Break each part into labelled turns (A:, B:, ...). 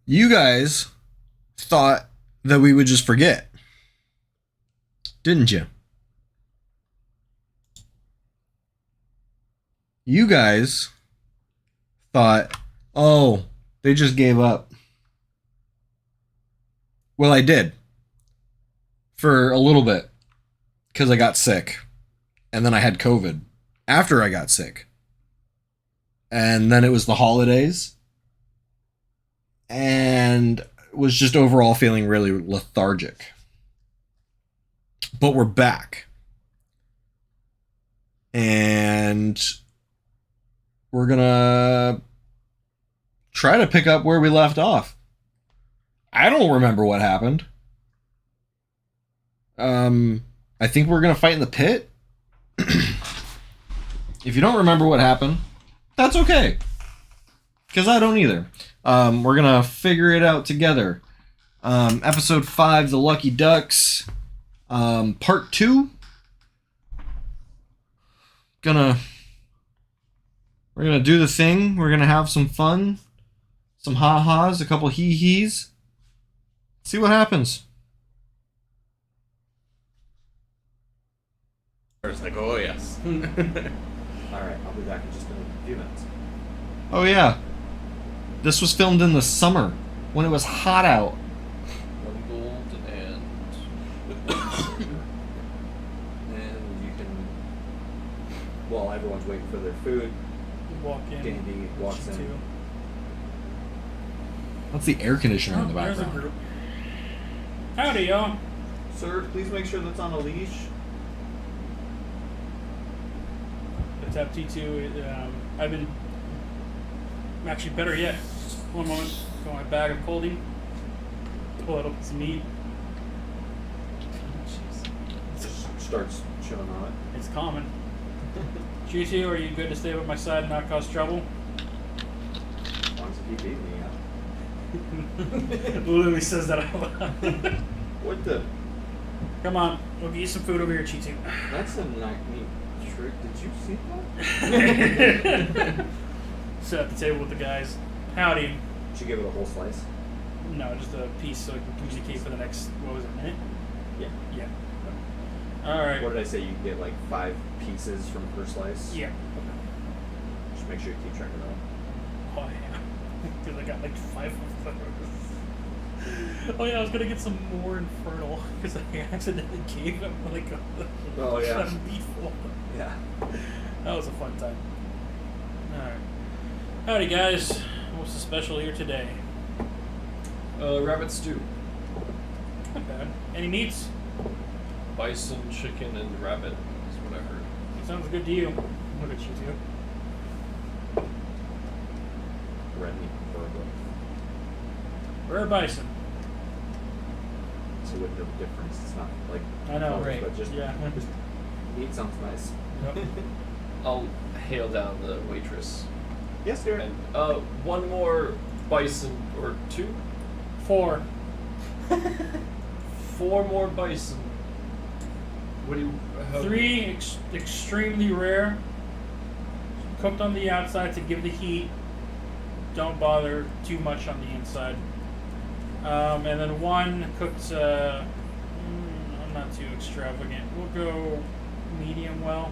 A: You guys thought that we would just forget, didn't you? You guys thought, oh, they just gave up. Well, I did. For a little bit. Because I got sick. And then I had COVID after I got sick. And then it was the holidays. And was just overall feeling really lethargic. But we're back. And we're gonna try to pick up where we left off. I don't remember what happened. I think we're gonna fight in the pit. If you don't remember what happened, that's okay. Because I don't either. We're gonna figure it out together. Episode 5, The Lucky Ducks. Part 2. We're gonna do the thing. We're gonna have some fun. Some ha-has, a couple hee-hees. See what happens.
B: It's like, oh yes.
C: Alright, I'll be back in just a few minutes.
A: Oh yeah. This was filmed in the summer when it was hot out.
B: One gold and
C: And you can, while everyone's waiting for their food,
D: Walk in.
C: Dandy walks in.
D: Too.
A: That's the air conditioner in the
D: There's a
A: background.
D: group. Howdy, y'all.
C: Sir, please make sure that's on a leash.
D: It's up T2. I'm actually better yet. One moment. Got my bag of colding. Pull out a piece of meat.
C: Just starts chewing on it.
D: It's common. G2, are you good to stay by my side and not cause trouble?
C: As long as you keep eating me, yeah.
D: Literally says that out loud.
C: What the?
D: Come on, we'll get you some food over here, G2.
C: That's a neat trick. Did you see that?
D: Sit at the table with the guys. Howdy.
C: Should give it a whole slice.
D: No, just a piece so I can communicate for the next, what was it, minute?
C: Yeah.
D: Yeah. Alright.
C: What did I say? You get like 5 pieces from per slice?
D: Yeah.
C: Okay. Just make sure you keep track of that.
D: Oh yeah. Because I got like 5 of those. Oh yeah, I was gonna get some more Infernal because I accidentally gave him like a meat full.
C: Yeah.
D: That was a fun time. Alright. Howdy guys. What's the special here today?
B: rabbit stew,
D: Not bad. Any meats?
B: bison, chicken, and rabbit is what I heard.
D: Sounds good to you. Look at you two.
C: Red meat burger.
D: Rare bison.
C: So with no difference. It's not like
D: I know,
C: colors,
D: right?
C: but just
D: Yeah.
C: just meat sounds nice.
D: Yep.
B: I'll hail down the waitress.
C: Yes, dear.
B: And one more bison or 2,
D: 4.
B: 4 more bison. What do you? How,
D: 3 extremely rare. Cooked on the outside to give the heat. Don't bother too much on the inside. And then 1 cooked. I'm not too extravagant. We'll go medium well.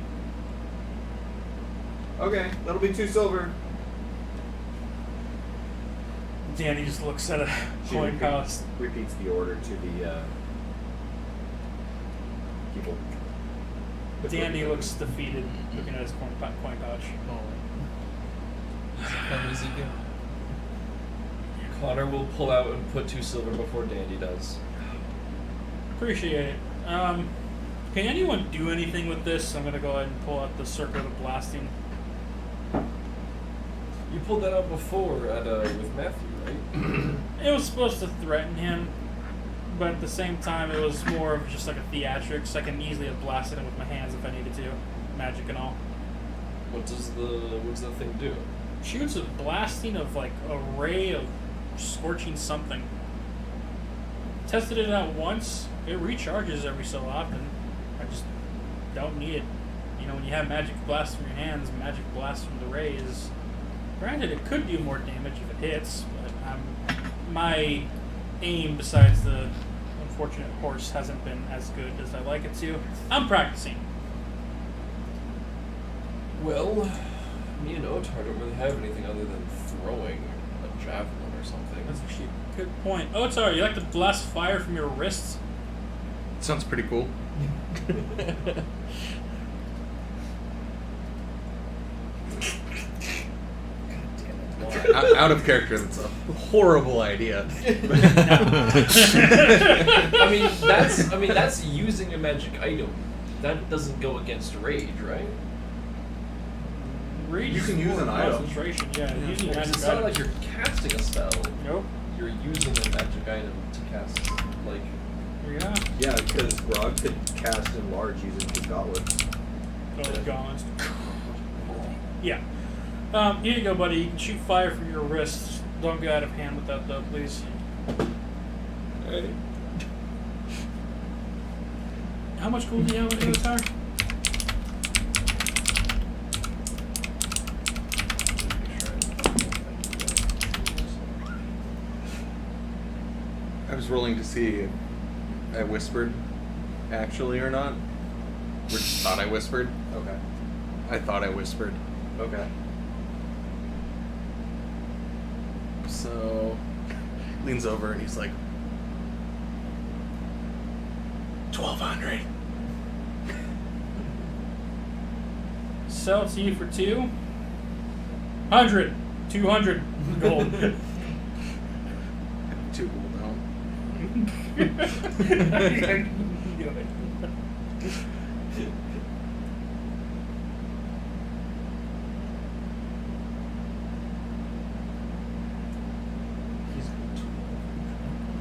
C: Okay, that'll be 2 silver.
D: Danny just looks at a
C: She
D: coin palace.
C: repeats the order to the people.
D: Danny looks defeated, looking at his coin pouch.
B: how does he go? Connor will pull out and put 2 silver before Dandy does.
D: Appreciate it. Can anyone do anything with this? I'm gonna go ahead and pull out the Circle of Blasting.
B: You pulled that out before at with Matthew, right?
D: It was supposed to threaten him, but at the same time, it was more of just like a theatrics. I can easily have blasted him with my hands if I needed to, magic and all.
B: What's the thing do?
D: Shoots a blasting of like a ray of scorching something. Tested it out once. It recharges every so often. I just don't need it. You know, when you have magic blast from your hands, magic blast from the ray is Granted, it could do more damage if it hits, but my aim, besides the unfortunate horse, hasn't been as good as I'd like it to. I'm practicing.
B: Well, me and Otar don't really have anything other than throwing a javelin or something.
D: That's actually a good point. Oh, sorry, you like to blast fire from your wrists?
E: Sounds pretty cool. Out of character, that's a horrible idea.
B: I mean that's using a magic item. That doesn't go against rage, right?
D: Rage
E: You
D: is
E: can use
D: more
E: an item.
D: concentration, yeah. Using
B: Well,
D: magic
B: it's not
D: item.
B: like you're casting a spell.
D: Nope.
B: You're using a magic item to cast, like...
D: Yeah.
C: Yeah, because Grog could cast enlarge using his gauntlets.
D: Oh, the gauntlets. Yeah. Here you go, buddy. You can shoot fire from your wrists. Don't go out of hand with that, though, please.
B: Alright.
D: How much gold do you have in the tower?
E: I was rolling to see if I whispered actually or not. Or just thought I whispered.
C: Okay.
E: I thought I whispered.
C: Okay.
E: So leans over and he's like 1,200.
D: Sell it to you for 200. 200 gold.
E: 2 gold now. Is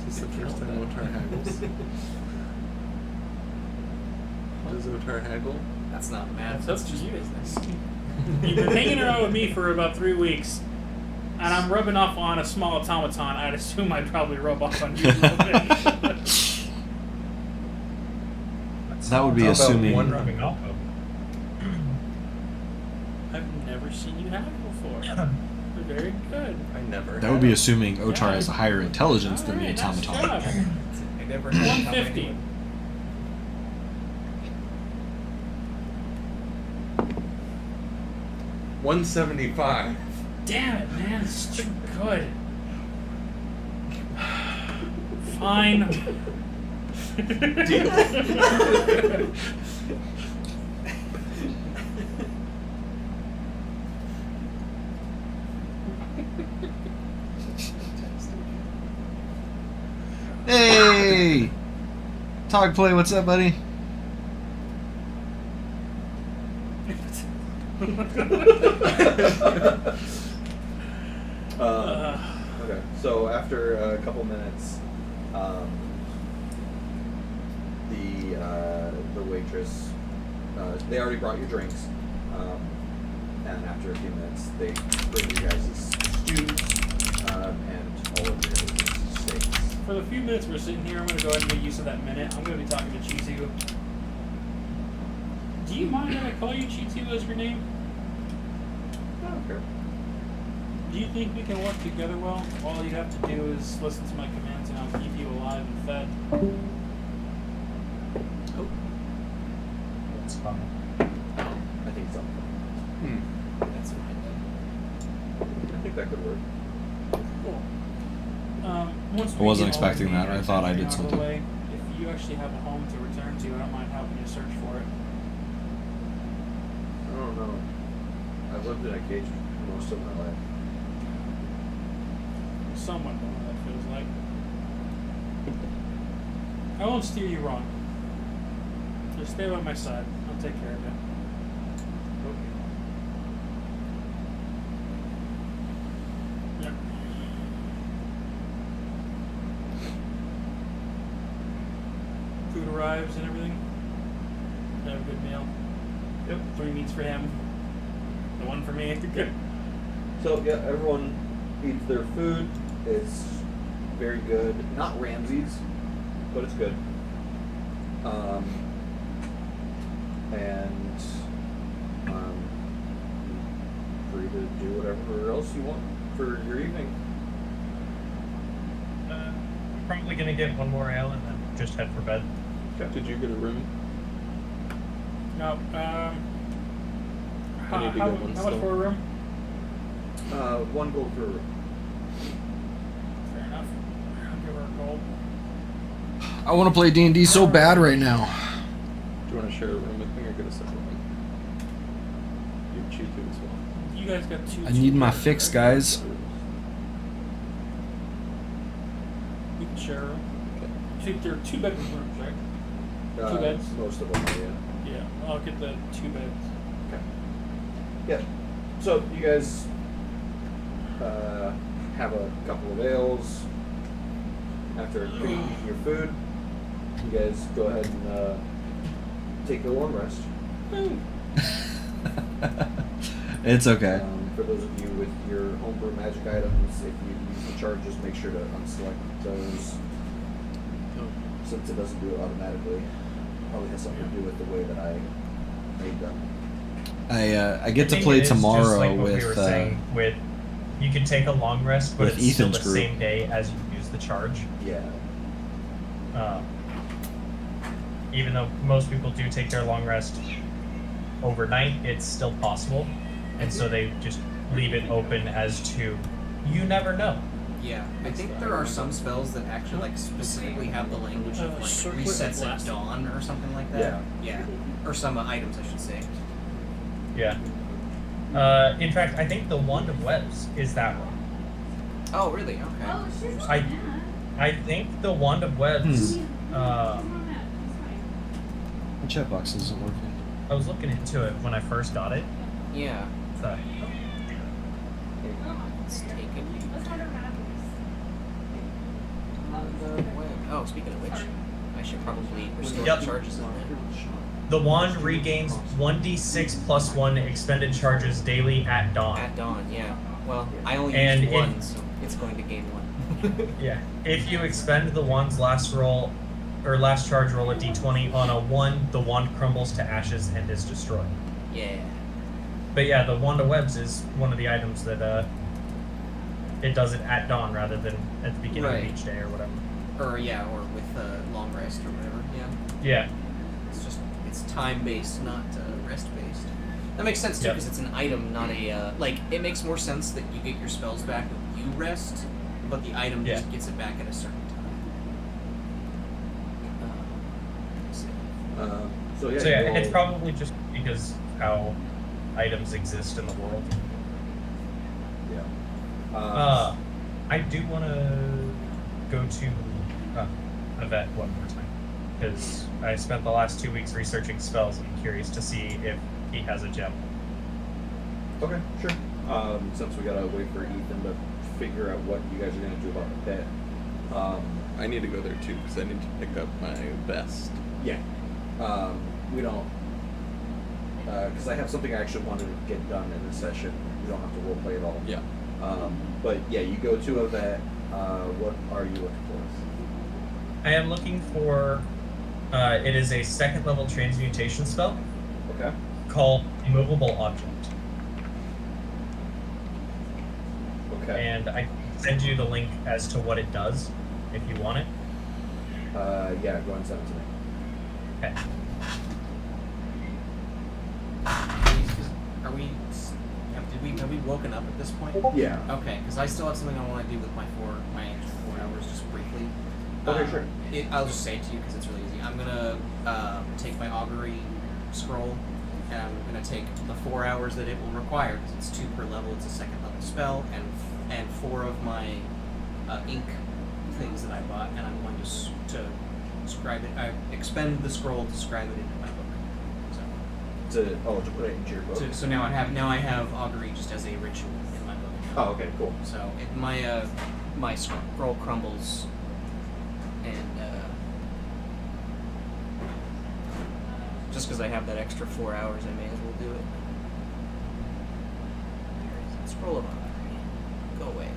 E: this the first time Otar haggles? Does Otar haggle?
F: That's not math.
D: That's
F: That's just
D: you.
F: business.
D: You've been hanging around with me for about 3 weeks, and I'm rubbing off on a small automaton. I'd assume I'd probably rub off on you a little bit.
A: That would be
E: How about
A: assuming.
E: one
F: rubbing off of.
D: I've never seen you haggle before. You're very good.
E: I never.
A: That would be
E: have.
A: assuming Otar has a higher intelligence than the
D: Alright, nice
A: automaton.
D: job.
F: I never had
D: 150.
E: $175.
D: Damn it, man. It's too good. Fine.
A: Hey! Tog Play, what's up, buddy?
C: Okay, so after a couple minutes, the waitress, they already brought your drinks, and after a few minutes, they bring you guys' stews and all of your steaks.
D: For the few minutes we're sitting here, I'm going to go ahead and make use of that minute. I'm going to be talking to Chizu. Do you mind if I call you Chizu as your name?
C: I don't care.
D: Do you think we can work together well? All you have to do is listen to my commands and I'll keep you alive and fed.
F: That's fine.
C: I think so.
F: That's fine.
C: I think that could work.
D: Cool. Once
A: I
D: we
A: wasn't
D: get all
A: expecting
D: the
A: that. I thought I did
D: manufacturing out of the
A: something.
D: way, if you actually have a home to return to, I don't mind helping you search for it.
C: I don't know. I've lived in a cage most of my life.
D: Somewhat know what that feels like. I won't steer you wrong. Just stay by my side. I'll take care of you. Yep. Food arrives and everything. Have a good meal.
C: Yep.
D: 3 meats for him. The one for me. Good.
C: So yeah, everyone eats their food. It's very good. Not Ramsay's, but it's good. And free to do whatever else you want for your evening.
G: I'm probably gonna get one more ale and then just head for bed.
E: Did you get a room?
D: No.
E: I need to
D: How
E: get one
D: much
E: still.
D: for a room?
C: 1 gold per room.
D: Fair enough. I'll give her a gold.
A: I want to play D&D so bad right now.
E: Do you want to share a room with me or get a separate one? You cheat too as well.
D: You guys got two.
A: I need my
D: two
A: fix,
D: right?
A: guys.
D: We can share a room. Two, there are 2 bedroom rooms, right? Two beds?
C: Most of them are, yeah.
D: Yeah. I'll get the 2 beds.
C: Okay. Yeah. So you guys have a couple of ales. After eating your food, you guys go ahead and take a long rest.
A: It's okay.
C: For those of you with your homebrew magic items, if you use the charges, make sure to unselect those. Since it doesn't do it automatically, probably has something to do with the way that I made them.
A: I get to
G: think
A: play
G: it is just
A: tomorrow
G: like what
A: with
G: we were saying, with you can take a long rest, but
A: with
G: it's still
A: Ethan's
G: the
A: group.
G: same day as you use the charge.
C: Yeah.
G: Even though most people do take their long rest overnight, it's still possible, and so they just leave it open as to you never know.
F: Yeah, I think there are some spells that actually like specifically have the language of like
D: circlet
F: resets at
D: blast.
F: dawn or something like that. Yeah. Or some items, I should say.
G: Yeah. In fact, I think the Wand of Webs is that one.
F: Oh, really? Okay.
G: I think the Wand of Webs.
A: My chat box isn't working.
G: I was looking into it when I first got it.
F: Yeah.
G: So,
F: It's taken. Oh, speaking of which, I should probably restore
G: Yep.
F: the charges on that.
G: the wand regains 1d6 plus 1 expended charges daily at dawn.
F: At dawn, yeah. Well, I only
G: And
F: used
G: it-
F: 1, so it's going to gain 1.
G: Yeah. If you expend the wand's last roll or last charge roll a d20 on a 1, the wand crumbles to ashes and is destroyed.
F: Yeah.
G: But yeah, the Wand of Webs is one of the items that it does it at dawn rather than at the beginning
F: Right.
G: of each day or whatever.
F: Or with long rest or whatever. Yeah.
G: Yeah.
F: It's time based, not rest based. That makes sense too,
G: Yep.
F: because it's an item, not a it makes more sense that you get your spells back when you rest, but the item
G: Yeah.
F: just gets it back at a certain time. Let's see.
C: So yeah.
G: So yeah,
C: you
G: it's
C: all-
G: probably just because how items exist in the world.
C: Yeah.
G: I do want to go to Yvette one more time because I spent the last 2 weeks researching spells and I'm curious to see if he has a gem.
C: Okay, sure. Since we gotta wait for Ethan to figure out what you guys are gonna do about the pit.
E: I need to go there too because I need to pick up my vest.
C: Yeah. We don't. Because I have something I actually wanted to get done in this session. You don't have to roleplay at all.
E: Yeah.
C: But yeah, you go to a vet. What are you looking for?
G: I am looking for. It is a 2nd level transmutation spell
C: Okay.
G: called Immovable Object,
C: Okay.
G: and I can send you the link as to what it does if you want it.
C: Yeah, go ahead and send it to me.
G: Okay.
F: Have we woken up at this point?
C: Yeah.
F: Okay, because I still have something I want to do with my extra 4 hours, just briefly.
C: Okay, sure.
F: I'll just say it to you because it's really easy. I'm gonna take my augury scroll, and I'm gonna take the 4 hours that it will require because it's 2 per level. It's a 2nd level spell, and 4 of my ink things that I bought, and I'm going to scribe it. I expend the scroll to scribe it into my book.
C: To put it into your book.
F: So now I have augury just as a ritual in my book.
C: Oh, okay, cool.
F: So my scroll crumbles, and just because I have that extra 4 hours, I may as well do it. Scroll of augury, go away.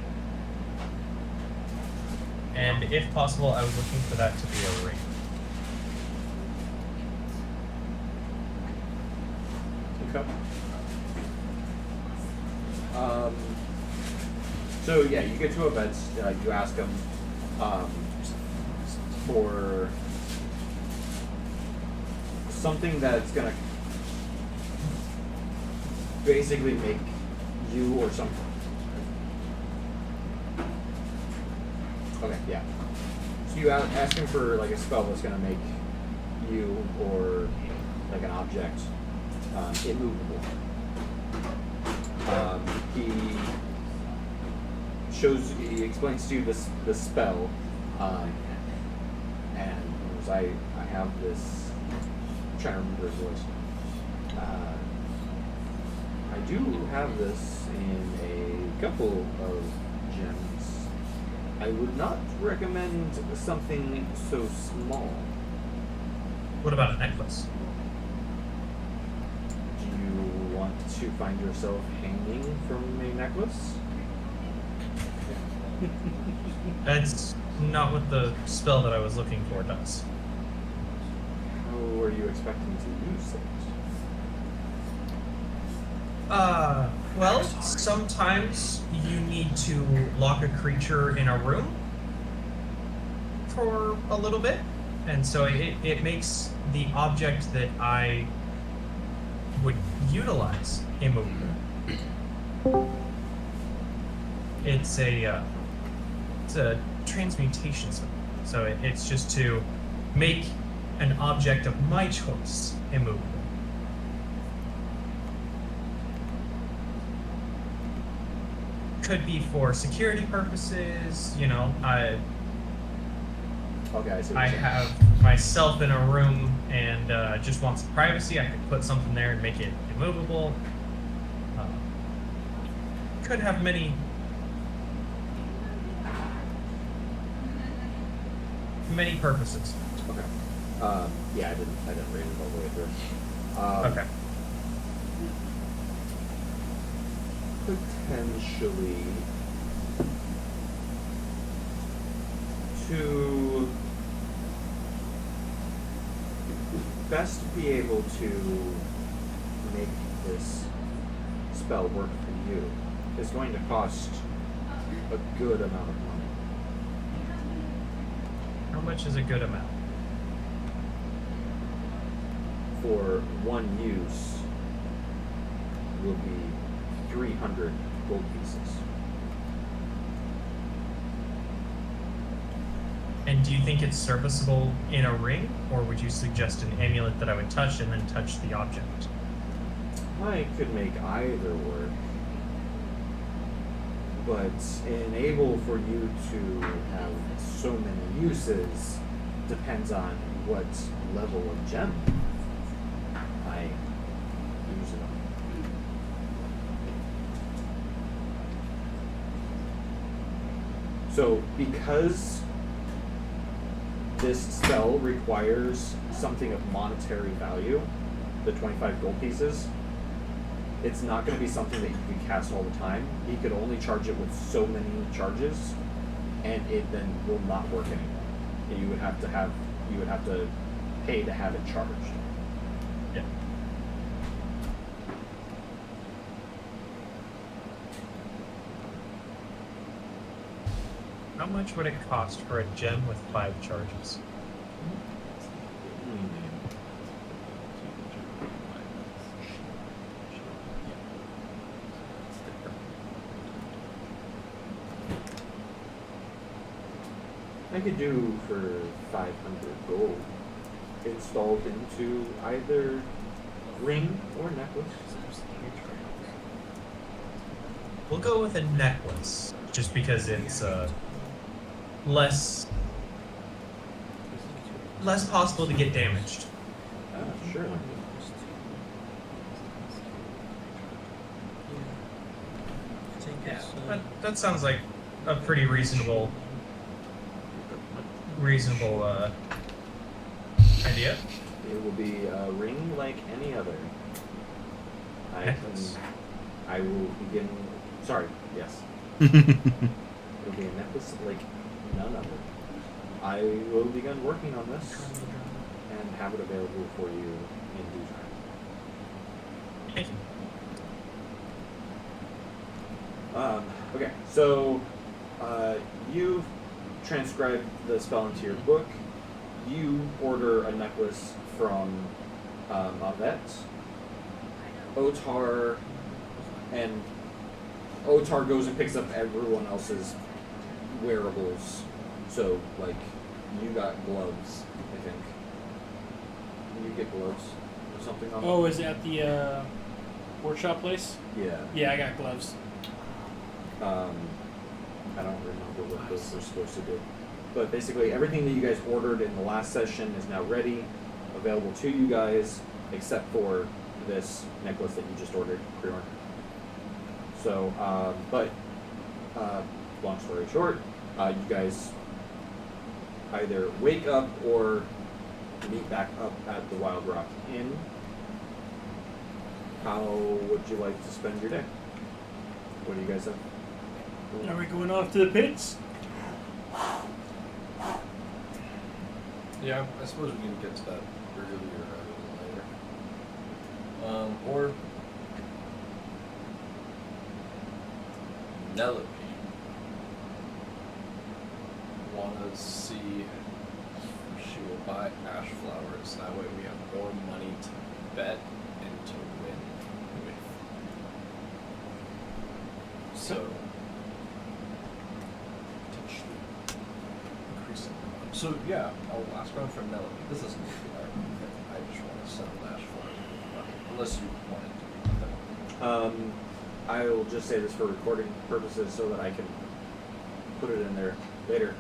G: And if possible, I was looking for that to be a ring.
C: Okay. So yeah, you get to events. You ask them for something that's gonna basically make you or some. Okay, yeah. So you ask him for like a spell that's gonna make you or like an object immovable. He explains to you the spell, and he goes, I have this. I'm trying to remember his voice. I do have this in a couple of gems. I would not recommend something so small.
G: What about a necklace?
C: Do you want to find yourself hanging from a necklace?
G: That's not what the spell that I was looking for does.
C: How are you expecting to use it?
G: Well, sometimes you need to lock a creature in a room for a little bit, and so it makes the object that I would utilize immovable. It's a transmutation spell, so it's just to make an object of my choice immovable. Could be for security purposes, you know.
C: Okay, I see what
G: I
C: you're saying.
G: have myself in a room and just want some privacy. I could put something there and make it immovable. Could have many purposes.
C: Okay. Yeah, I didn't read it all the way through.
G: Okay.
C: Potentially to best be able to make this spell work for you is going to cost a good amount of money.
G: How much is a good amount?
C: For one use will be 300 gold pieces.
G: And do you think it's serviceable in a ring, or would you suggest an amulet that I would touch and then touch the object?
C: I could make either work, but enable for you to have so many uses depends on what level of gem I use it on. So, because this spell requires something of monetary value, the 25 gold pieces, it's not going to be something that you can cast all the time. He could only charge it with so many charges, and it then will not work anymore. And you would have to pay to have it charged.
G: Yeah. How much would it cost for a gem with 5 charges?
C: I could do for 500 gold, installed into either ring or necklace.
G: We'll go with a necklace, just because it's less possible to get damaged.
C: Sure.
G: Yeah, that sounds like a pretty reasonable idea.
C: It will be a ring like any other.
G: Necklace.
C: I will begin. Sorry. Yes. It'll be a necklace like none other. I will begin working on this and have it available for you in due time.
G: Thank you.
C: Okay, so you transcribe the spell into your book. You order a necklace from Mavet. Otar goes and picks up everyone else's wearables. So, like, you got gloves, I think. You get gloves or something on
D: Oh, is it at the workshop place?
C: Yeah.
D: Yeah, I got gloves.
C: I don't remember what those were supposed to do. But basically, everything that you guys ordered in the last session is now ready, available to you guys, except for this necklace that you just ordered, Creorn. So, long story short, you guys either wake up or meet back up at the Wild Rock Inn. How would you like to spend your day? What do you guys have?
D: Are we going off to the pits?
B: Yeah, I suppose we can get to that earlier rather than later. Or Nelope. Want to see if she will buy ash flowers. That way we have more money to bet and to win with. So, potentially increasing. So yeah, I'll ask around for Nelope. This isn't I just want to sell ash flowers. Unless you wanted to.
C: I will just say this for recording purposes so that I can put it in there later.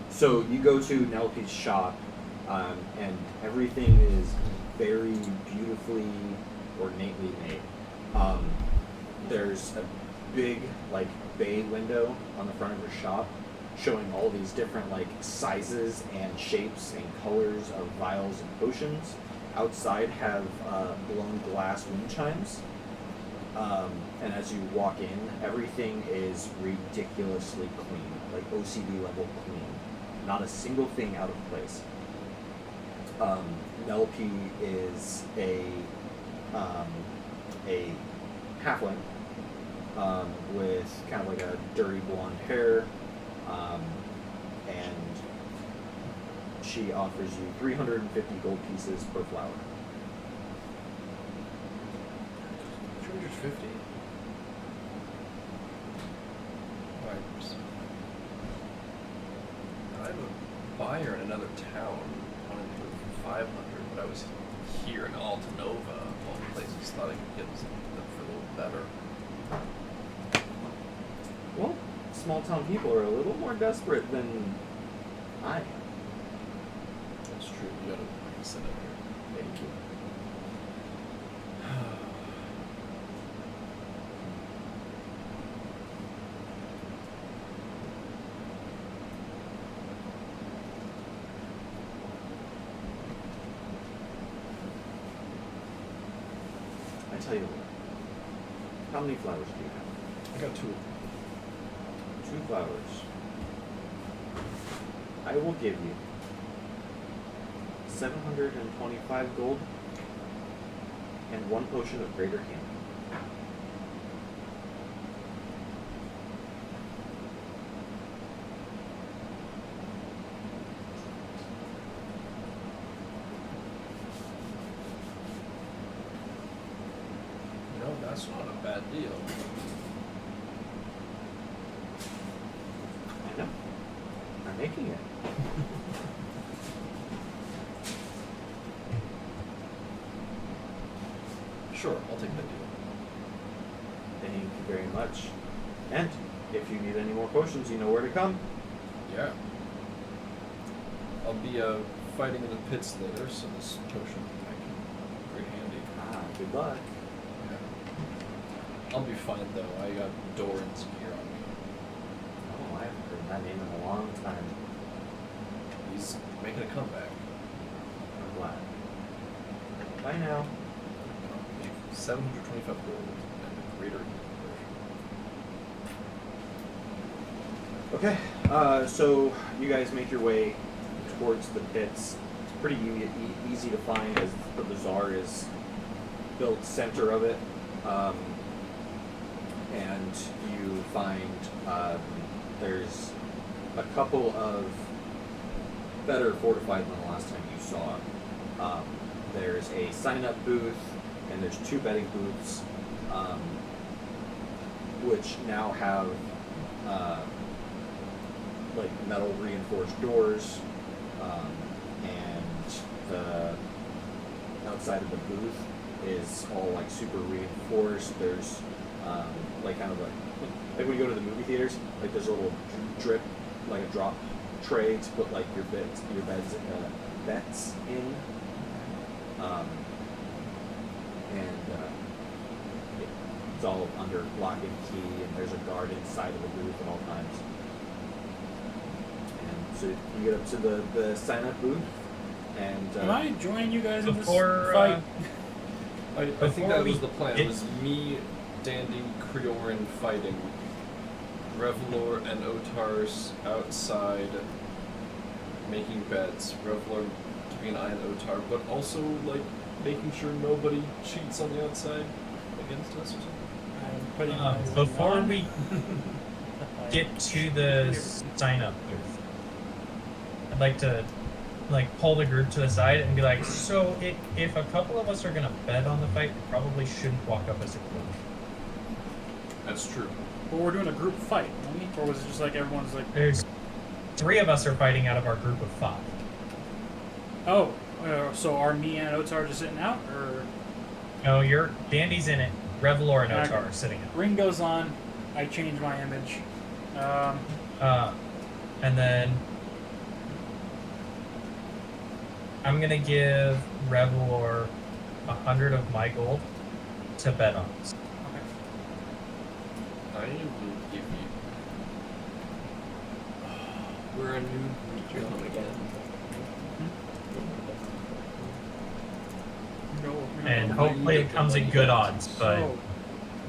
C: So you go to Nelope's shop, and everything is very beautifully, ornately made. There's a big, like, bay window on the front of her shop showing all these different, like, sizes and shapes and colors of vials and potions. Outside have blown glass wind chimes. And as you walk in, everything is ridiculously clean, like OCD level clean. Not a single thing out of place. Nelope is a halfling with kind of like a dirty blonde hair, and she offers you 350 gold pieces per flower.
B: 250. I have a buyer in another town wanted to do it for 500, but I was here in Alta Nova, of all the places, thought I could get them for a little better.
C: Well, small town people are a little more desperate than I am.
B: That's true. You gotta set up here.
C: Thank you. I tell you what. How many flowers do you have?
B: I got 2.
C: 2 flowers. I will give you 725 gold and 1 potion of greater healing.
B: No, that's not a bad deal.
C: I know. I'm making it.
B: Sure, I'll take that deal.
C: Thank you very much. And if you need any more potions, you know where to come.
B: Yeah. I'll be fighting in the pits later, so this potion I can very handy.
C: Ah, good luck.
B: Yeah. I'll be fine though. I got Doran's gear on me.
C: Oh, I haven't heard that name in a long time.
B: He's making a comeback.
C: I'm glad. Bye now.
B: 725 gold and a greater conversion.
C: Okay, so you guys make your way towards the pits. It's pretty easy to find as the bazaar is built center of it. you find there's a couple of better fortified than the last time you saw. There's a sign-up booth, and there's 2 betting booths, which now have like metal reinforced doors, and the outside of the booth is all like super reinforced. There's like kind of like when you go to the movie theaters, like there's a little drip, like a drop tray to put like your bets in, it's all under lock and key, and there's a guard inside of the booth at all times. And so you get up to the sign-up booth, and
D: Am I joining you guys in this
G: Before,
D: fight?
B: I think
G: Before
B: that
G: we
B: was the plan.
G: get-
B: It was me, Dandy, Creorin fighting. Revlor and Otar's outside making bets. Revlor keeping an eye on Otar, but also like making sure nobody cheats on the outside against us or something.
D: I'm putting
G: Before
D: on.
G: we get to the sign-up booth, I'd like to pull the group to the side and be like, so if a couple of us are gonna bet on the fight, we probably shouldn't walk up as a group.
B: That's true.
D: Well, we're doing a group fight, aren't we? Or was it just like everyone's like,
G: There's 3 of us are fighting out of our group of 5.
D: oh, so are me and Otar just sitting out, or
G: No, Dandy's in it. Revelor and
D: Okay.
G: Otar are sitting out.
D: ring goes on? I change my image.
G: And then I'm gonna give Revelor 100 of my gold to bet on us.
B: I will give you. We're a new group again.
D: No.
G: And hopefully it comes at good odds, but
D: So,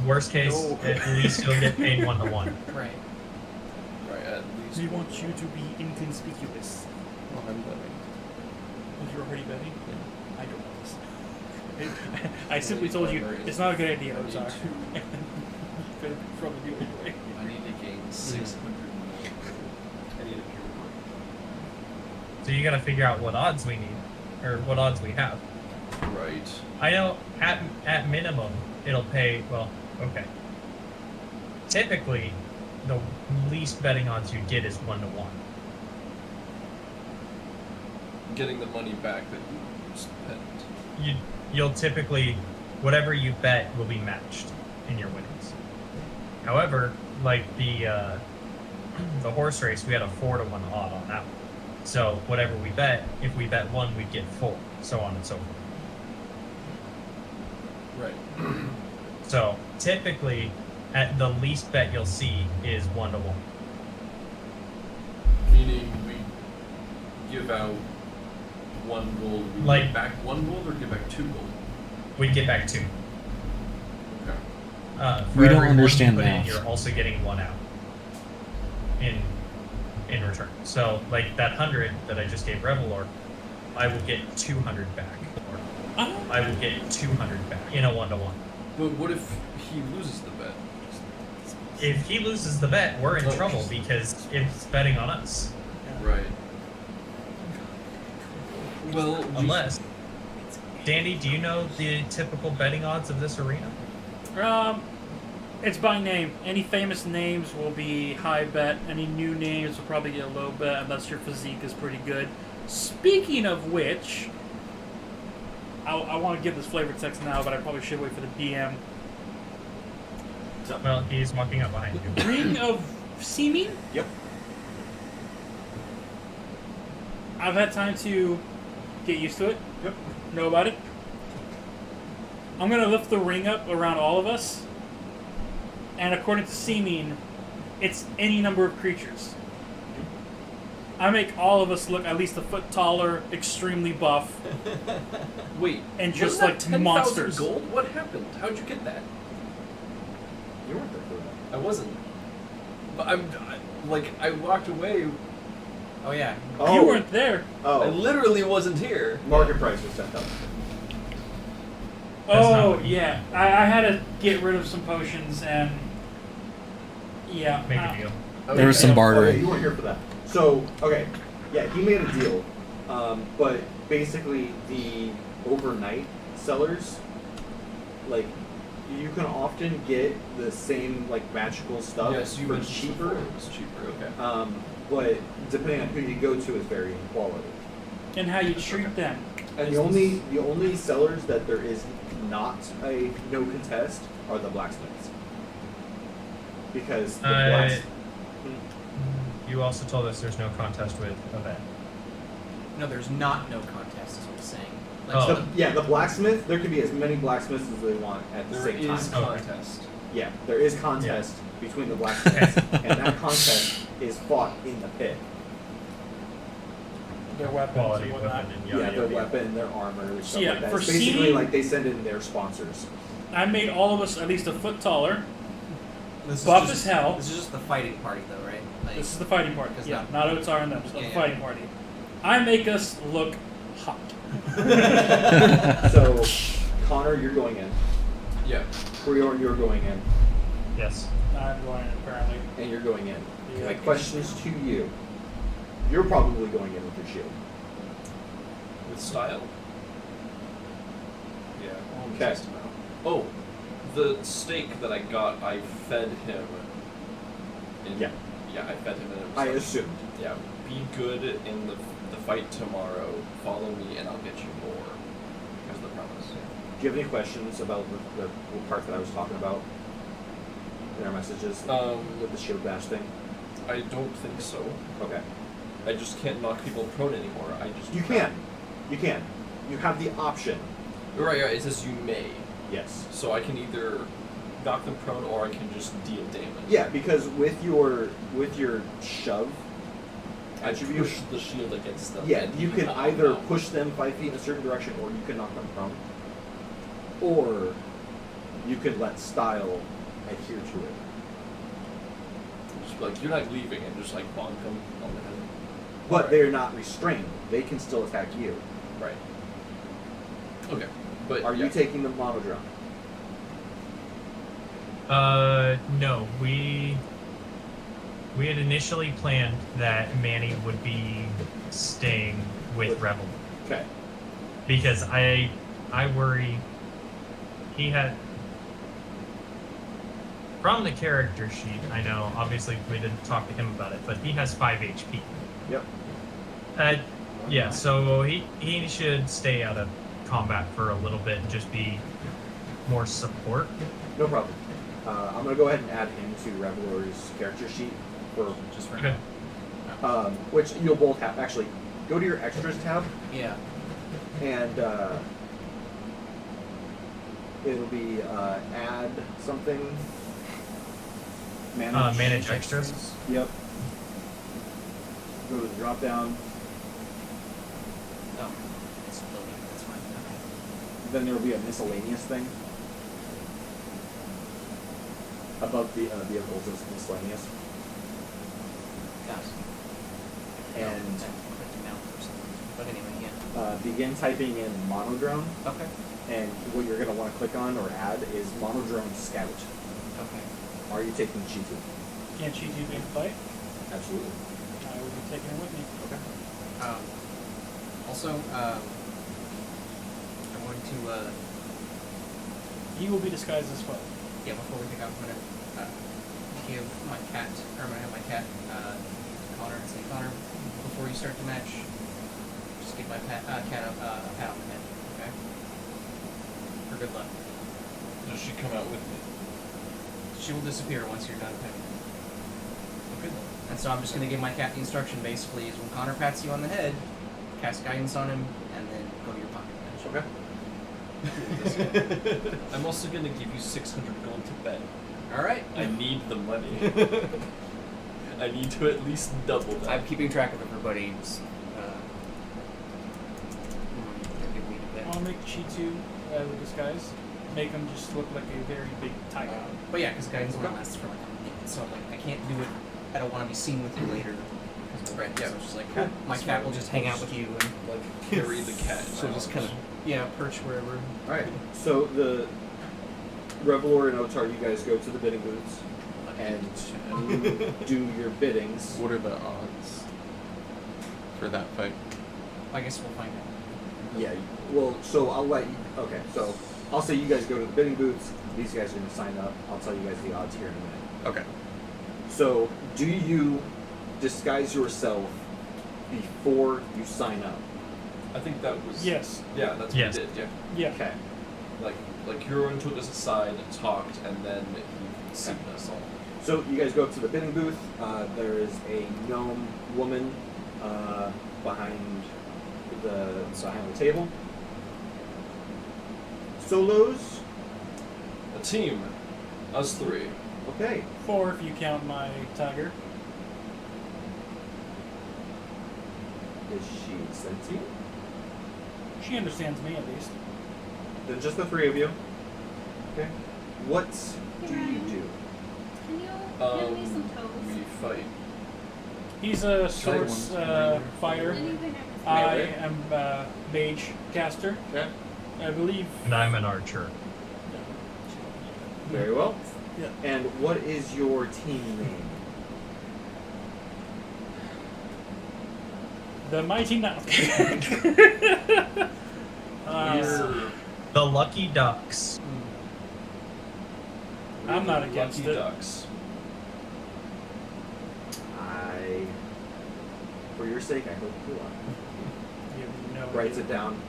G: worst case,
B: No.
G: at least you'll get paid 1-to-1.
F: Right.
B: Right, at least.
D: we want you to be inconspicuous.
B: Well, I'm betting.
D: Oh, you're already betting? I don't know this. I simply told you it's not a good idea, Otar. You're gonna probably do it anyway.
B: I need to gain 600 more. I need a pure one.
G: So you gotta figure out what odds we need, or what odds we have.
B: Right.
G: I know at minimum it'll pay, well, okay. Typically, the least betting odds you get is 1-to-1.
B: Getting the money back that you spent.
G: You'll typically, whatever you bet will be matched in your winnings. However, like the horse race, we had a 4-to-1 odd on that one. So whatever we bet, if we bet 1, we'd get 4, so on and so forth.
B: Right.
G: So typically, at the least bet you'll see is 1-to-1.
B: Meaning we give out 1 gold. We
G: Like-
B: give back 1 gold or give back 2 gold?
G: We'd get back 2.
B: Okay.
G: For
A: We don't
G: every one
A: understand
G: you put in,
A: math.
G: you're also getting 1 out in return. So like that 100 that I just gave Revelor, I will get 200 back. Or I will get 200 back in a 1-to-1.
B: But what if he loses the bet?
G: If he loses the bet, we're in
B: Oh.
G: trouble because it's betting on us.
B: Right. Well,
G: Unless, Dandy, do you know the typical betting odds of this arena?
D: It's by name. Any famous names will be high bet. Any new names will probably get a low bet unless your physique is pretty good. Speaking of which, I want to give this flavor text now, but I probably should wait for the DM.
G: Well, he's walking up behind you.
D: Ring of Seeming?
C: Yep.
D: I've had time to get used to it.
C: Yep.
D: Know about it. I'm gonna lift the ring up around all of us, and according to Seeming, it's any number of creatures. I make all of us look at least a foot taller, extremely buff,
B: wait.
D: and just
B: wasn't
D: like
B: that 10,000
D: monsters.
B: gold? What happened? How'd you get that?
C: You weren't there for that.
B: I wasn't. But I walked away.
F: Oh yeah.
C: Oh.
D: You weren't there.
B: I
C: Oh.
B: literally wasn't here.
C: Market price was 10,000.
G: That's not
D: Oh
G: what-
D: yeah, I had to get rid of some potions, and Yeah.
G: Make a deal.
A: There was some
C: Oh,
A: bartering.
C: you weren't here for that. So, okay. Yeah, he made a deal. But basically, the overnight sellers, like, you can often get the same, like, magical stuff
B: Yes, you
C: for
B: mentioned
C: cheaper.
B: before it was cheaper. Okay.
C: But depending on who you go to is varying quality.
D: And how you treat them.
C: And the only sellers that there is not a no contest are the blacksmiths. Because the blacksmiths.
G: You also told us there's no contest with Event.
F: No, there's not no contest. Is what I'm saying. Like,
G: Oh.
C: The blacksmith, there can be as many blacksmiths as they want at the
B: There
C: same
B: is
C: time.
B: contest.
C: Yeah, there is contest between the blacksmiths, and that contest is fought in the pit.
D: Their weapons
G: Quality
D: and
G: weapon
D: whatnot.
G: and
C: Yeah,
G: yada
C: their
G: yada.
C: weapon, their armor, stuff
D: Yeah,
C: like that.
D: for
C: It's basically
D: seating-
C: like they send in their sponsors.
D: I made all of us at least a foot taller.
F: this is
D: Buff
F: just-
D: as hell.
F: This is just the fighting party, though, right? Like,
D: This is the fighting party.
F: Because
D: Yeah,
F: not-
D: not Otar and them. Just
F: Yeah,
D: the
F: yeah.
D: fighting party. I make us look hot.
C: So, Connor, you're going in.
B: Yeah.
C: Prior, you're going in.
G: Yes.
D: I'm going in, apparently.
C: And you're going in.
D: Yeah.
C: My questions to you. You're probably going in with your shield.
B: With style. Yeah. I'll
C: Okay.
B: test him out. Oh, the steak that I got, I fed him.
C: Yeah.
B: Yeah, I fed him in.
C: I assumed.
B: Yeah. Be good in the fight tomorrow. Follow me, and I'll get you more. That's the promise.
C: Do you have any questions about the part that I was talking about in our messages with the shield bash thing?
B: I don't think so.
C: Okay.
B: I just can't knock people prone anymore. I just
C: You can. You can. You have the option.
B: Right. It says you may.
C: Yes.
B: So I can either knock them prone or I can just deal damage.
C: Yeah, because with your shove
B: I
C: attribute,
B: push the shield against them.
C: yeah,
B: and
C: you can
B: knock
C: either
B: them out.
C: push them 5 feet in a certain direction, or you can knock them prone, or you can let style adhere to it.
B: Just be like, you're not leaving, and just like bonk them on the head.
C: But
B: Right.
C: they're not restrained; they can still attack you.
B: Right. Okay. But
C: Are you
B: yeah.
C: taking the monodrone?
G: No. We had initially planned that Manny would be staying with Rebel
C: Okay.
G: because I worry he had from the character sheet. I know, obviously, we didn't talk to him about it, but he has 5 HP.
C: Yep.
G: Yeah, so he should stay out of combat for a little bit and just be more support.
C: No problem. I'm gonna go ahead and add him to Revelor's character sheet for
B: Just for
G: Okay.
C: which you'll both have. Actually, go to your extras tab
F: yeah.
C: and it'll be add something.
G: Manage extras.
C: Yep. Go to the drop down.
F: Oh, it's loading. That's fine. Okay.
C: Then there will be a miscellaneous thing. Above the vehicles is miscellaneous.
F: Got it.
C: And
F: I'm clicking out for some reason. But anyway, yeah.
C: begin typing in monodrone,
F: Okay.
C: and what you're going to want to click on or add is monodrone scout.
F: Okay.
C: Are you taking Cheetu?
D: Can't she do big fight?
C: Absolutely.
D: I will be taking it with me.
C: Okay.
F: Also, I'm going to,
D: He will be disguised as well.
F: yeah, before we pick up, I'm going to give my cat, or I'm going to have my cat, Connor, and say, Connor, before you start the match, just give my cat a pat on the head, okay? For good luck.
B: Does she come out with me?
F: She will disappear once you're done petting.
B: Okay.
F: And so I'm just going to give my cat the instruction basically is when Connor pats you on the head, cast guidance on him, and then go to your pocket.
C: Okay.
B: I'm also gonna give you 600 gold to bet.
F: Alright.
B: I need the money. I need to at least double that.
F: I'm keeping track of everybody's. Give me the bet.
D: I'll make Cheetu as a disguise. Make him just look like a very big tiger.
F: But yeah, because guidance only lasts for like a minute, so like I can't do it. I don't want to be seen with you later. Right. Yeah. So it's just like my cat will just hang out with you and
B: like carry the cat.
F: so just kind of perch wherever.
C: All right. So the Revelor and Otar, you guys go to the bidding booths. and you do your biddings.
E: What are the odds for that fight?
F: I guess we'll find out.
C: Yeah, well, so I'll let you. Okay, so I'll say you guys go to the bidding booths. These guys are going to sign up. I'll tell you guys the odds here in a minute.
E: Okay.
C: So, do you disguise yourself before you sign up?
B: I think that was.
D: Yes.
B: Yeah, that's what
G: Yes.
B: he did. Yeah.
D: Yeah.
C: Okay.
B: Like Huron took us aside, talked, and then he seen us all.
C: So you guys go up to the bidding booth. There is a gnome woman behind the table. Solos.
B: A team, us three.
C: Okay.
D: 4 if you count my tiger.
C: Is she sentient?
D: She understands me at least.
C: Then just the three of you. Okay. What do you do?
H: Can you give me some toes?
B: We fight.
D: He's a swords fighter.
H: Anything
D: I
C: Melee.
D: am mage caster.
C: Okay.
D: I believe.
G: And I'm an archer.
C: Very well.
D: Yeah.
C: And what is your team name?
D: The Mighty Now.
B: We're
G: The Lucky Ducks.
D: I'm not
B: the
D: against
B: Lucky
D: it.
B: Ducks.
C: For your sake, I hope you are.
D: You know,
C: Writes it down.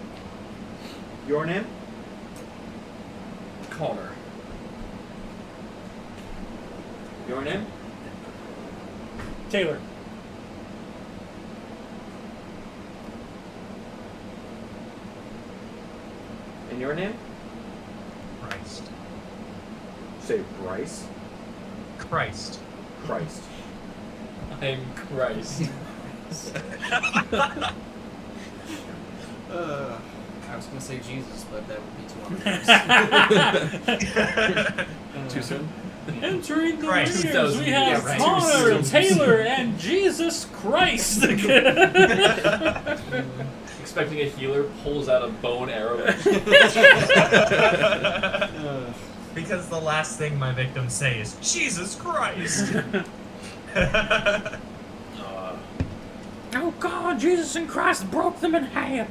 C: Your name?
B: Connor.
C: Your name?
D: Taylor.
C: And your name?
G: Christ.
C: Say Bryce.
G: Christ.
C: Christ.
B: I'm Christ.
F: I was gonna say Jesus, but that would be too obvious.
E: Too soon?
D: Entering the
G: Christ.
D: readers, we have
F: Yeah, right.
D: Connor, Taylor, and Jesus Christ.
B: Expecting a healer pulls out a bow and arrow.
G: Because the last thing my victims say is Jesus Christ.
D: Oh God, Jesus and Christ broke them in half.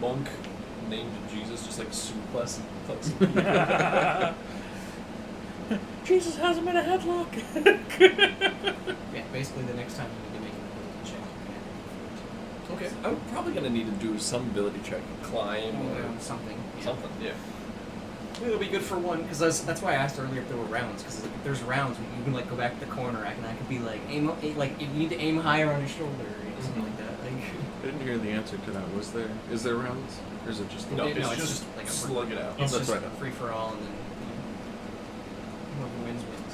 B: Monk named Jesus just like suplex.
D: Jesus has him in a headlock.
F: Yeah, basically the next time you need to make an ability check.
B: Okay, I'm probably gonna need to do some ability check, climb or
F: Something. Yeah.
B: something. Yeah.
F: It'll be good for one, because that's why I asked earlier if there were rounds, because if there's rounds, you can like go back to the corner rack, and I could be like, like if you need to aim higher on your shoulder, or something like that. Like,
E: I didn't hear the answer to that. Is there rounds? Or is it just
B: No,
F: No,
B: it's
F: it's
B: just
F: like a
B: slug it out.
F: it's
E: That's
F: just
E: right.
F: free for all, and then whoever wins wins.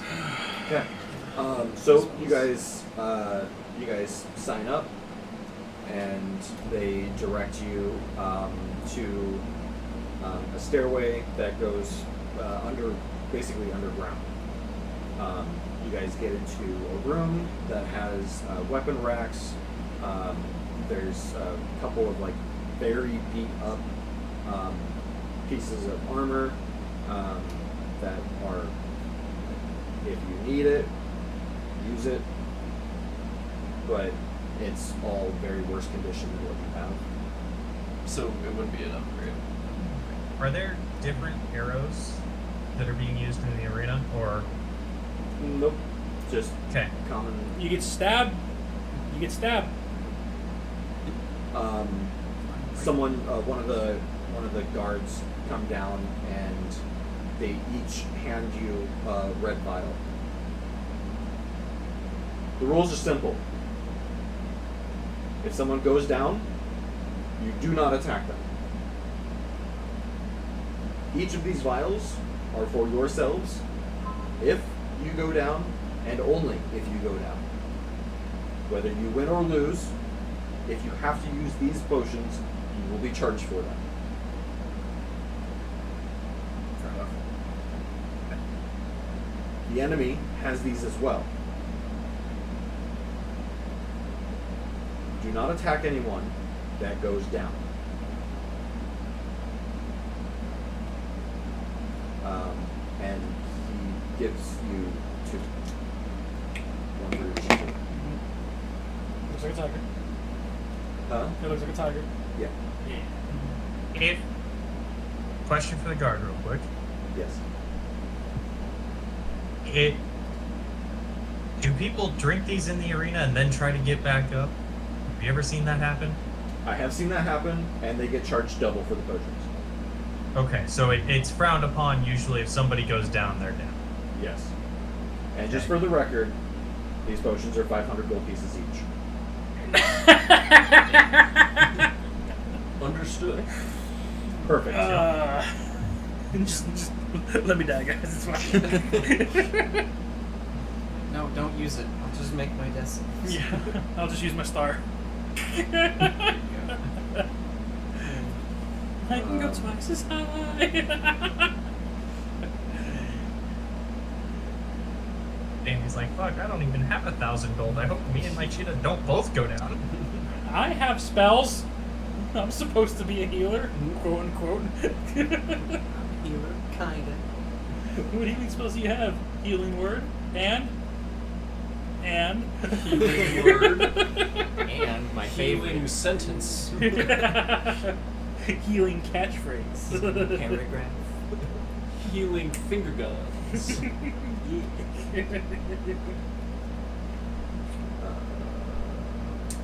C: Okay. So you guys sign up, and they direct you to a stairway that goes basically underground. You guys get into a room that has weapon racks. There's a couple of like very beat up pieces of armor that are, if you need it, use it, but it's all very worse condition than what you have.
B: So it wouldn't be an upgrade.
G: Are there different arrows that are being used in the arena, or
C: Nope. Just
G: okay?
C: common.
D: You get stabbed. You get stabbed.
C: Someone, one of the guards come down and they each hand you a red vial. The rules are simple. If someone goes down, you do not attack them. Each of these vials are for yourselves if you go down, and only if you go down. Whether you win or lose, if you have to use these potions, you will be charged for them.
B: Fair enough.
C: The enemy has these as well. Do not attack anyone that goes down. And gives you 2. 1 for each two.
D: Looks like a tiger.
C: Huh?
D: It looks like a tiger.
C: Yeah.
G: If question for the guard, real quick.
C: Yes.
G: Do people drink these in the arena and then try to get back up? Have you ever seen that happen?
C: I have seen that happen, and they get charged double for the potions.
G: Okay, so it's frowned upon usually if somebody goes down, they're down.
C: Yes. And just for the record, these potions are 500 gold pieces each.
B: Understood.
C: Perfect.
D: Just let me die, guys. It's fine.
F: No, don't use it. I'll just make my death saves.
D: Yeah, I'll just use my star. I can go twice as high.
G: And he's like, fuck, I don't even have 1,000 gold. I hope me and my cheetah don't both go down.
D: I have spells. I'm supposed to be a healer, quote unquote.
F: Healer, kinda.
D: What healing spells do you have? Healing word and
B: Healing word.
F: And my
B: Healing
F: favorite
B: sentence.
D: healing catchphrase.
F: paragraph.
B: Healing finger guns.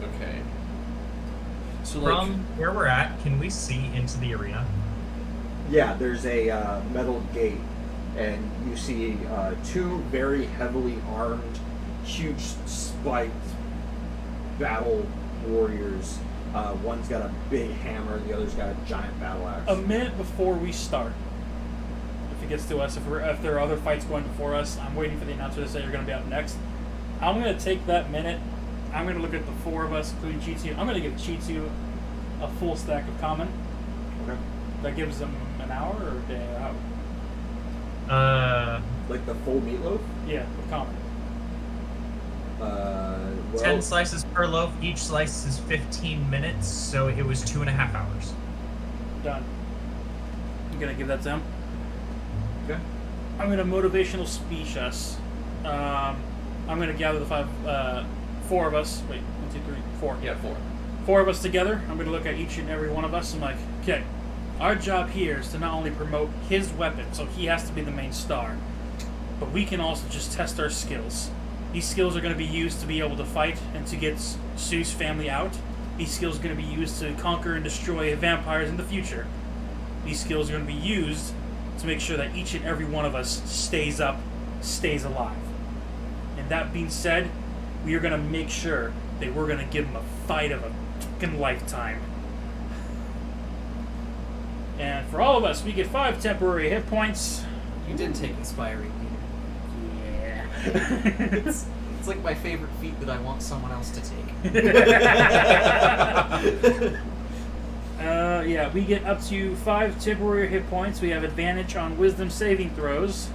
B: Okay. So like,
G: From where we're at, can we see into the arena?
C: Yeah, there's a metal gate, and you see 2 very heavily armed, huge spiked battle warriors. One's got a big hammer, the other's got a giant battle axe.
D: A minute before we start, if it gets to us, if there are other fights going before us, I'm waiting for the announcer to say you're going to be up next. I'm going to take that minute. I'm going to look at the 4 of us, including Chitsu. I'm going to give Chitsu a full stack of common.
C: Okay.
D: That gives him an hour or a day out.
C: Like the full meatloaf?
D: Yeah, with common.
C: Well,
G: 10 slices per loaf. Each slice is 15 minutes, so it was 2.5 hours.
D: Done. I'm going to give that to him.
C: okay.
D: I'm going to motivational speech us. I'm going to gather the 4 of us. Wait, 1, 2, 3, 4.
B: yeah, 4.
D: 4 of us together. I'm going to look at each and every one of us and like, okay, our job here is to not only promote his weapon, so he has to be the main star, but we can also just test our skills. These skills are going to be used to be able to fight and to get Seuss' family out. These skills are going to be used to conquer and destroy vampires in the future. These skills are going to be used to make sure that each and every one of us stays up, stays alive. And that being said, we are going to make sure that we're going to give him a fight of a fucking lifetime. And for all of us, we get 5 temporary hit points.
F: You did take inspiring, Peter.
D: Yeah.
F: It's like my favorite feat that I want someone else to take.
D: Yeah, we get up to 5 temporary hit points. We have advantage on wisdom saving throws.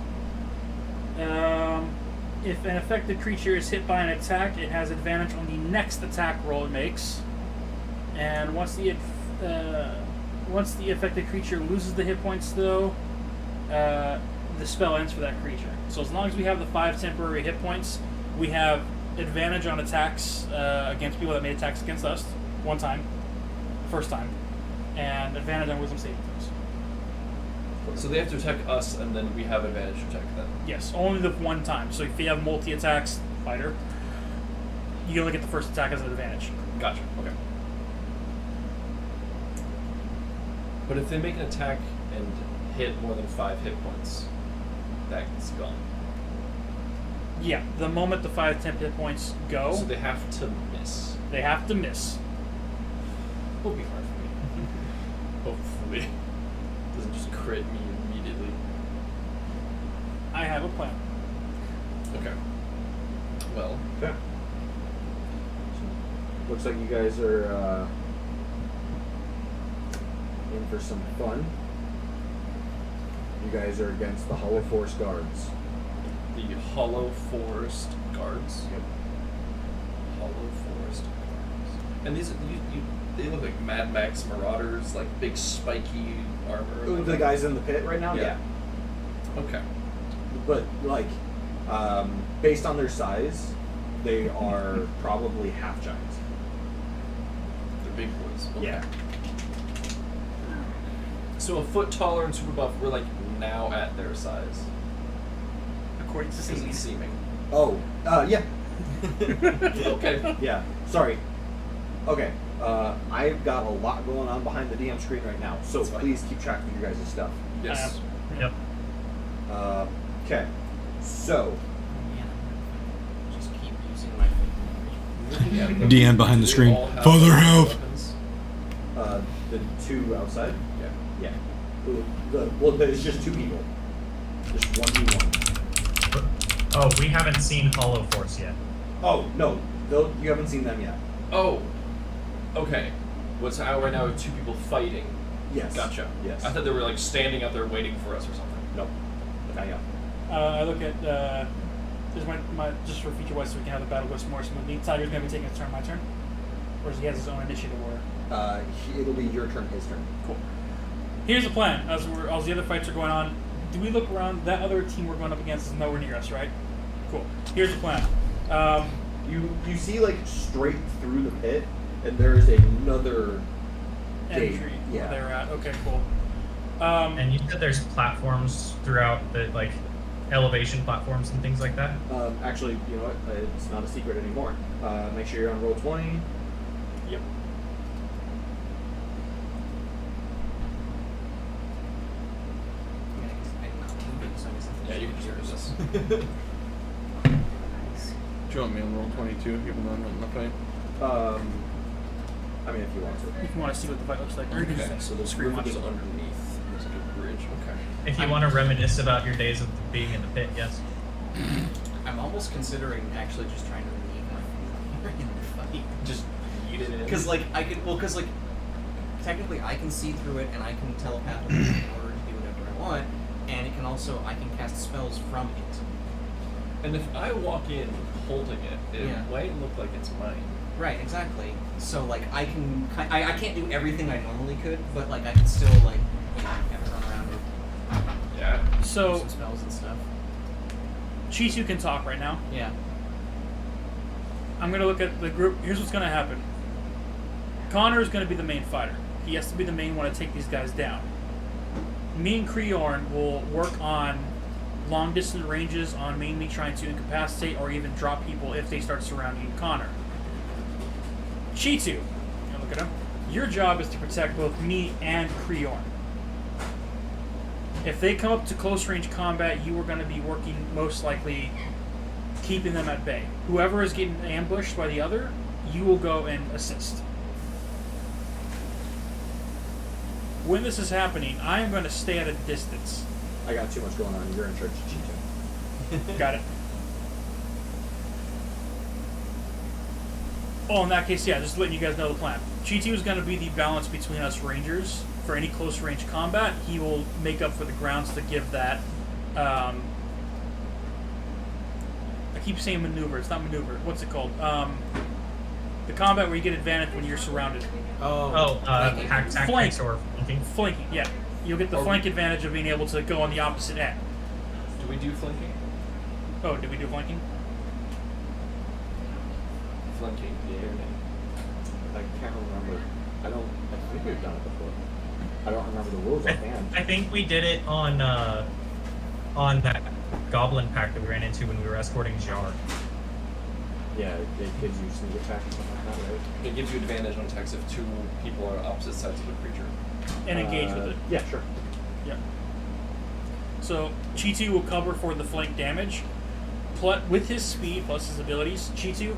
D: If an affected creature is hit by an attack, it has advantage on the next attack roll it makes. And once the affected creature loses the hit points, though, the spell ends for that creature. So as long as we have the 5 temporary hit points, we have advantage on attacks against people that made attacks against us one time, first time, and advantage on wisdom saving throws.
B: So they have to attack us, and then we have advantage to attack them.
D: Yes, only the one time. So if you have multi-attacks, fighter, you only get the first attack as an advantage.
B: Gotcha. Okay. But if they make an attack and hit more than 5 hit points, that's gone.
D: Yeah, the moment the 5 temp hit points go,
B: So they have to miss.
D: they have to miss.
B: It'll be hard for me. Hopefully. Doesn't just crit me immediately.
D: I have a plan.
B: Okay. Well,
C: Okay. Looks like you guys are in for some fun. You guys are against the Hollow Forest Guards.
B: the Hollow Forest Guards.
C: Yep.
B: Hollow Forest Guards. And these, they look like Mad Max Marauders, like big spiky armor.
C: The guys in the pit right now?
B: Yeah. Okay.
C: but like, based on their size, they are probably half giants.
B: They're big boys. Okay.
C: Yeah.
B: So a foot taller and super buff, we're like now at their size.
D: According to
B: This isn't
D: Seaweed.
B: seeming.
C: Oh, yeah.
B: Okay.
C: Yeah. Sorry. Okay. I've got a lot going on behind the DM screen right now, so
B: That's fine.
C: please keep track of your guys' stuff.
B: Yes.
G: Yep.
C: Okay. So,
F: Yeah. Just keep using my
B: Yeah,
A: DM behind the screen.
B: all have
A: Father,
B: their
A: help!
B: weapons.
C: the two outside.
B: Yeah.
C: Yeah. Well, there's just two people. Just 1v1.
G: Oh, we haven't seen Hollow Force yet.
C: Oh no, you haven't seen them yet.
B: Oh. Okay. What's out right now? Two people fighting.
C: Yes.
B: Gotcha.
C: Yes.
B: I thought they were like standing out there waiting for us or something.
C: Nope. Not yet.
D: I look at this is my just for feature wise, so we can have the battle go some more smoothly. Tiger's gonna be taking his turn, my turn, or he has his own initiative. Or
C: It'll be your turn, his turn.
D: cool. Here's the plan. As the other fights are going on, do we look around? That other team we're going up against is nowhere near us, right? Cool. Here's the plan.
C: You see like straight through the pit, and there's another gate.
D: Entry
C: Yeah.
D: where they're at. Okay, cool.
G: And you said there's platforms throughout the like elevation platforms and things like that.
C: Actually, you know what? It's not a secret anymore. Make sure you're on roll 20.
D: Yep.
F: I'm not moving, so I guess I
B: Yeah, you can just use this.
E: Do you want me on roll 22, even though I'm not in the fight?
C: I mean, if you want to.
D: If you want to see what the fight looks like, or you can
B: Okay,
D: just
B: so the
D: screen
B: river
D: watch
B: is
D: it.
B: underneath. There's like a bridge. Okay.
G: If you want to reminisce about your days of being in the pit, yes.
F: I'm almost considering actually just trying to leave my finger in the fight.
B: Just eat it in.
F: Because like I could, well, because like technically I can see through it and I can telepathically in order to do whatever I want, and it can also I can cast spells from it.
B: And if I walk in holding it, it
F: Yeah.
B: might look like it's mine.
F: Right, exactly. So like I can, I can't do everything I normally could, but like I can still like have it run around and
B: Yeah.
F: do
D: So
F: some spells and stuff.
D: Chisu can talk right now.
F: Yeah.
D: I'm gonna look at the group. Here's what's gonna happen. Connor is gonna be the main fighter. He has to be the main one to take these guys down. Me and Creorn will work on long distance ranges, on mainly trying to incapacitate or even drop people if they start surrounding Connor. Chitu, you look at him. Your job is to protect both me and Creorn. If they come up to close range combat, you are going to be working most likely keeping them at bay. Whoever is getting ambushed by the other, you will go and assist. When this is happening, I am going to stay at a distance.
C: I got too much going on. You're in charge of Cheetah.
D: Got it. Oh, in that case, yeah, just letting you guys know the plan. Chitu is going to be the balance between us rangers. For any close range combat, he will make up for the grounds to give that. I keep saying maneuver. It's not maneuver. What's it called? The combat where you get advantage when you're surrounded.
G: Tactics
D: Flank.
G: or flanking.
D: Flanking, yeah. You'll get the flank advantage of being able to go on the opposite end.
B: Do we do flanking?
D: Oh, did we do flanking?
B: Flanking, yeah or nay?
C: I can't remember. I think we've done it before. I don't remember the rules offhand.
G: I think we did it on that goblin pack that we ran into when we were escorting Jar.
C: Yeah, it gives you sneak attack and stuff like that, right?
B: It gives you advantage on attacks if two people are on opposite sides of the creature.
D: And engage with it.
C: Yeah, sure.
D: Yep. So Chitu will cover for the flank damage. With his speed plus his abilities, Chitu,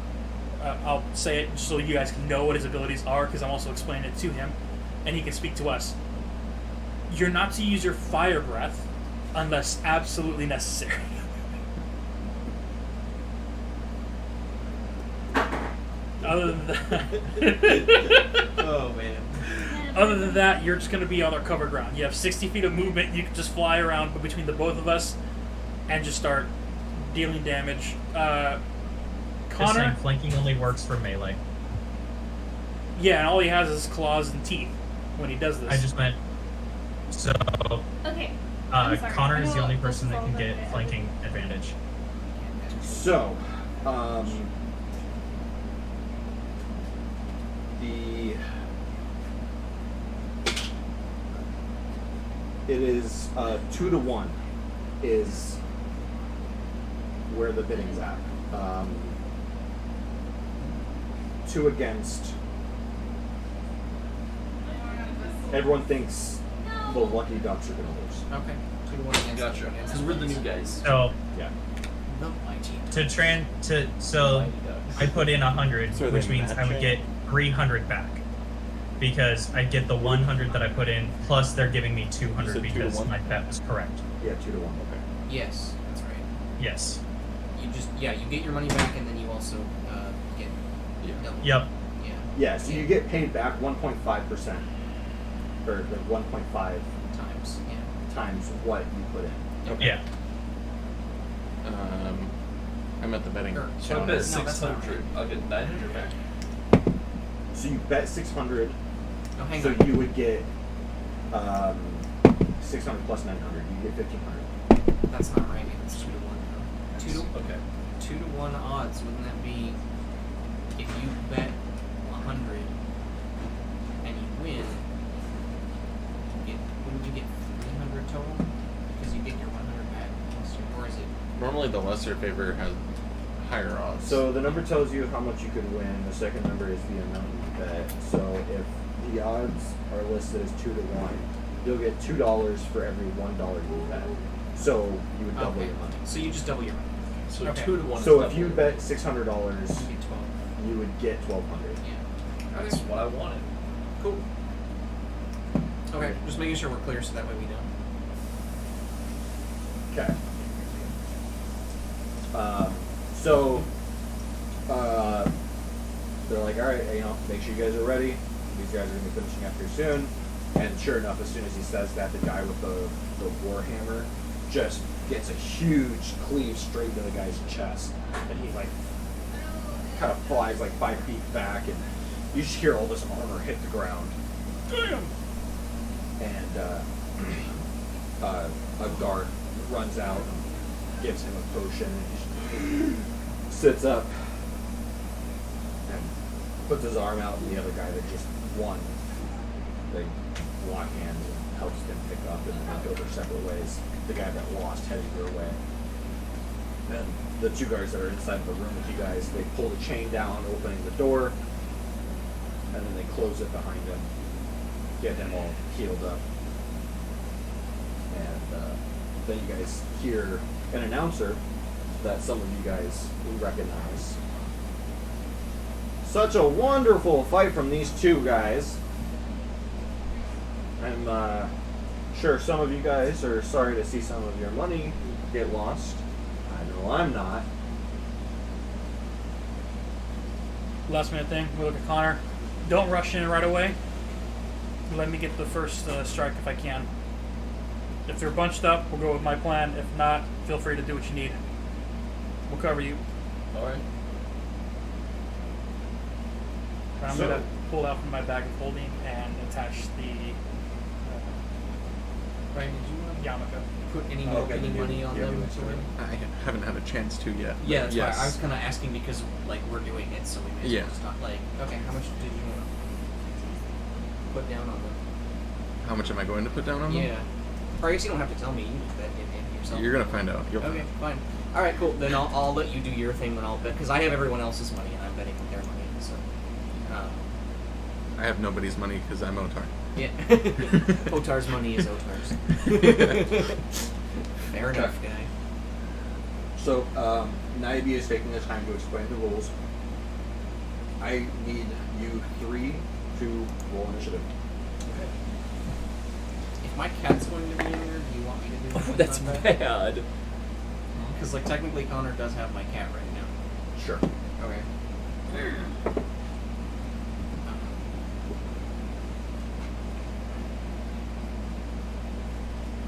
D: I'll say it so you guys can know what his abilities are because I'm also explaining it to him, and he can speak to us. You're not to use your fire breath unless absolutely necessary. Other than that,
F: Oh man.
D: other than that, you're just going to be on our cover ground. You have 60 feet of movement. You can just fly around between the both of us and just start dealing damage.
G: Just saying,
D: Connor,
G: flanking only works for melee.
D: yeah, and all he has is claws and teeth when he does this.
G: I just meant so.
H: Okay. I'm sorry,
G: Connor
H: I
G: is the
H: know
G: only
H: this
G: person
H: is
G: that
H: all
G: can
H: over
G: get
H: my head.
G: flanking advantage.
C: So, it is 2 to 1 is where the bidding's at. 2 against. Everyone thinks the Lucky Ducks are gonna lose.
F: Okay. 2 to 1 against.
B: Gotcha.
F: against
B: Because we're the new guys.
G: So
C: Yeah.
F: The mighty.
G: so
B: Mighty Ducks.
G: I put in 100,
E: So are
G: which
E: they
G: means I would
E: matching?
G: get 300 back. Because I get the 100 that I put in, plus they're giving me 200
E: said 2 to
G: because
E: 1?
G: my bet was correct.
C: Yeah, 2 to 1. Okay.
F: Yes, that's right.
G: Yes.
F: You just you get your money back and then you also get double.
G: Yep.
F: Yeah.
C: Yeah, so you get paid back 1.5%, or the 1.5
F: Times. Yeah.
C: times what you put in.
E: Okay.
G: Yeah.
E: I'm at the betting.
F: Or-
B: So I
F: No,
B: bet
F: that's not
B: 600.
F: right.
B: I'll get 900 back.
C: So you bet 600.
F: No, hang
C: So
F: on.
C: you would get 600 plus 900. You get 1,500.
F: That's not right. It's 2 to 1. Though. 2 to
B: Okay.
F: 2 to 1 odds. Wouldn't that be if you bet 100 and you win? Wouldn't you get 300 total? Because you get your 100 back. Or is it?
E: Normally, the lesser favor has higher odds.
C: So the number tells you how much you could win. The second number is the amount you bet. So if the odds are listed as 2 to 1, you'll get $2 for every $1 you bet. So you would double
F: Okay.
C: your money.
F: So you just double your money.
B: So
F: Okay.
B: 2 to 1
C: So
B: is
C: if you
B: double.
C: bet $600,
F: You get 12.
C: you would get 1,200.
F: Yeah.
B: That's what I wanted.
F: Cool. Okay, just making sure we're clear so that way we don't.
C: Okay. So they're like, all right, make sure you guys are ready. These guys are gonna be finishing up here soon. And sure enough, as soon as he says that, the guy with the warhammer just gets a huge cleave straight to the guy's chest, and he like kind of flies like 5 feet back, and you just hear all this armor hit the ground.
D: Damn.
C: And a guard runs out and gives him a potion, and he sits up and puts his arm out, and the other guy that just won, they lock hands and helps him pick up, and they go their separate ways. The guy that lost heading their way. And the 2 guards that are inside the room with you guys, they pull the chain down, opening the door, and then they close it behind him, get him all healed up. And then you guys hear an announcer that some of you guys recognize. Such a wonderful fight from these 2 guys. I'm sure some of you guys are sorry to see some of your money get lost. I know I'm not.
D: Last minute thing. We look at Connor. Don't rush in right away. Let me get the first strike if I can. If they're bunched up, we'll go with my plan. If not, feel free to do what you need. We'll cover you.
B: Alright.
D: I'm
C: So-
D: gonna pull out from my bag of holding and attach the
F: Ryan, did you want to
D: yarmulke.
F: put any
C: Oh, okay,
F: any
C: you do.
F: money on
C: Yeah,
F: them?
C: that's right.
E: I haven't had a chance to yet.
F: Yeah, that's
E: yes.
F: why I was kind of asking because like we're doing it, so we may as
E: Yeah.
F: well just not like. Okay, how much did you want to put down on them?
E: How much am I going to put down on them?
F: Yeah. Or I guess you don't have to tell me. You can just bet it yourself.
E: You're gonna find out. You'll
F: Okay, fine. All right, cool. Then I'll let you do your thing when I'll bet because I have everyone else's money and I'm betting with their money. So.
E: I have nobody's money because I'm Otar.
F: Yeah. Otar's money is Otar's. Fair enough, guy.
C: So, Naibi is taking the time to explain the rules. I need you 3 to roll initiative.
F: If my cat's going to be in there, do you want me to do
B: That's
F: that?
B: bad.
F: Because like technically Connor does have my cat right now.
C: Sure.
F: Okay.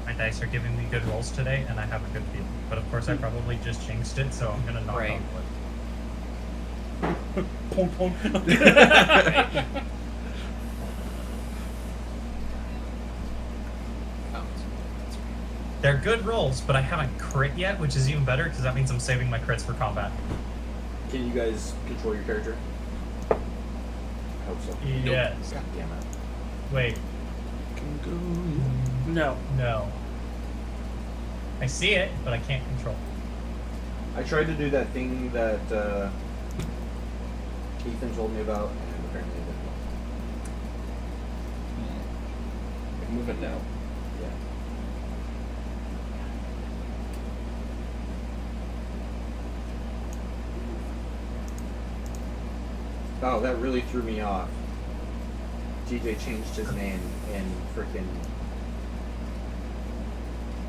G: My dice are giving me good rolls today, and I have a good feeling. But of course, I probably just jinxed it, so I'm gonna knock
F: Right.
G: on wood.
D: Pong pong.
F: Oh, that's right.
G: They're good rolls, but I haven't crit yet, which is even better because that means I'm saving my crits for combat.
C: Can you guys control your character? I hope so.
G: Yes.
C: God damn it.
G: Wait.
D: No.
G: No. I see it, but I can't control.
C: I tried to do that thing that Ethan told me about, and apparently it didn't work.
B: I can move it now.
C: Yeah. Oh, that really threw me off. TJ changed his name in freaking.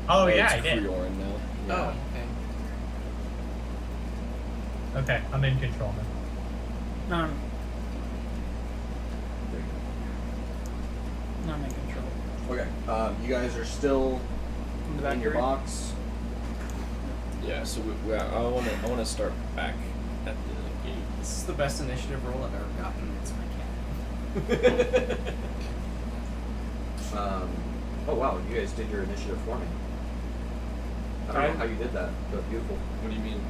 G: Oh, yeah,
B: it's
G: I did.
B: Krioran now.
F: Oh, okay.
G: Okay, I'm in control now.
D: No. No, I'm in control.
C: Okay. You guys are still
D: In the
C: in your
D: factory?
C: box.
B: Yeah, so I want to start back at the gate.
F: This is the best initiative roll I've ever gotten. It's my cat.
C: Oh wow, you guys did your initiative for me. I don't know how you did that, but beautiful.
B: What do you mean?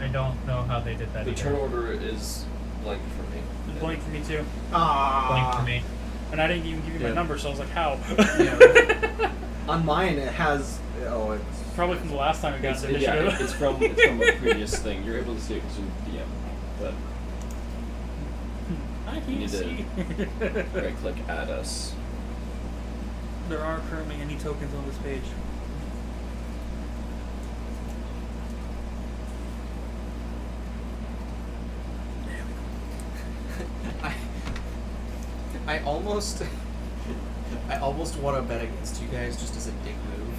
G: I don't know how they did that
B: The
G: either.
B: turn order is blank for me.
D: It's blank for me too.
G: Blank for me.
D: And I didn't even give you my
C: Yeah.
D: number, so I was like, how?
C: On mine, it has. Oh, it's.
D: Probably from the last time we got
B: It's,
D: the
B: yeah,
D: initiative.
B: it's from a previous thing. You're able to see it because you're DM, but
D: I
B: you need
D: can't
B: to
D: see.
B: right click add us.
D: There aren't currently any tokens on this page.
F: I almost want to bet against you guys just as a dick move.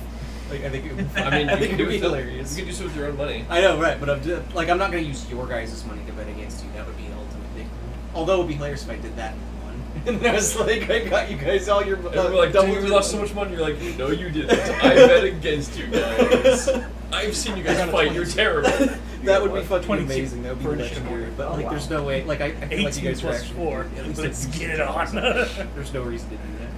F: Like I think it would,
B: I mean,
F: I
B: you
F: think
B: can
F: it
B: do
F: would be
B: it.
F: hilarious.
B: You can do so with your own money.
F: I know, right? But I'm not gonna use your guys' money to bet against you. That would be the ultimate dick move. Although it would be hilarious if I did that and won. And then I was like, I got you guys all your.
B: And we're like,
F: double
B: dude, we lost so much money. You're like, no, you didn't. I bet against you guys. I've seen you guys
D: I got a
B: fight. You're
D: 22.
B: terrible.
F: That would be fucking
D: 22
F: amazing. That would be
D: for
F: legendary.
D: initiative.
F: But like,
C: Oh,
F: there's
C: wow.
F: no way. Like I feel like you
D: 18
F: guys are
D: plus
F: actually
D: 4.
F: at least
D: Let's
F: like,
D: get it on.
F: There's no reason to do that.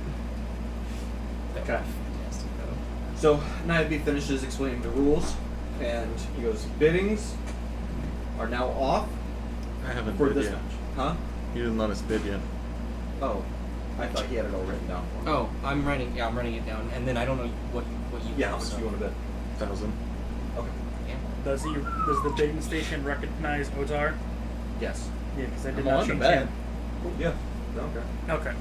F: That would
C: Okay.
F: be fantastic, though.
C: So Niobe finishes explaining the rules, and he goes, "Biddings are now off
E: I haven't
C: for
E: bid
C: this
E: yet.
C: match." Huh?
E: He didn't let us bid yet.
C: Oh, I thought he had it all written down for me.
F: Oh, I'm writing it down, and then I don't know what you.
C: Yeah, how
F: want,
C: much
F: so.
C: do you want to bid?
E: 1,000.
C: Okay.
F: Yeah.
D: Does the bidding station recognize Otar?
C: Yes.
D: Yeah, because I did
C: I'm
D: not
C: on the
D: change
C: bed.
D: him.
C: Cool. Yeah. Okay.
D: Okay.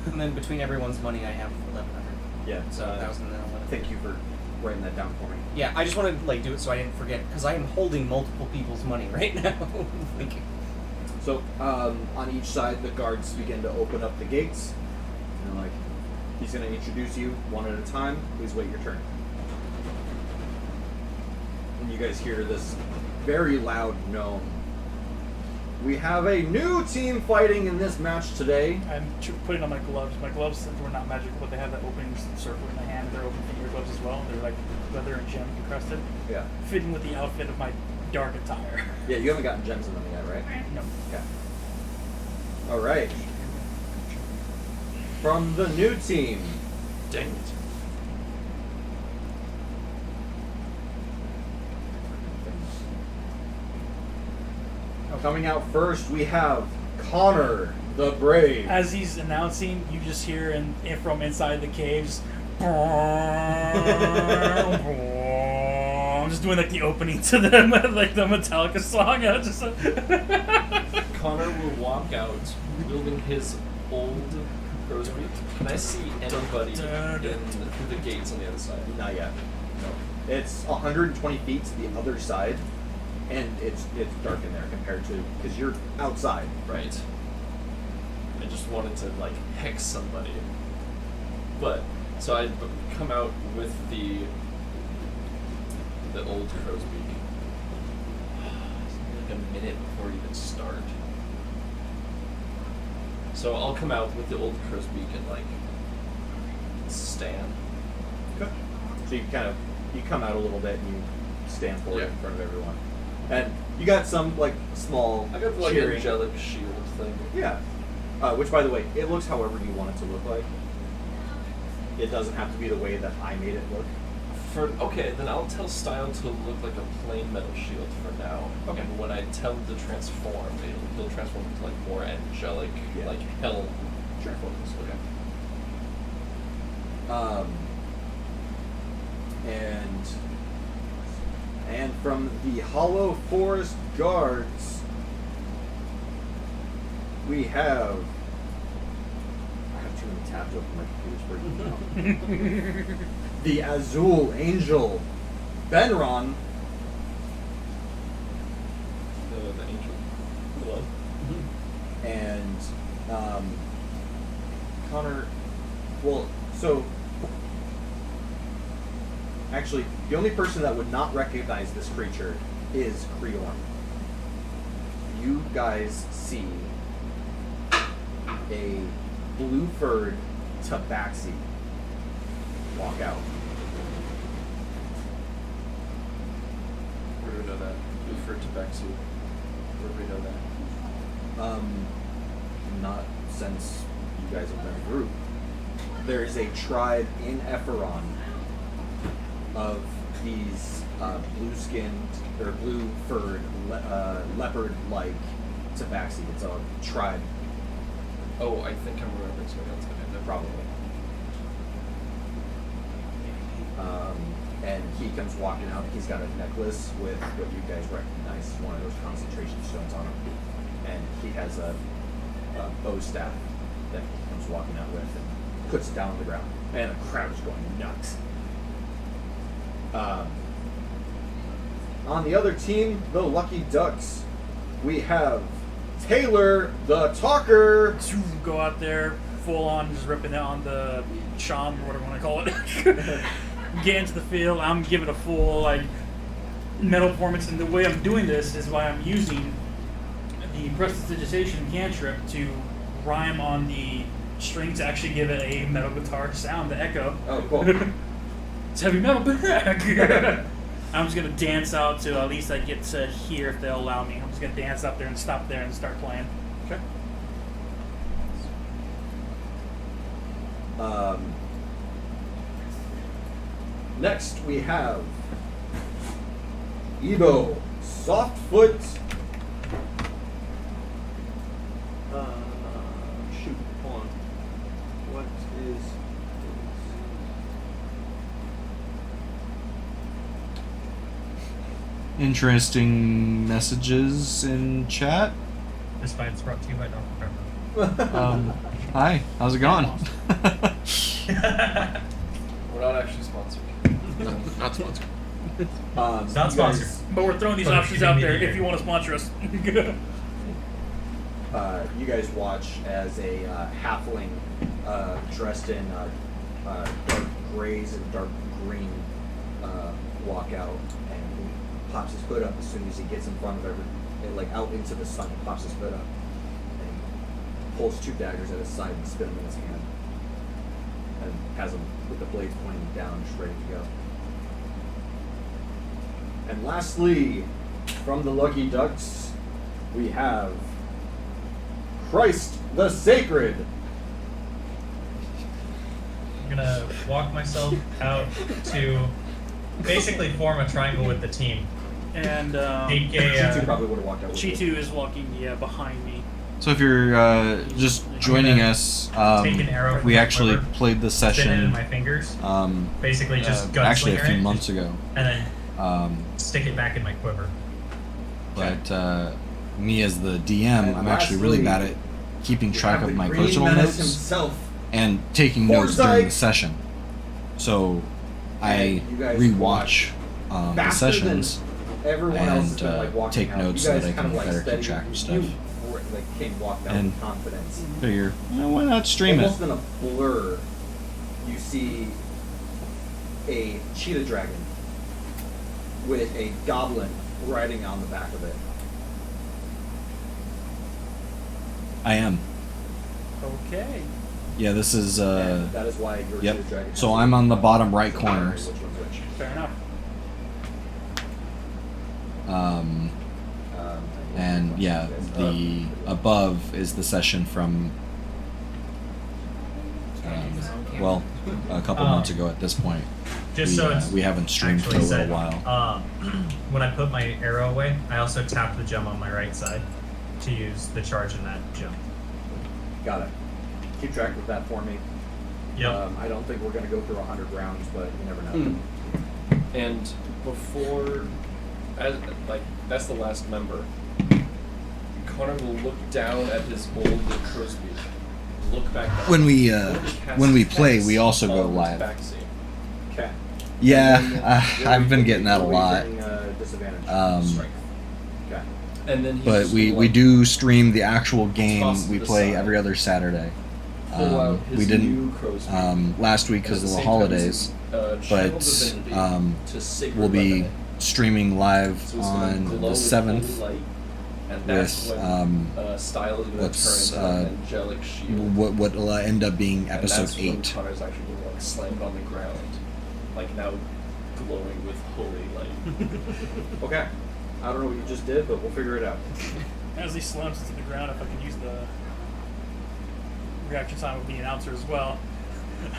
F: And then between everyone's money, I have 1,100.
C: Yeah.
F: So 1,000 and then 11.
C: Thank you for writing that down for me.
F: Yeah, I just wanted to like do it so I didn't forget because I am holding multiple people's money right now. Like,
C: So, on each side, the guards begin to open up the gates. And like, he's going to introduce you one at a time. Please wait your turn. And you guys hear this very loud gnome. We have a new team fighting in this match today.
D: I'm putting on my gloves. My gloves, since we're not magical, but they have that opening circle in the hand. They're open finger gloves as well. They're like leather and gem encrusted,
C: Yeah.
D: fitting with the outfit of my dark attire.
C: Yeah, you haven't gotten gems in them yet, right?
D: No.
C: Okay. All right. From the new team.
B: Dang it.
C: Coming out first, we have Connor the Brave.
D: As he's announcing, you just hear from inside the caves. I'm just doing like the opening to them, like the Metallica song.
B: Connor will walk out wielding his old crow's beak. Can I see anybody through the gates on the other side?
C: Not yet. No. It's 120 feet to the other side, and it's dark in there compared to because you're outside.
B: Right. I just wanted to like hex somebody. But so I come out with the old crow's beak. Like a minute before we even start. So I'll come out with the old crow's beak and like stand.
C: Okay. So you come out a little bit and you stand forward
B: Yeah.
C: in front of everyone, and you got some like small
B: I got like an
C: cheering.
B: angelic shield thing.
C: Yeah. Which, by the way, it looks however you want it to look like. It doesn't have to be the way that I made it look.
B: Okay, then I'll tell Style to look like a plain metal shield for now.
C: Okay.
B: And when I tell him to transform, he'll transform into like more angelic,
C: Yeah.
B: like hell
C: Sure.
B: forms. Okay.
C: And from the Hollow Forest Guards, we have. I have too many tabs open. My computer's breaking down. The Azul Angel, Benron.
B: The angel. Hold on.
C: And Connor, well, so actually, the only person that would not recognize this creature is Creorn. You guys see a blue-furred tabaxi walk out.
B: Where do we know that? For Tabaxi. Where do we know that?
C: Not since you guys have been a group. There is a tribe in Eferon of these blue-skinned or blue-furred leopard-like tabaxi. It's a tribe,
B: Oh, I think I'm remembering something else. Okay, no
C: probably. And he comes walking out. He's got a necklace with what you guys recognize as one of those concentration stones on him, and he has a bow staff that he comes walking out with and puts it down on the ground. And the crowd is going nuts. On the other team, the Lucky Ducks, we have Taylor the Talker.
D: Go out there, full on, just ripping it on the Sham, or whatever you want to call it. Get into the field. I'm giving a full like metal performance, and the way I'm doing this is why I'm using the prestidigitation cantrip to rhyme on the string to actually give it a metal guitar sound, the echo.
C: Oh, cool.
D: It's heavy metal back. I'm just gonna dance out to at least I get to hear if they'll allow me. I'm just gonna dance up there and stop there and start playing.
C: Okay. Next we have Ebo Softfoot. Shoot, hold on. What is
A: Interesting messages in chat.
G: This fight is brought to you by Dr. Pepper.
A: Hi, how's it going?
B: We're not actually sponsored.
E: No, not sponsored.
G: It's not
C: you guys-
G: sponsored.
D: But we're throwing these
G: But
D: options
G: you
D: out
G: need
D: there
G: to
D: if
G: hear.
D: you want to sponsor us.
C: You guys watch as a halfling dressed in dark grays and dark green walk out, and he pops his hood up as soon as he gets in front of like out into the sun. He pops his hood up and pulls two daggers at his side and spins them in his hand, and has them with the blades pointing down, just ready to go. And lastly, from the Lucky Ducks, we have Christ the Sacred.
G: I'm gonna walk myself out to basically form a triangle with the team.
D: And
G: Take
C: G2
G: a,
C: probably would have walked out with you.
D: G2 is walking behind me.
A: So if you're just joining us,
G: take an arrow from
A: we
G: my
A: actually
G: quiver,
A: played the
G: spin it in
A: session
G: my fingers,
A: um,
G: basically just gunslinger
A: actually a few
G: it,
A: months ago.
G: and then
A: Um,
G: stick it back in my quiver.
A: but me as the DM,
C: And
A: I'm actually really
C: lastly,
A: bad at keeping
C: We
A: track
C: have
A: of
C: the
A: my
C: Green
A: personal
C: Menace
A: notes
C: himself.
A: and taking notes during the
C: Forsyth.
A: session. So I
C: And you guys
A: rewatch the
C: Faster
A: sessions.
C: than everyone else has
A: and,
C: been like walking
A: take
C: out.
A: notes
C: you
A: so
C: guys
A: that I
C: kind
A: can
C: of, like,
A: better keep
C: steady,
A: track of
C: you
A: stuff.
C: came walked out
A: And-
C: with confidence.
A: Figure, why not stream
C: Almost
A: it?
C: in a blur, you see a cheetah dragon with a goblin riding on the back of it.
A: I am.
D: Okay.
A: Yeah, this is.
C: And that is why your
A: Yep.
C: cheetah dragon.
A: So
C: has
A: I'm
C: a-
A: on the bottom right
C: so
A: corner.
C: which one's which.
D: Fair enough.
A: And yeah, the above is the session from well, a couple months ago at this point.
G: Just
A: we,
G: so it's
A: we haven't streamed for a
G: actually
A: little
G: said,
A: while.
G: When I put my arrow away, I also tap the gem on my right side to use the charge in that gem.
C: Got it. Keep track of that for me.
G: Yep.
C: I don't think we're going to go through 100 rounds, but you never know.
B: And before, that's the last member. Connor will look down at his old crow's beak. Look back up.
A: When we
B: Cast
A: when we play,
B: Hex
A: we also go
B: on his
A: live.
B: backseat.
C: Okay.
A: Yeah, I've been getting that a
C: What were
A: lot.
C: you getting, disadvantage?
B: Strength.
C: Okay.
B: And then he
A: But
B: just
A: we
B: like,
A: do stream the actual game.
B: Toss
A: We
B: to the
A: play
B: side.
A: every other Saturday.
B: pull out his
A: We didn't
B: new crow's beak.
A: last week
B: And at
A: because of
B: the
A: the
B: same time,
A: holidays,
B: channel
A: but
B: divinity to sacred
A: we'll be
B: weapon.
A: streaming live
B: So it's gonna
A: on
B: glow
A: the
B: with
A: 7th.
B: holy light, and that's
A: with,
B: when style is going to
A: what's,
B: turn into an angelic shield.
A: What will end up being
B: And
A: episode
B: that's when
A: 8.
B: Connor's actually going to like slammed on the ground, like now glowing with holy light.
C: Okay. I don't know what you just did, but we'll figure it out.
D: As he slams to the ground, if I can use the reaction time of the announcer as well.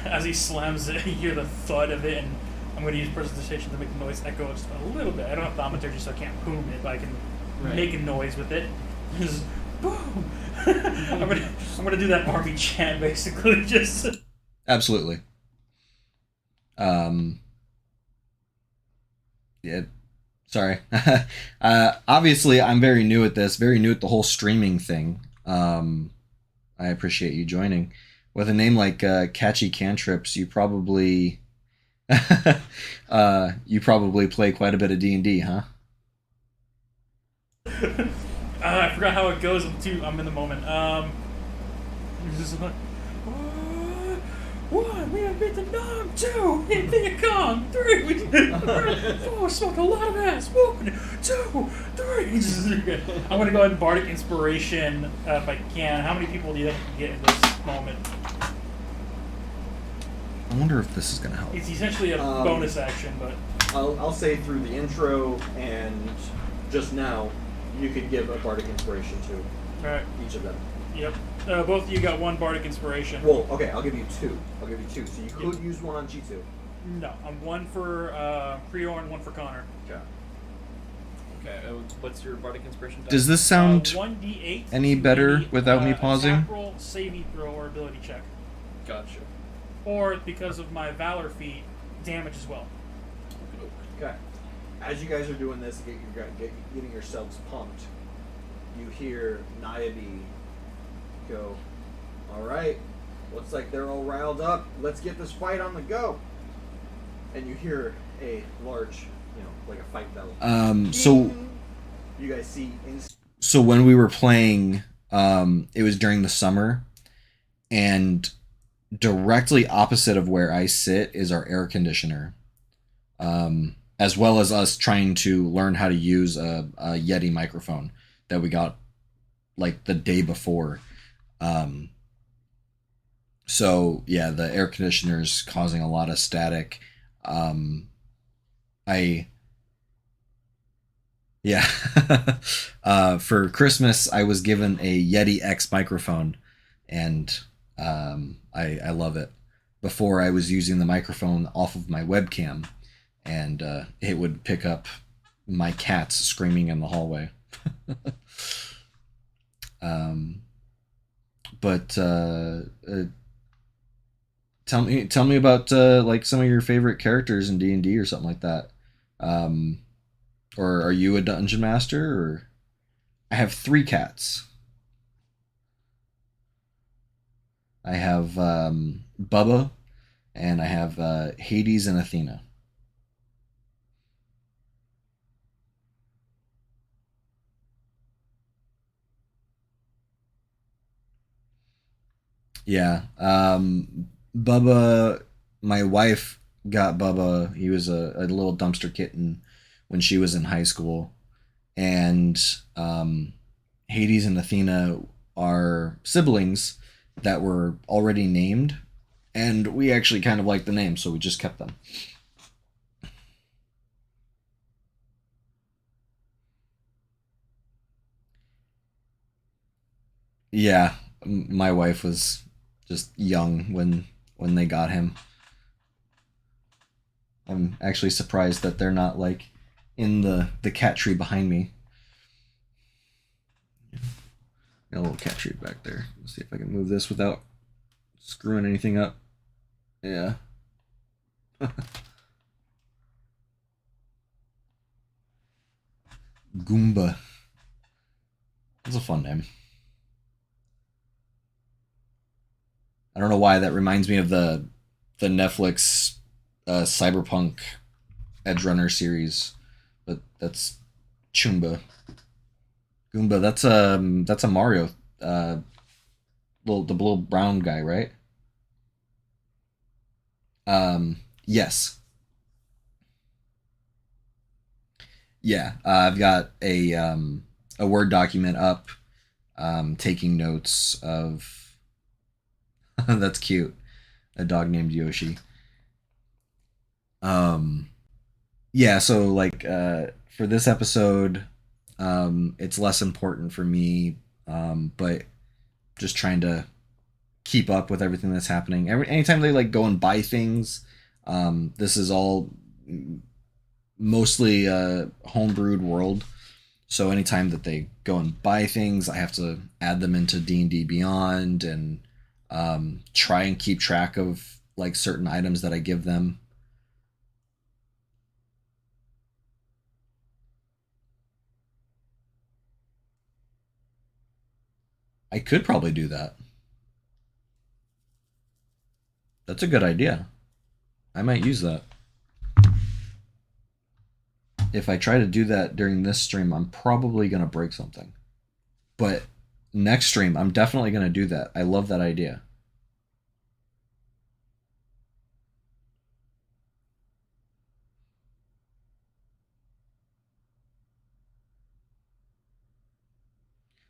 D: As he slams it, you hear the thud of it, and I'm going to use presentation to make the noise echo just a little bit. I don't have thaumaturgy, so I can't boom it, but I can make a noise with it. Just boom! I'm gonna do that army chant, basically, just...
A: Absolutely. Yeah. Sorry. Obviously, I'm very new at this. Very new at the whole streaming thing. I appreciate you joining. With a name like Catchy Cantrips, you probably play quite a bit of D&D, huh?
D: I forgot how it goes. I'm in the moment. It's just like, one, we have beat the Nom. 2, hit Viet Cong. 3, we did 4, smoked a lot of ass. 1, 2, 3. I'm gonna go ahead and bardic inspiration if I can. How many people do you think I can get in this moment?
A: I wonder if this is gonna help.
D: It's essentially a bonus action, but
C: I'll say through the intro and just now, you could give a bardic inspiration to
D: alright.
C: each of them.
D: Yep. Both of you got 1 bardic inspiration.
C: Well, okay, I'll give you 2. So you could use one on G2.
D: No, I'm 1 for Prior and 1 for Connor.
C: Okay.
B: Okay, what's your bardic inspiration?
A: Does this sound
D: 1d8
A: any
D: to
A: better
D: any,
A: without me pausing?
D: Attack roll, saving throw, or ability check.
B: Gotcha.
D: Or because of my Valor feat, damage as well.
C: Okay. As you guys are doing this, getting yourselves pumped, you hear Niobe go, "Alright, looks like they're all riled up. Let's get this fight on the go." And you hear a large, like a fight bell.
A: So
C: You guys see
A: so when we were playing, it was during the summer, and directly opposite of where I sit is our air conditioner, as well as us trying to learn how to use a Yeti microphone that we got like the day before. So yeah, the air conditioner is causing a lot of static. For Christmas, I was given a Yeti X microphone, and I love it. Before, I was using the microphone off of my webcam, and it would pick up my cats screaming in the hallway. But tell me about like some of your favorite characters in D&D or something like that. Or are you a dungeon master? Or I have 3 cats. I have Bubba, and I have Hades and Athena. Yeah. Bubba, my wife got Bubba. He was a little dumpster kitten when she was in high school. And Hades and Athena are siblings that were already named. And we actually kind of liked the name, so we just kept them. Yeah, my wife was just young when when they got him. I'm actually surprised that they're not like in the cat tree behind me. Got a little cat tree back there. Let's see if I can move this without screwing anything up. Yeah. Goomba. That's a fun name. I don't know why that reminds me of the Netflix Cyberpunk Edge Runner series, but that's Choomba. Goomba. That's a Mario. The little brown guy, right? Yes. Yeah, I've got a Word document up, taking notes of. That's cute. A dog named Yoshi. Yeah, so like for this episode, it's less important for me, but just trying to keep up with everything that's happening. Anytime they like go and buy things, this is all mostly homebrewed world. So anytime that they go and buy things, I have to add them into D&D Beyond and try and keep track of like certain items that I give them. I could probably do that. That's a good idea. I might use that. If I try to do that during this stream, I'm probably going to break something. But next stream, I'm definitely going to do that. I love that idea.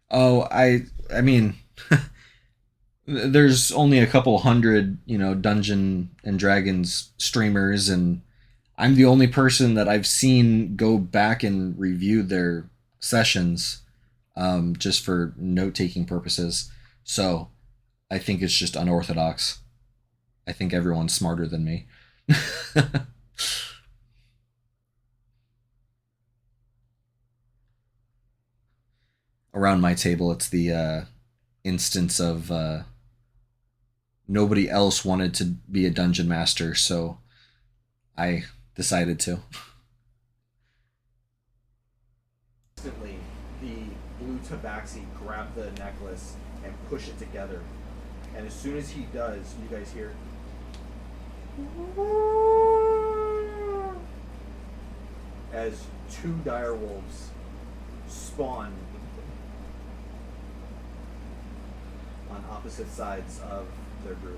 A: Oh, I mean, there's only a couple hundred, Dungeon and Dragons streamers, and I'm the only person that I've seen go back and review their sessions, just for note-taking purposes. So I think it's just unorthodox. I think everyone's smarter than me. Around my table, it's the instance of nobody else wanted to be a dungeon master, so I decided to.
C: Instantly, the blue tabaxi grab the necklace and push it together. And as soon as he does, you guys hear as two dire wolves spawn on opposite sides of their group.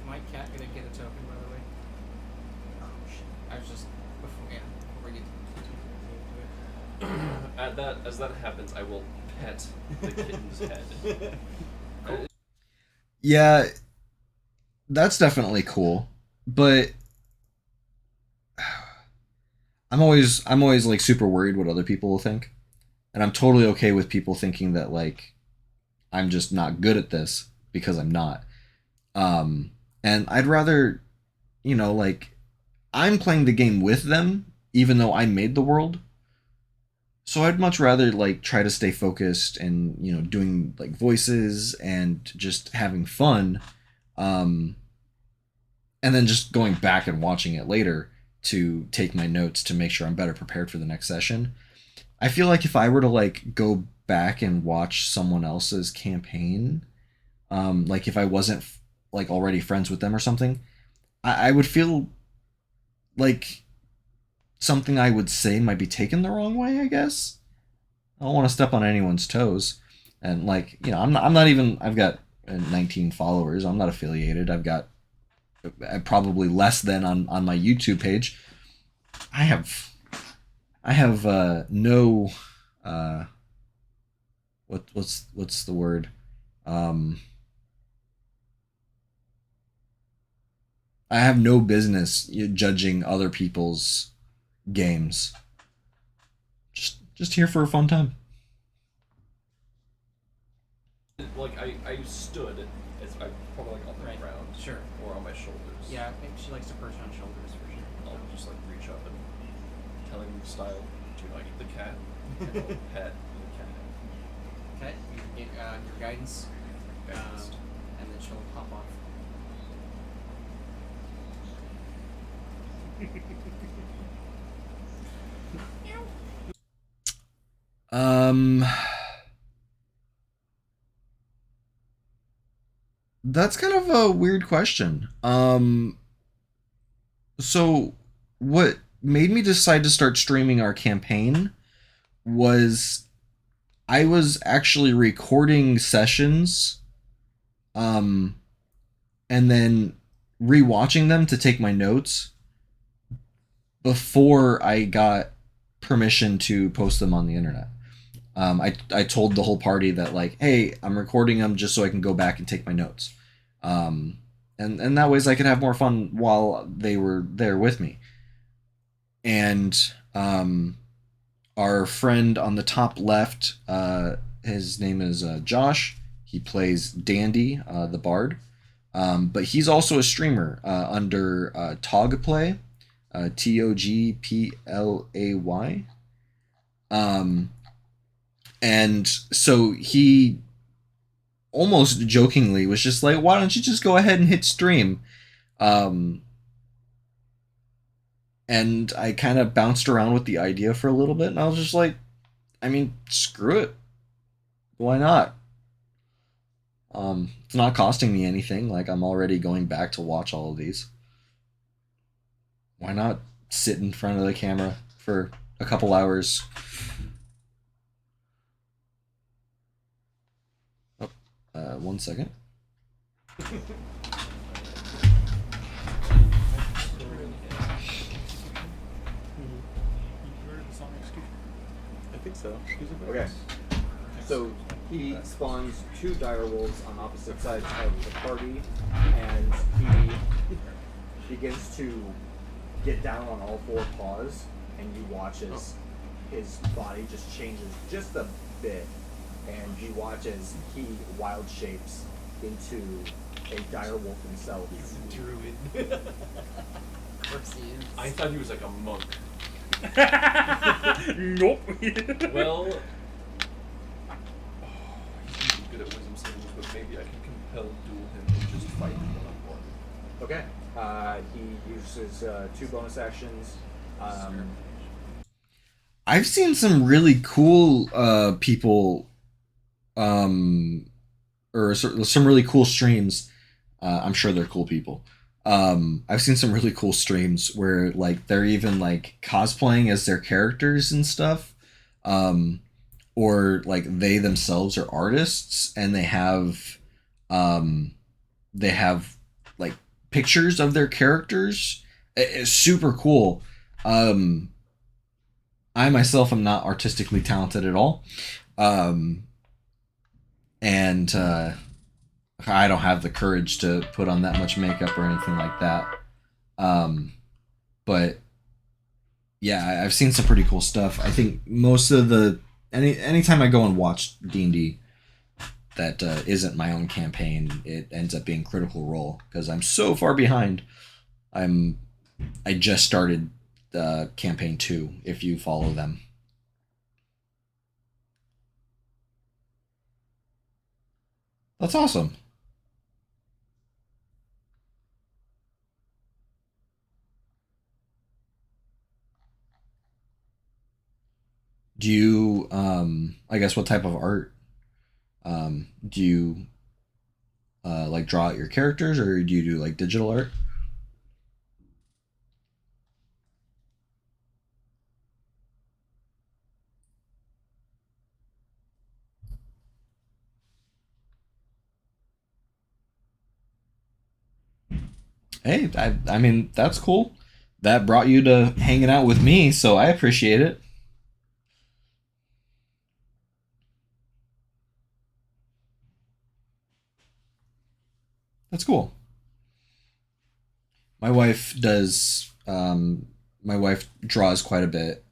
F: My cat gonna get a token, by the way.
C: Oh shit.
F: I was just before we get to it.
B: As that happens, I will pet the kitten's head.
A: Yeah, that's definitely cool, but I'm always like super worried what other people will think. And I'm totally okay with people thinking that like I'm just not good at this, because I'm not. And I'd rather, like I'm playing the game with them even though I made the world. So I'd much rather like try to stay focused and, doing like voices and just having fun. And then just going back and watching it later to take my notes to make sure I'm better prepared for the next session. I feel like if I were to like go back and watch someone else's campaign, like if I wasn't like already friends with them or something, I would feel like something I would say might be taken the wrong way, I guess. I don't want to step on anyone's toes. And like, I'm not even, I've got 19 followers. I'm not affiliated. I've got probably less than on my YouTube page. I have no what's the word? I have no business judging other people's games. Just here for a fun time.
B: Like I stood. It's I probably like on the
F: Right.
B: ground.
F: Sure.
B: Or on my shoulders.
F: Yeah, I think she likes to perch on shoulders for sure.
B: I'll just like reach up and telling him style, do not eat the cat. And I'll pet the cat.
F: Okay. Your guidance.
B: Guidance.
F: And then she'll pop off.
A: Um, that's kind of a weird question. So what made me decide to start streaming our campaign was I was actually recording sessions, and then rewatching them to take my notes before I got permission to post them on the internet. I told the whole party that like, hey, I'm recording them just so I can go back and take my notes, and that ways I could have more fun while they were there with me. And our friend on the top left, his name is Josh. He plays Dandy, the bard, but he's also a streamer under Togplay, Togplay. And so he almost jokingly was just like, why don't you just go ahead and hit stream? And I kind of bounced around with the idea for a little bit, and I was just like, I mean, screw it. Why not? It's not costing me anything. Like, I'm already going back to watch all of these. Why not sit in front of the camera for a couple hours? Oh, 1 second.
E: I think so.
C: Okay. So he spawns two dire wolves on opposite sides of the party, and he begins to get down on all four paws, and you watch as his body just changes just a bit, and you watch as he wild shapes into a dire wolf himself.
F: He's a druid. Of course he is.
B: I thought he was like a monk.
D: Nope.
B: Well, he's really good at wisdom savings, but maybe I can compel duel him and just fight one-on-one.
C: Okay. He uses two bonus actions.
A: I've seen some really cool people, or some really cool streams. I'm sure they're cool people. I've seen some really cool streams where like they're even like cosplaying as their characters and stuff, or like they themselves are artists and they have like pictures of their characters. It's super cool. I myself am not artistically talented at all, and I don't have the courage to put on that much makeup or anything like that. But yeah, I've seen some pretty cool stuff. I think most of the anytime I go and watch D&D that isn't my own campaign, it ends up being Critical Role because I'm so far behind. I just started campaign 2 if you follow them. That's awesome. Do you I guess what type of art do you like draw out your characters, or do you do like digital art? Hey, I mean, that's cool. That brought you to hanging out with me, so I appreciate it. That's cool. My wife does. My wife draws quite a bit,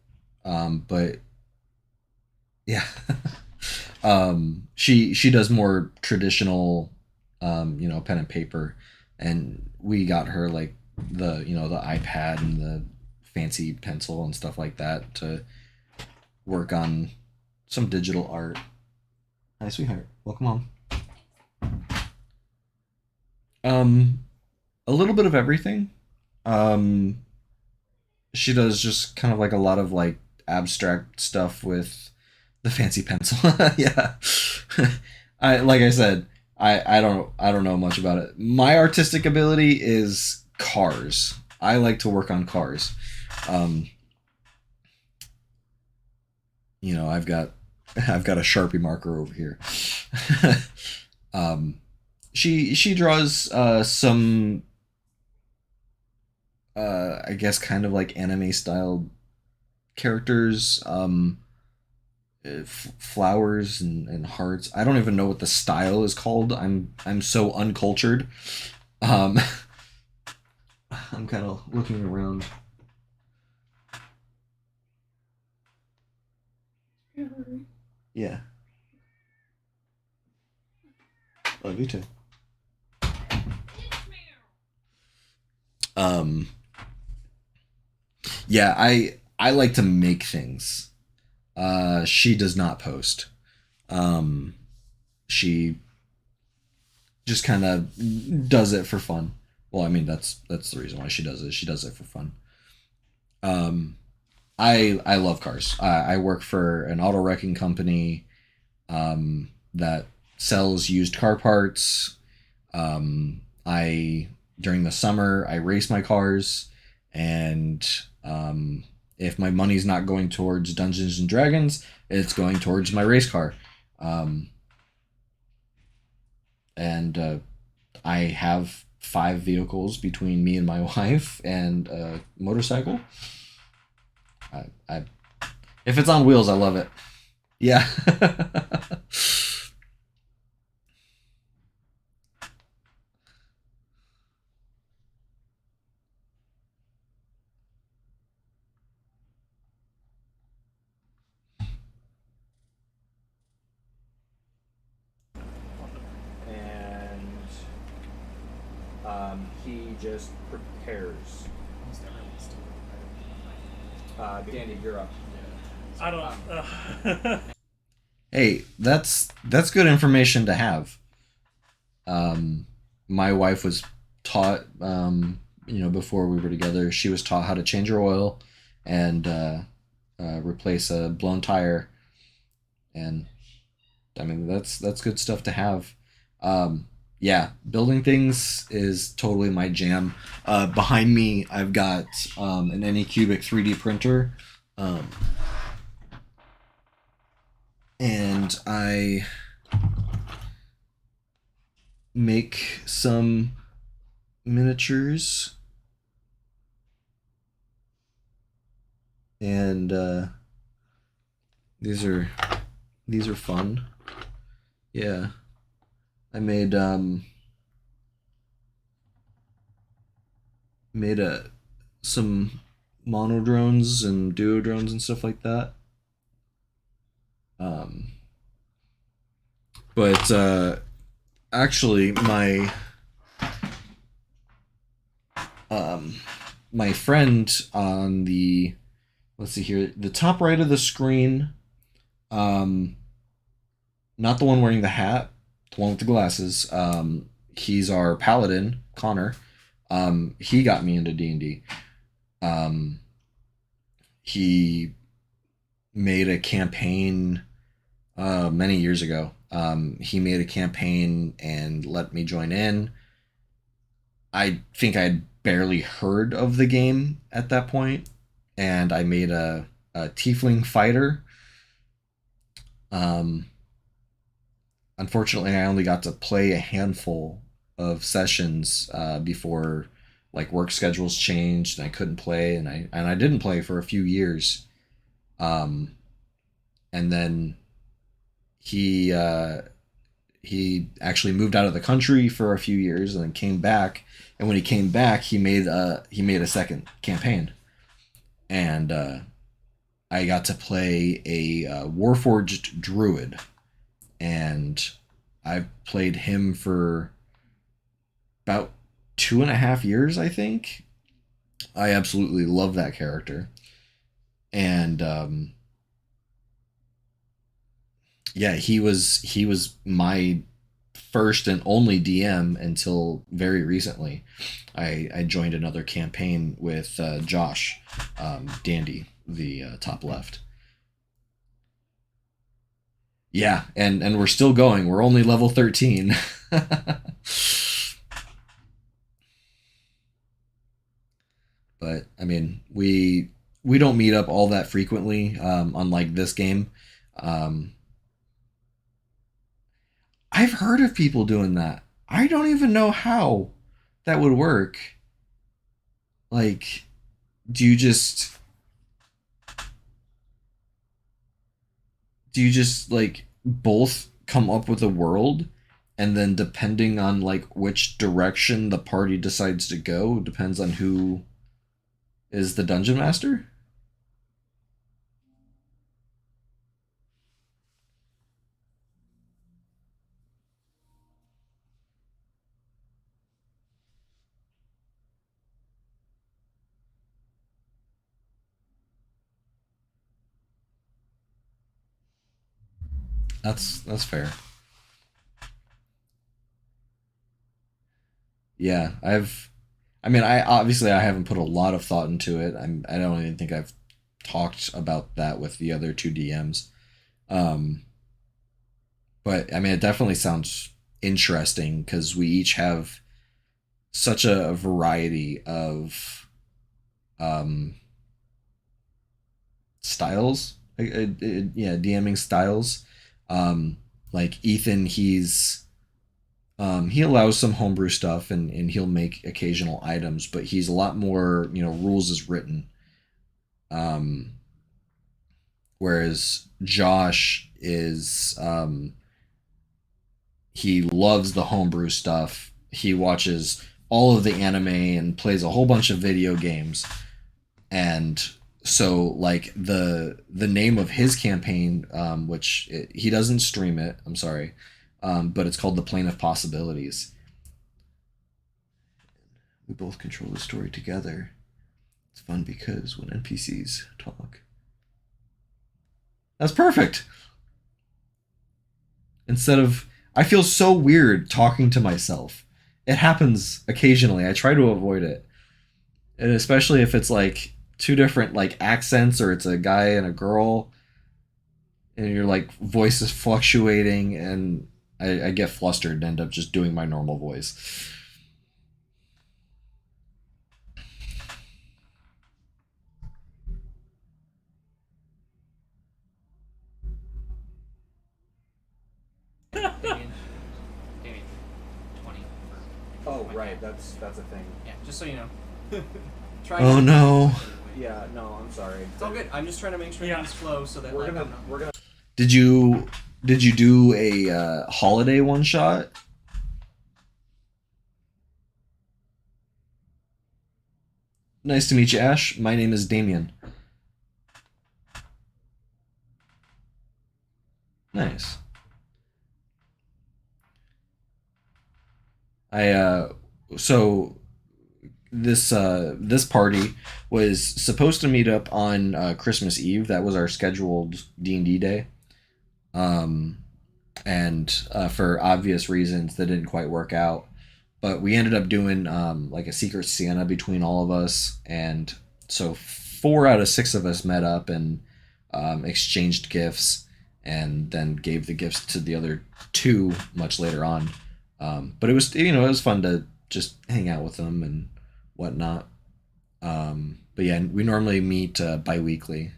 A: but yeah. She does more traditional, pen and paper, and we got her like the iPad and the fancy pencil and stuff like that to work on some digital art. Hi, sweetheart. Welcome home. A little bit of everything. She does just kind of like a lot of like abstract stuff with the fancy pencil. Yeah. Like I said, I don't know much about it. My artistic ability is cars. I like to work on cars. I've got a Sharpie marker over here. She draws some I guess kind of like anime style characters, flowers and hearts. I don't even know what the style is called. I'm so uncultured. I'm kind of looking around. Yeah. Love you too. Yeah, I like to make things. She does not post. She just kind of does it for fun. Well, I mean that's the reason why she does it. She does it for fun. I love cars. I work for an auto wrecking company that sells used car parts. I during the summer I race my cars, and if my money's not going towards Dungeons and Dragons, it's going towards my race car. And I have 5 vehicles between me and my wife and a motorcycle. I if it's on wheels, I love it. Yeah.
C: And he just prepares. Dandy, you're up.
D: I don't.
A: Hey, that's good information to have. My wife was taught, before we were together, she was taught how to change her oil and replace a blown tire, and I mean that's good stuff to have. Yeah, building things is totally my jam. Behind me, I've got an Anycubic 3D printer, and I make some miniatures, and these are fun. Yeah. I made some mono drones and duo drones and stuff like that. But actually my friend on the, let's see here, the top right of the screen, not the one wearing the hat, the one with the glasses. He's our paladin, Connor. He got me into D&D. He made a campaign many years ago. He made a campaign and let me join in. I think I had barely heard of the game at that point, and I made a tiefling fighter. Unfortunately, I only got to play a handful of sessions before like work schedules changed and I couldn't play, and I didn't play for a few years. And then he actually moved out of the country for a few years and then came back. And when he came back, he made a second campaign, and I got to play a Warforged druid. and I've played him for about 2.5 years, I think. I absolutely love that character. And yeah, he was my first and only DM until very recently. I joined another campaign with Josh, Dandy, the top left. Yeah, and we're still going. We're only level 13. But I mean, we don't meet up all that frequently. Unlike this game, um, I've heard of people doing that. I don't even know how that would work. Like, do you just like both come up with a world, and then depending on like which direction the party decides to go depends on who is the dungeon master? That's fair. Yeah, I mean, I obviously I haven't put a lot of thought into it. I don't even think I've talked about that with the other two DMs. Um, but I mean, it definitely sounds interesting because we each have such a variety of um, styles. Yeah, DMing styles. Um, like Ethan, he allows some homebrew stuff, and he'll make occasional items, but he's a lot more, rules is written. Um, Whereas Josh is, he loves the homebrew stuff. He watches all of the anime and plays a whole bunch of video games. And so, like, the name of his campaign, he doesn't stream it, I'm sorry, but it's called The Plane of Possibilities. We both control the story together. It's fun because when NPCs talk. That's perfect. Instead of, I feel so weird talking to myself. It happens occasionally. I try to avoid it. And especially if it's like two different like accents, or it's a guy and a girl, and your like voice is fluctuating, and I get flustered and end up just doing my normal voice.
F: Damien, 20 for.
C: Oh, right. That's a thing.
F: Yeah, just so you know. Try
A: Oh
F: not-
A: no.
C: Yeah. No, I'm sorry.
F: It's all good. I'm just trying to make sure
D: Yeah.
F: things flow so that
C: We're
F: like,
C: gonna
F: I'm not-
C: we're gonna
A: Did you do a holiday one shot? Nice to meet you, Ash. My name is Damien. Nice. So this party was supposed to meet up on Christmas Eve. That was our scheduled D&D day. Um, and for obvious reasons, that didn't quite work out. But we ended up doing like a secret Santa between all of us, and so 4 out of 6 of us met up and exchanged gifts, and then gave the gifts to the other 2 much later on. But it was fun to just hang out with them and whatnot. But yeah, we normally meet bi-weekly.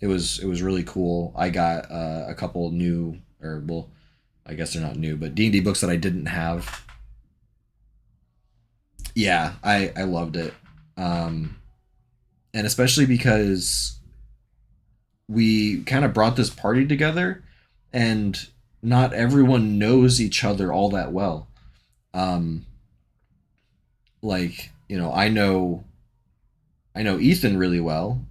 A: It was really cool. I got a couple new, or well, I guess they're not new, but D&D books that I didn't have. Yeah, I loved it. And especially because we kind of brought this party together, and not everyone knows each other all that well. Um, like, I know Ethan really well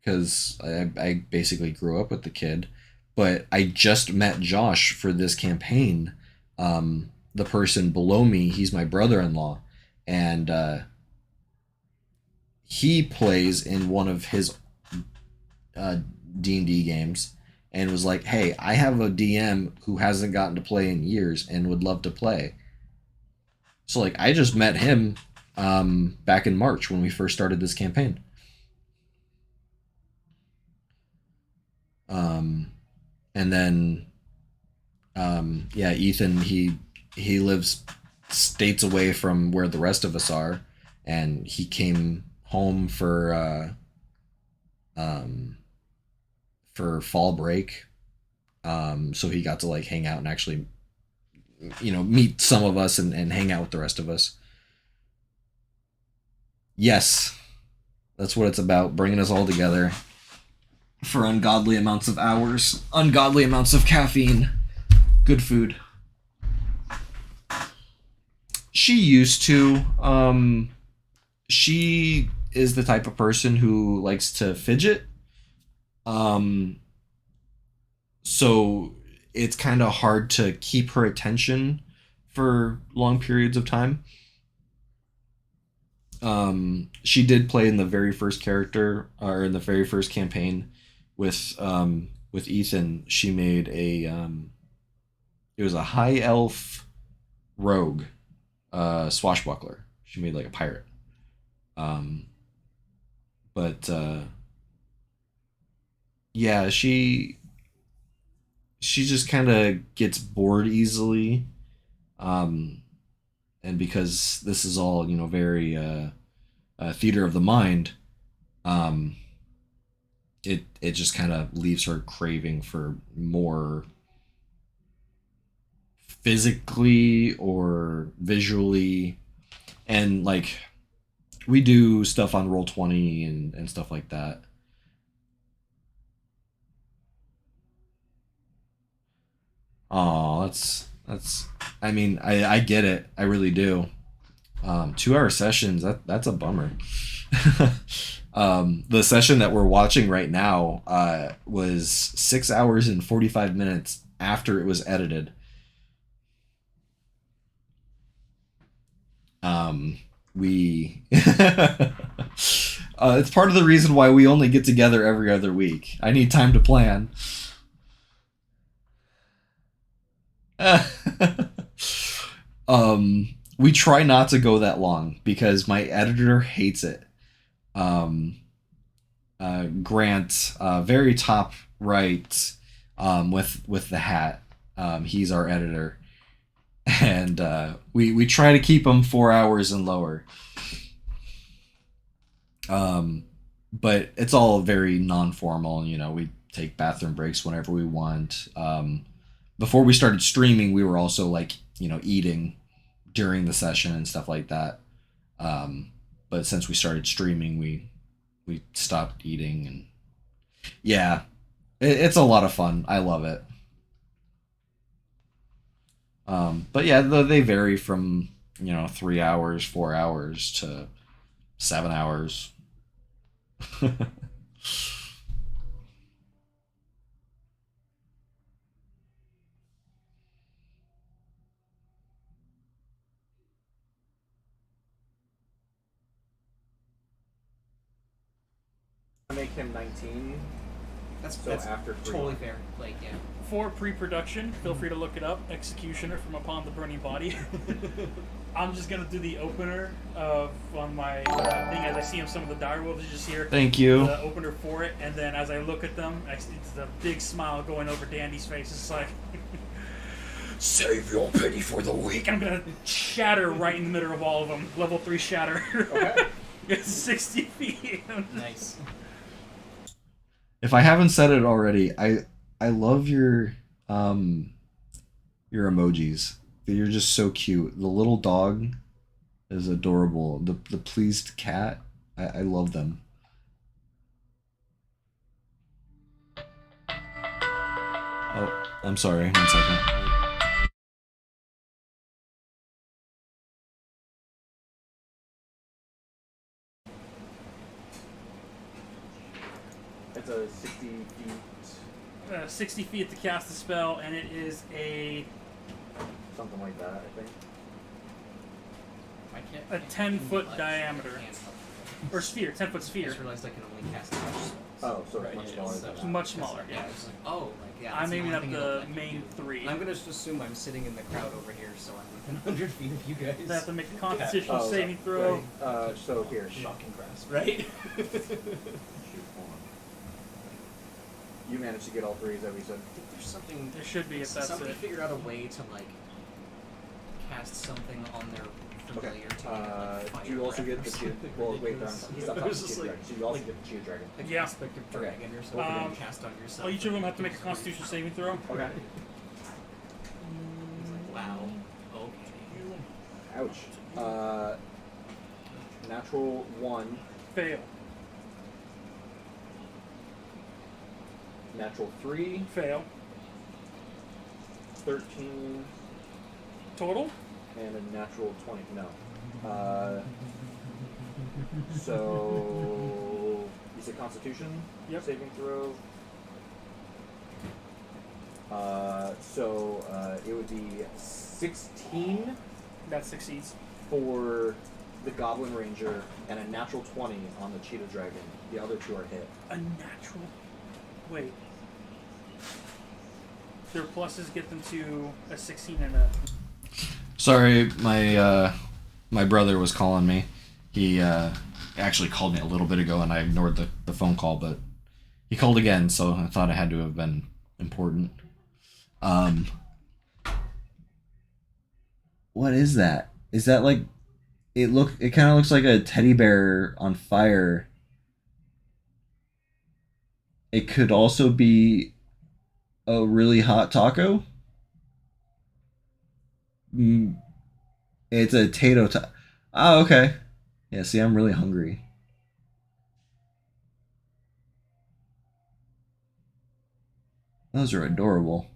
A: because I basically grew up with the kid, but I just met Josh for this campaign. The person below me, he's my brother-in-law, and he plays in one of his D&D games, and was like, hey, I have a DM who hasn't gotten to play in years and would love to play. So like I just met him back in March when we first started this campaign. And then yeah, Ethan, he lives states away from where the rest of us are, and he came home for fall break. So he got to like hang out and actually, you know, meet some of us and hang out with the rest of us. Yes, that's what it's about, bringing us all together for ungodly amounts of hours, ungodly amounts of caffeine, good food. She used to. She is the type of person who likes to fidget. So it's kind of hard to keep her attention for long periods of time. She did play in the very first character, or in the very first campaign with Ethan. She made a it was a high elf rogue, swashbuckler. She made like a pirate. But yeah, she just kind of gets bored easily. And because this is all, you know, very theater of the mind, it just kind of leaves her craving for more physically or visually. And like we do stuff on Roll20 and stuff like that. Oh, that's I mean, I get it. I really do. 2 hour sessions, that's a bummer. The session that we're watching right now was 6 hours and 45 minutes after it was edited. We it's part of the reason why we only get together every other week. I need time to plan. We try not to go that long because my editor hates it. Grant, very top right, with the hat. He's our editor, and we try to keep him 4 hours and lower. But it's all very non-formal. You know, we take bathroom breaks whenever we want. Before we started streaming, we were also like, you know, eating during the session and stuff like that. But since we started streaming, we stopped eating, and yeah, it's a lot of fun. I love it. But yeah, they vary from, you know, 3 hours, 4 hours to 7 hours.
C: Make him 19.
F: That's
C: after
F: totally fair. Like, yeah.
D: For pre-production, feel free to look it up. Executioner from Upon the Burning Body. I'm just gonna do the opener on my thing as I see some of the direwolves. You just hear
A: Thank you.
D: The opener for it, and then as I look at them, it's the big smile going over Dandy's face. It's like, save your pity for the weak. I'm gonna shatter right in the middle of all of them. Level 3 shatter. Okay. It's 60 feet.
F: Nice.
A: If I haven't said it already, I love your emojis. You're just so cute. The little dog is adorable. The pleased cat, I love them. Oh, I'm sorry. 1 second.
C: It's a 60 feet
D: 60 feet to cast the spell, and it is a
C: Something like that, I think.
F: I can't.
D: A 10-foot
F: much.
D: diameter.
F: I can't help
D: or sphere, 10-foot
F: I
D: sphere.
F: just realized I can only cast touch spells.
C: Oh, so
B: Right,
C: it's much
B: yeah,
C: smaller
B: it's
C: than
D: It's
C: that.
D: much smaller.
F: Yeah,
D: Yeah.
F: it's like, oh, like, yeah.
D: I'm
F: that's
D: aiming
F: only
D: at
F: thing
D: the
F: I can
D: main
F: do.
D: 3.
F: And I'm gonna just assume I'm sitting in the crowd over here, so I'm within 100 feet of you guys.
D: They have to make a Constitutional
C: Oh,
D: saving throw.
C: So here.
B: Shocking grasp.
D: Right?
C: Shoot, hold on. You managed to get all three, is that what you said?
F: I think there's something.
D: There should be if that's
F: somebody
D: it.
F: figure out a way to like cast something on their familiar to
C: do you also get the cheetah? Well, wait, he's not talking
F: It was just
C: cheetah
F: like-
C: dragon. So you also get the cheetah dragon.
F: like
D: Yeah.
F: aspect of
C: Okay.
F: dragon or something and cast on yourself.
D: Oh, each of them have to make a Constitution saving throw.
C: Okay.
F: It's like, wow. Okay.
C: Ouch. Natural 1,
D: Fail.
C: natural 3,
D: Fail.
C: 13,
D: Total?
C: and a natural 20. No. So you said Constitution
D: Yep.
C: saving throw. It would be 16
D: That succeeds.
C: for the Goblin Ranger and a natural 20 on the Cheetah Dragon. The other two are hit.
D: A natural. Wait. Their pluses get them to a 16 and a.
A: Sorry, my brother was calling me. He actually called me a little bit ago, and I ignored the phone call, but he called again, so I thought it had to have been important. What is that? Is that like it kind of looks like a teddy bear on fire. It could also be a really hot taco. It's a tato taco. Oh, okay. Yeah, see, I'm really hungry. Those are adorable.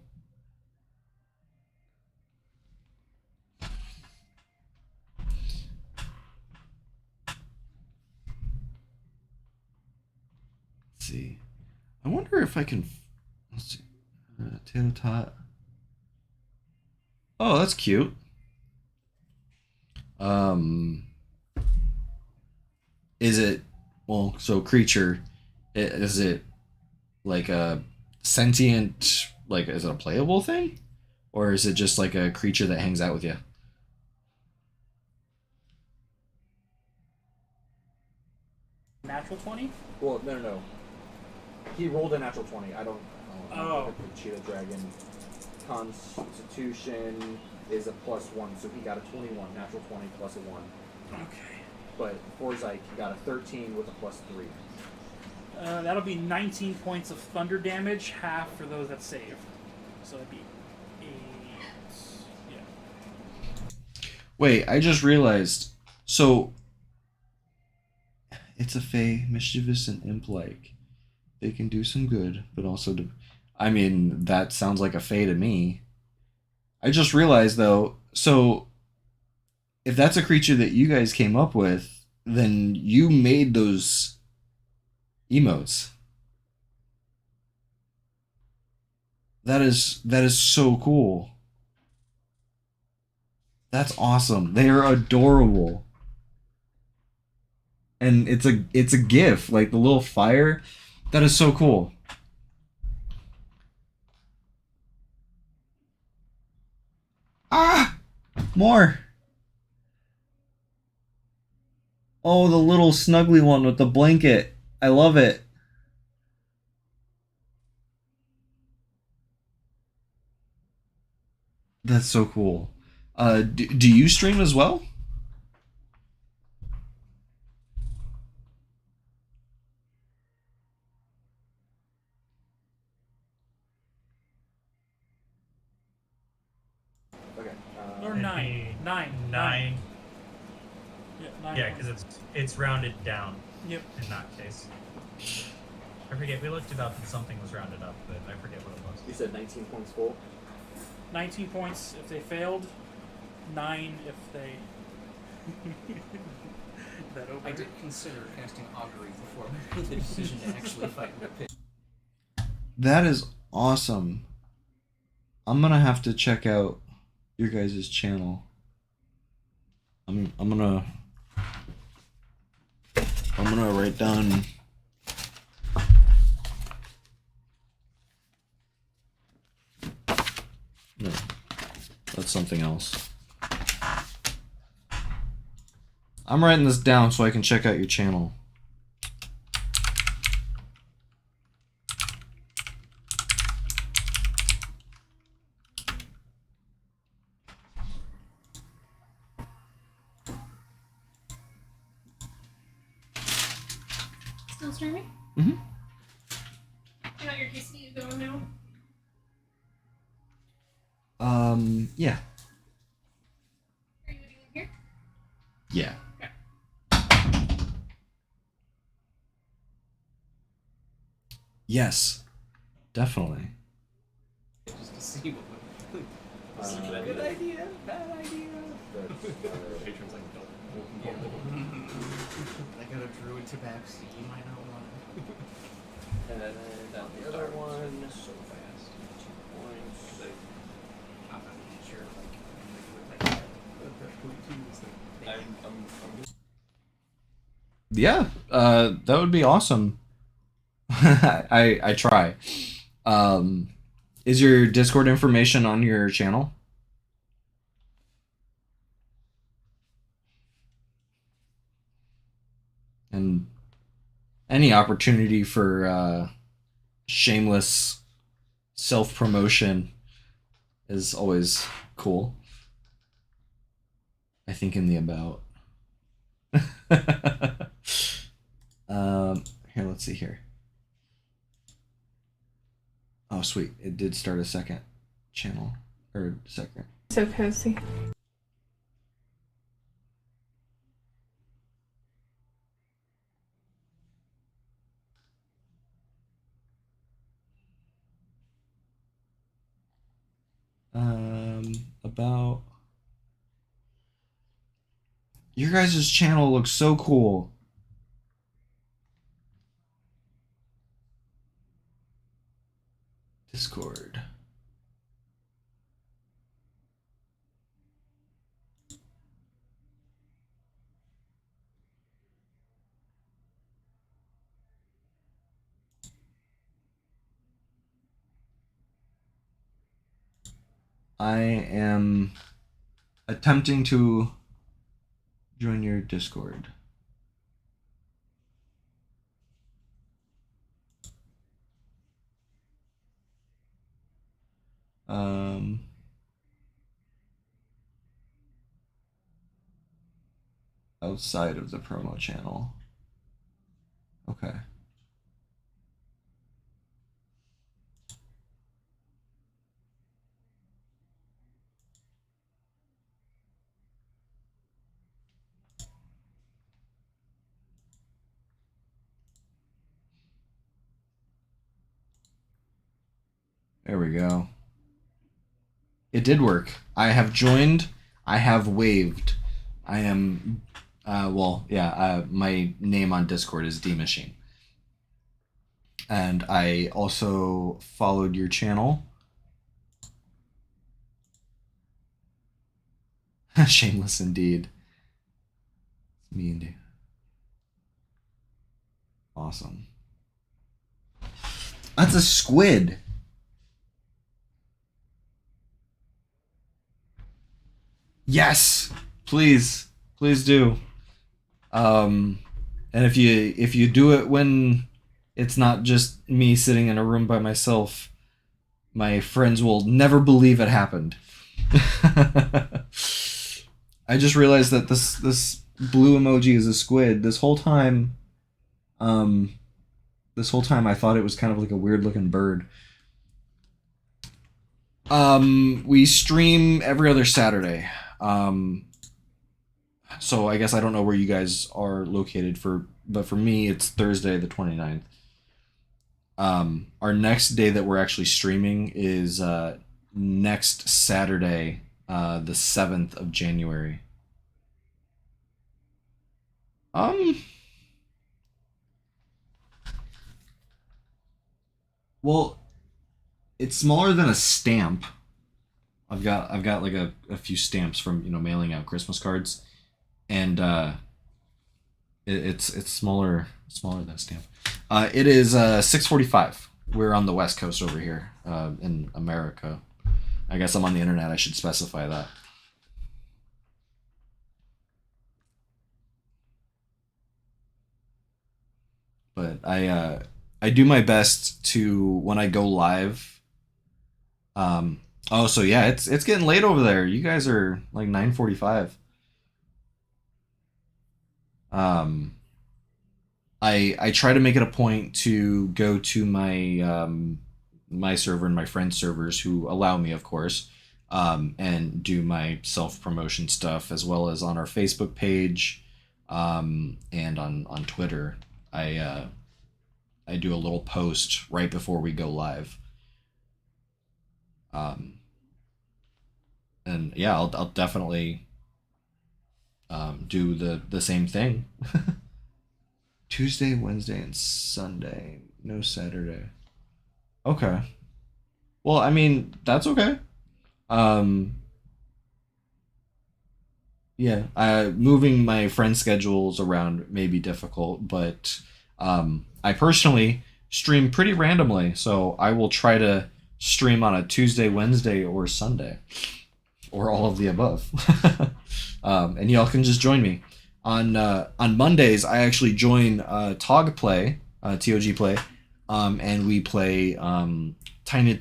A: Let's see. I wonder if I can. Let's see. Tato tot. Oh, that's cute. Is it so creature? Is it like a sentient? Like, is it a playable thing, or is it just like a creature that hangs out with you?
D: Natural 20?
C: Well, no. He rolled a natural 20. I don't.
D: Oh.
C: The Cheetah Dragon Constitution is a +1, so he got a 21. Natural 20 plus a 1.
D: Okay.
C: But Forsyth got a 13 with a +3.
D: That'll be 19 points of thunder damage, half for those that save. So that'd be 8. Yeah.
A: Wait, I just realized. So it's a fae, mischievous and imp-like. They can do some good, but also I mean, that sounds like a fae to me. I just realized though, so if that's a creature that you guys came up with, then you made those emotes. That is so cool. That's awesome. They are adorable. And it's a GIF, like the little fire. That is so cool. Ah! More. Oh, the little snuggly one with the blanket. I love it. That's so cool. Do you stream as well?
C: Okay.
D: Or
G: It'd
D: 9.
G: be
D: 9.
G: 9.
D: Yeah, 9.
G: Yeah, because it's rounded down
D: Yep.
G: in that case. I forget. We looked it up and something was rounded up, but I forget what it was.
C: You said 19 points full.
D: 19 points if they failed, 9 if they. that over.
F: I did consider casting augury before I made the decision to actually fight in a pit.
A: That is Awesome. I'm gonna have to check out your guys' channel. I'm gonna write down. No, that's something else. I'm writing this down so I can check out your channel.
H: Still streaming?
A: Mm-hmm.
H: You got your quesadilla going now?
A: Yeah.
H: Are you eating in here?
A: Yeah. Yes. Definitely.
F: Just to see what would.
C: Good
F: idea, bad idea.
B: Patrons like don't.
F: Yeah. I got a druid tabaxi, you might not want it.
B: And then down the other one.
C: So fast.
B: 2 points.
F: I'm not sure, like,
B: I'm just
A: Yeah. That would be awesome. I try. Is your Discord information on your channel? And any opportunity for shameless self-promotion is always cool. I think in the about. Here, let's see here. Oh, sweet. It did start a second channel. Or second.
I: So cozy.
A: About your guys' channel looks so cool. Discord. I am attempting to join your Discord. Outside of the promo channel. Okay. There we go. It did work. I have joined. I have waved. I am, my name on Discord is D Machine. And I also followed your channel. Shameless indeed. It's me indeed. Awesome. That's a squid. Yes, please do. And if you do it when it's not just me sitting in a room by myself, my friends will never believe it happened. I just realized that this blue emoji is a squid. This whole time I thought it was kind of like a weird looking bird. We stream every other Saturday. So I guess I don't know where you guys are located but for me it's Thursday the 29th. Our next day that we're actually streaming is next Saturday, the 7th of January. Well, it's smaller than a stamp. I've got like a few stamps from mailing out Christmas cards, and it's smaller than a stamp. It is 6:45. We're on the West Coast over here in America. I guess I'm on the internet. I should specify that. But I do my best to when I go live. Oh, so yeah, it's getting late over there. You guys are like 9:45. I try to make it a point to go to my my server and my friends' servers who allow me, of course, and do my self-promotion stuff as well as on our Facebook page, and on Twitter. I do a little post right before we go live. And yeah, I'll definitely do the same thing. Tuesday, Wednesday, and Sunday. No Saturday. Okay. Well, I mean, that's okay. Yeah, moving my friend schedules around may be difficult, but I personally stream pretty randomly, so I will try to stream on a Tuesday, Wednesday, or Sunday, or all of the above. And y'all can just join me on Mondays. I actually join TOG Play, TOG Play, and we play Tiny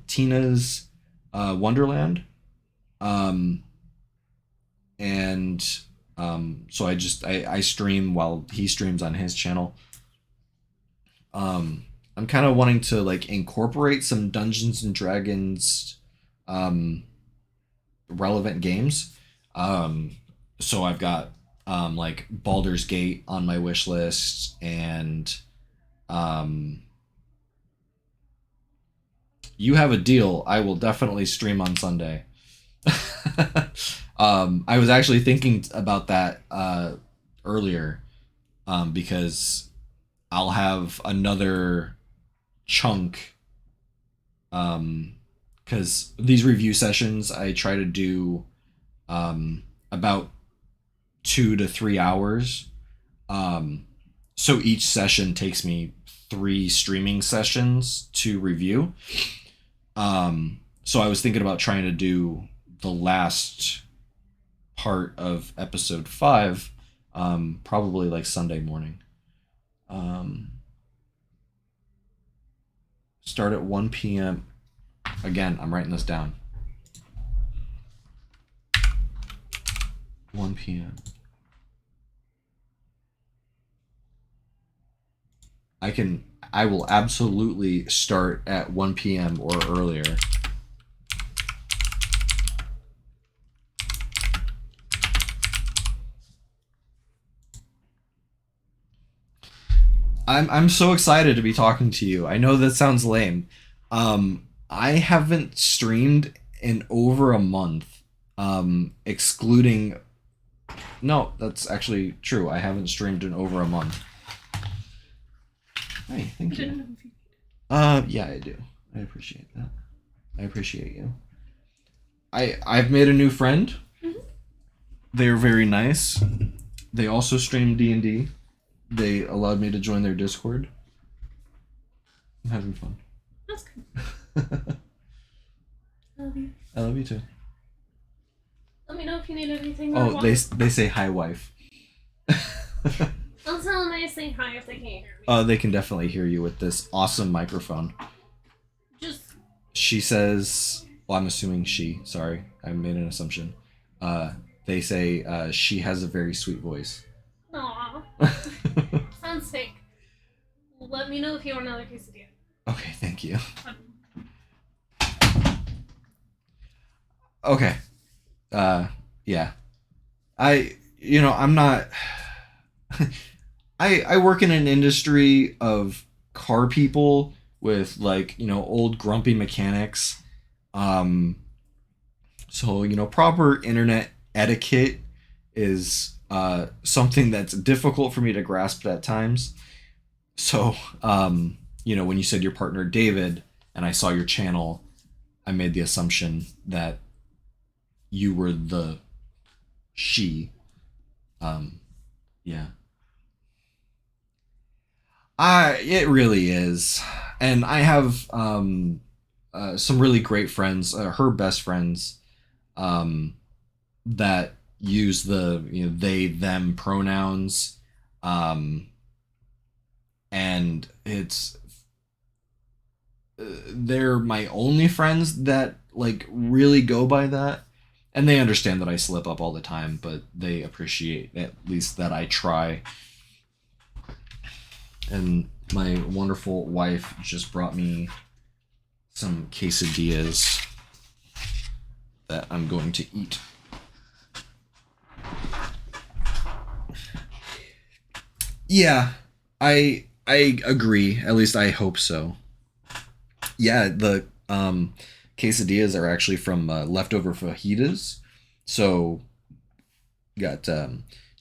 A: Tina's Wonderland, and so I stream while he streams on his channel. I'm kind of wanting to like incorporate some Dungeons and Dragons relevant games. So I've got like Baldur's Gate on my wish list, and You Have a Deal. I will definitely stream on Sunday. I was actually thinking about that earlier, because I'll have another chunk, because these review sessions I try to do about 2 to 3 hours. So each session takes me 3 streaming sessions to review. So I was thinking about trying to do the last part of episode 5, probably like Sunday morning. Start at 1 p.m. Again, I'm writing this down. 1 p.m. I will absolutely start at 1 p.m. or earlier. I'm so excited to be talking to you. I know that sounds lame. I haven't streamed in over a month, excluding... No, that's actually true. I haven't streamed in over a month. Hey, thank you. Yeah, I do. I appreciate that. I appreciate you. I've made a new friend. Mm-hmm. They're very nice. They also stream D&D. They allowed me to join their Discord. I'm having fun.
H: That's good. I love you.
A: I love you too.
H: Let me know if you need anything.
A: Oh, they say hi, wife.
H: I'll tell them I say hi if they can't hear me.
A: They can definitely hear you with this awesome microphone.
H: Just.
A: She says, well, I'm assuming she. Sorry, I made an assumption. They say she has a very sweet voice.
H: Aww. Sounds sick. Let me know if you want another quesadilla.
A: Okay, thank you. Okay. Yeah. I'm not... I work in an industry of car people with, like, old grumpy mechanics. So, proper internet etiquette is something that's difficult for me to grasp at times. So, when you said your partner David, and I saw your channel, I made the assumption that you were the she. Yeah. It really is. And I have some really great friends, her best friends, that use the they them pronouns, and it's they're my only friends that like really go by that, and they understand that I slip up all the time, but they appreciate at least that I try. And my wonderful wife just brought me some quesadillas that I'm going to eat. Yeah, I agree. At least I hope so. Yeah, the quesadillas are actually from leftover fajitas. So got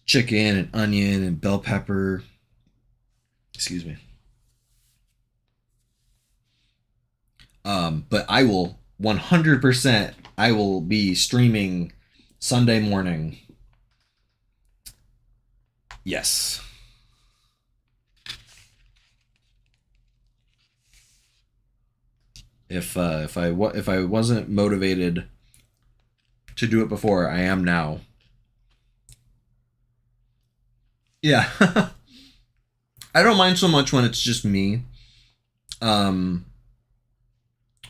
A: chicken and onion and bell pepper. Excuse me. But I will 100%. I will be streaming Sunday morning. Yes. If I wasn't motivated to do it before, I am now. Yeah. I don't mind so much when it's just me. But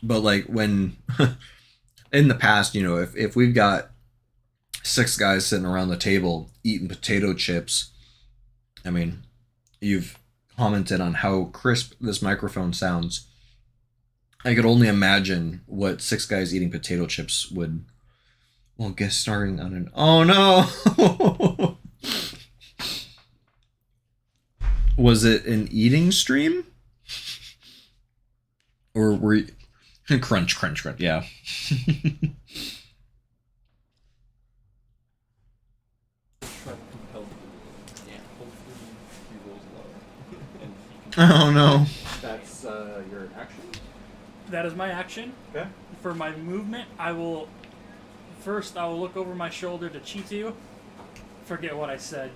A: like when in the past, if we've got 6 guys sitting around the table eating potato chips, I mean, you've commented on how crisp this microphone sounds. I could only imagine what 6 guys eating potato chips would. Well, guest starring on an. Oh no! Was it an eating stream? Or were you... Crunch, crunch, crunch, yeah. Oh no.
C: That's your action?
D: That is my action.
C: Okay.
D: For my movement, I will look over my shoulder to Chitu. Forget what I said.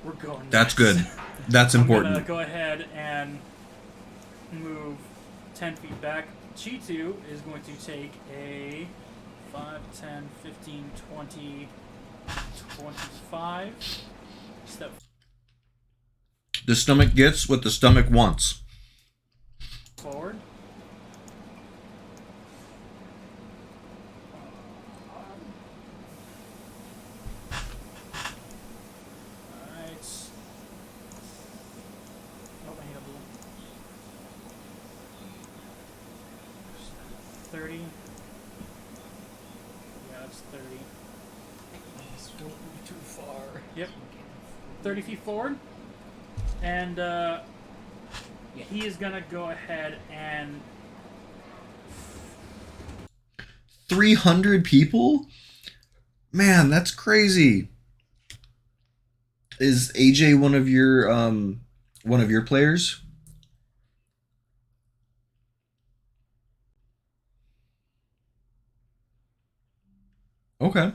D: We're going
A: That's
D: next.
A: good. That's
D: I'm
A: important.
D: gonna go ahead and move 10 feet back. Chitu is going to take a 5, 10, 15, 20, 25 step
A: The stomach gets what the stomach wants.
D: forward. Alright. Oh, I need a blue. 30. Yeah, that's 30.
B: Don't move too far.
D: Yep. 30 feet forward. And he is going to go ahead and
A: 300 people? Man, that's crazy. Is AJ one of your players? Okay.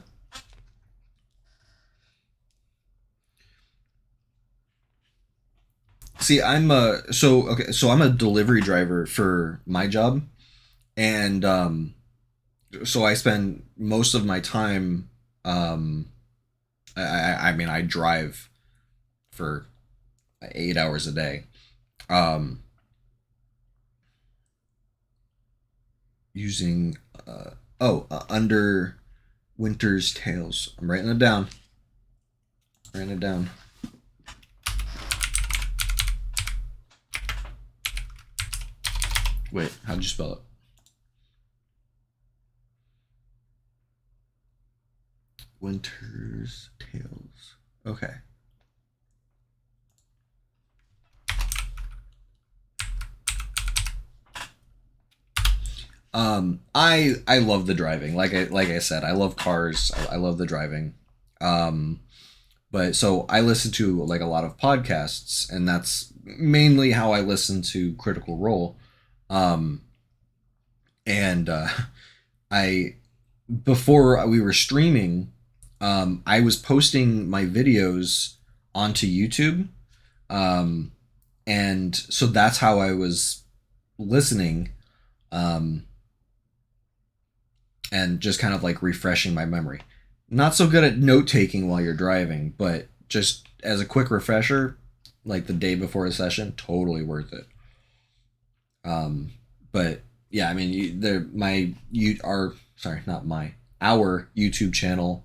A: See, I'm a delivery driver for my job, and so I spend most of my time I mean I drive for 8 hours a day. Using Under Winter's Tales. I'm writing it down. Writing it down. Wait, how'd you spell it? Winter's Tales. Okay. I love the driving. Like I said, I love cars. I love the driving. But so I listen to like a lot of podcasts, and that's mainly how I listen to Critical Role. Um, and I before we were streaming, I was posting my videos onto YouTube, and so that's how I was listening, and just kind of like refreshing my memory. Not so good at note taking while you're driving, but just as a quick refresher, like the day before a session, totally worth it. But yeah, I mean, our YouTube channel,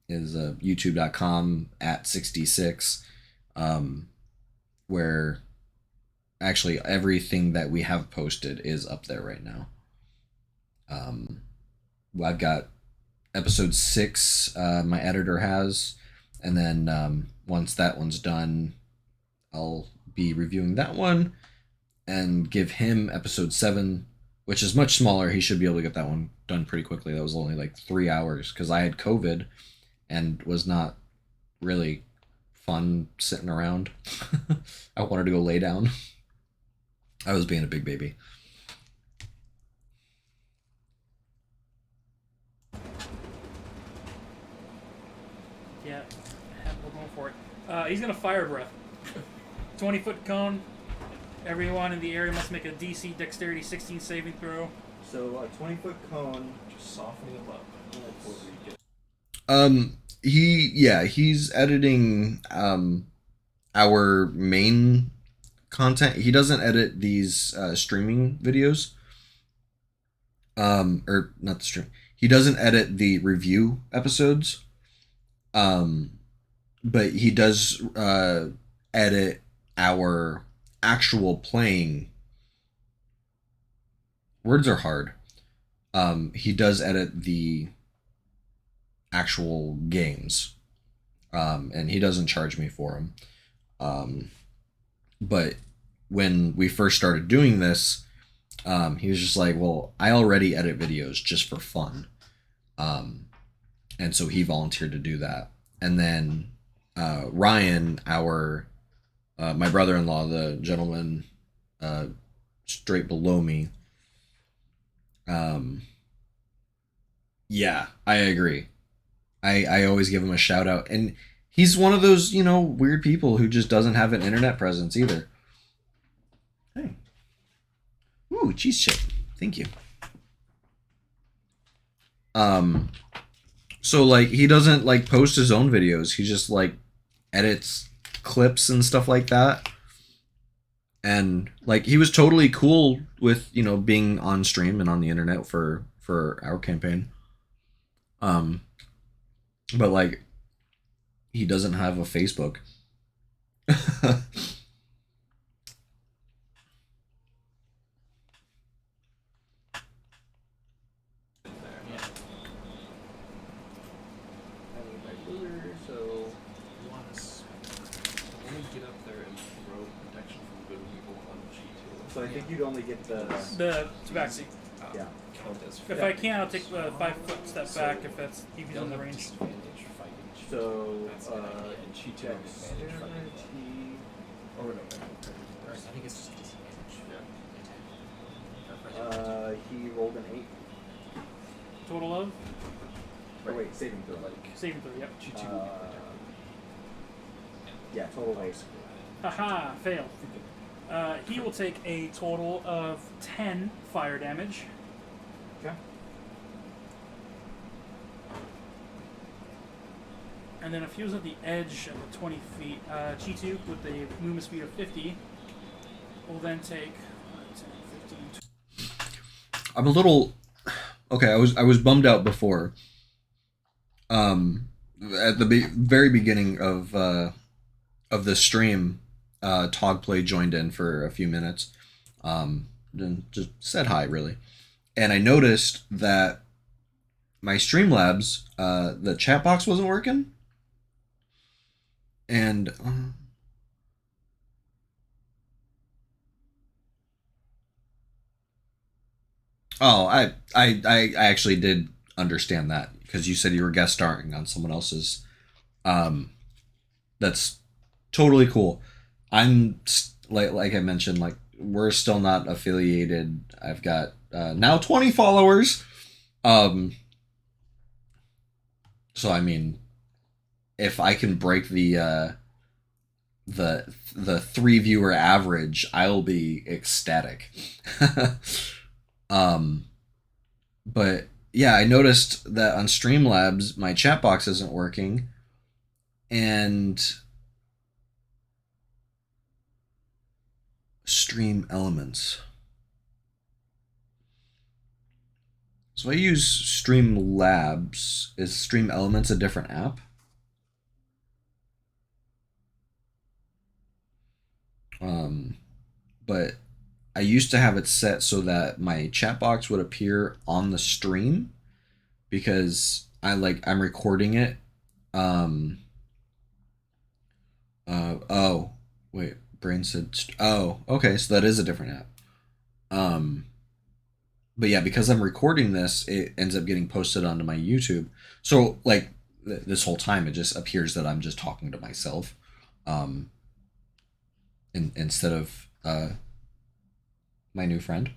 A: is youtube.com @66, where actually everything that we have posted is up there right now. I've got episode 6, my editor has, and then once that one's done, I'll be reviewing that one and give him episode 7, which is much smaller. He should be able to get that one done pretty quickly. That was only like 3 hours because I had COVID and was not really fun sitting around. I wanted to go lay down. I was being a big baby.
D: Yeah, we're going for it. He's gonna fire breath. 20-foot cone. Everyone in the area must make a DC Dexterity 16 saving throw.
C: So a 20-foot cone.
B: Just softening them up.
A: He's editing our main content. He doesn't edit these streaming videos. Or not the stream. He doesn't edit the review episodes. But he does edit our actual playing. Words are hard. He does edit the actual games, and he doesn't charge me for them. But when we first started doing this, he was just like, well, I already edit videos just for fun. And so he volunteered to do that. And then Ryan, my brother-in-law, the gentleman straight below me, yeah, I agree. I always give him a shout out, and he's one of those, weird people who just doesn't have an internet presence either. Hey. Ooh, cheese chip. Thank you. So like he doesn't like post his own videos. He just like edits clips and stuff like that. And like he was totally cool with, being on stream and on the internet for our campaign. But like he doesn't have a Facebook.
C: So I think you'd only get the
D: Tabaxi.
C: yeah.
B: Count as
D: If I can, I'll take the 5-foot step back if that's even in the range.
C: So
B: and cheat
C: dexterity.
B: Or no,
F: I think it's just disadvantage.
C: He rolled an 8.
D: Total of?
C: Or wait, saving throw.
D: Saving throw, yep.
C: Yeah, total 8.
D: Haha, fail. He will take a total of 10 fire damage.
C: Okay.
D: And then if he was at the edge of the 20 feet, Chitu with the movement speed of 50 will then take 10, 15, 20.
A: I'm a little okay. I was bummed out before. At the very beginning of the stream, Togplay joined in for a few minutes, and just said hi really, and I noticed that my Streamlabs, the chat box wasn't working, and I actually did understand that because you said you were guest starring on someone else's. That's totally cool. I'm like I mentioned, like we're still not affiliated. I've got now 20 followers. So I mean, if I can break the 3 viewer average, I'll be ecstatic. But yeah, I noticed that on Streamlabs my chat box isn't working, and Stream Elements. So I use Streamlabs. Is Stream Elements a different app? But I used to have it set so that my chat box would appear on the stream, because I'm recording it. Oh wait, Brain said. Oh, okay, so that is a different app. But yeah, because I'm recording this, it ends up getting posted onto my YouTube. So like this whole time, it just appears that I'm just talking to myself, instead of my new friend.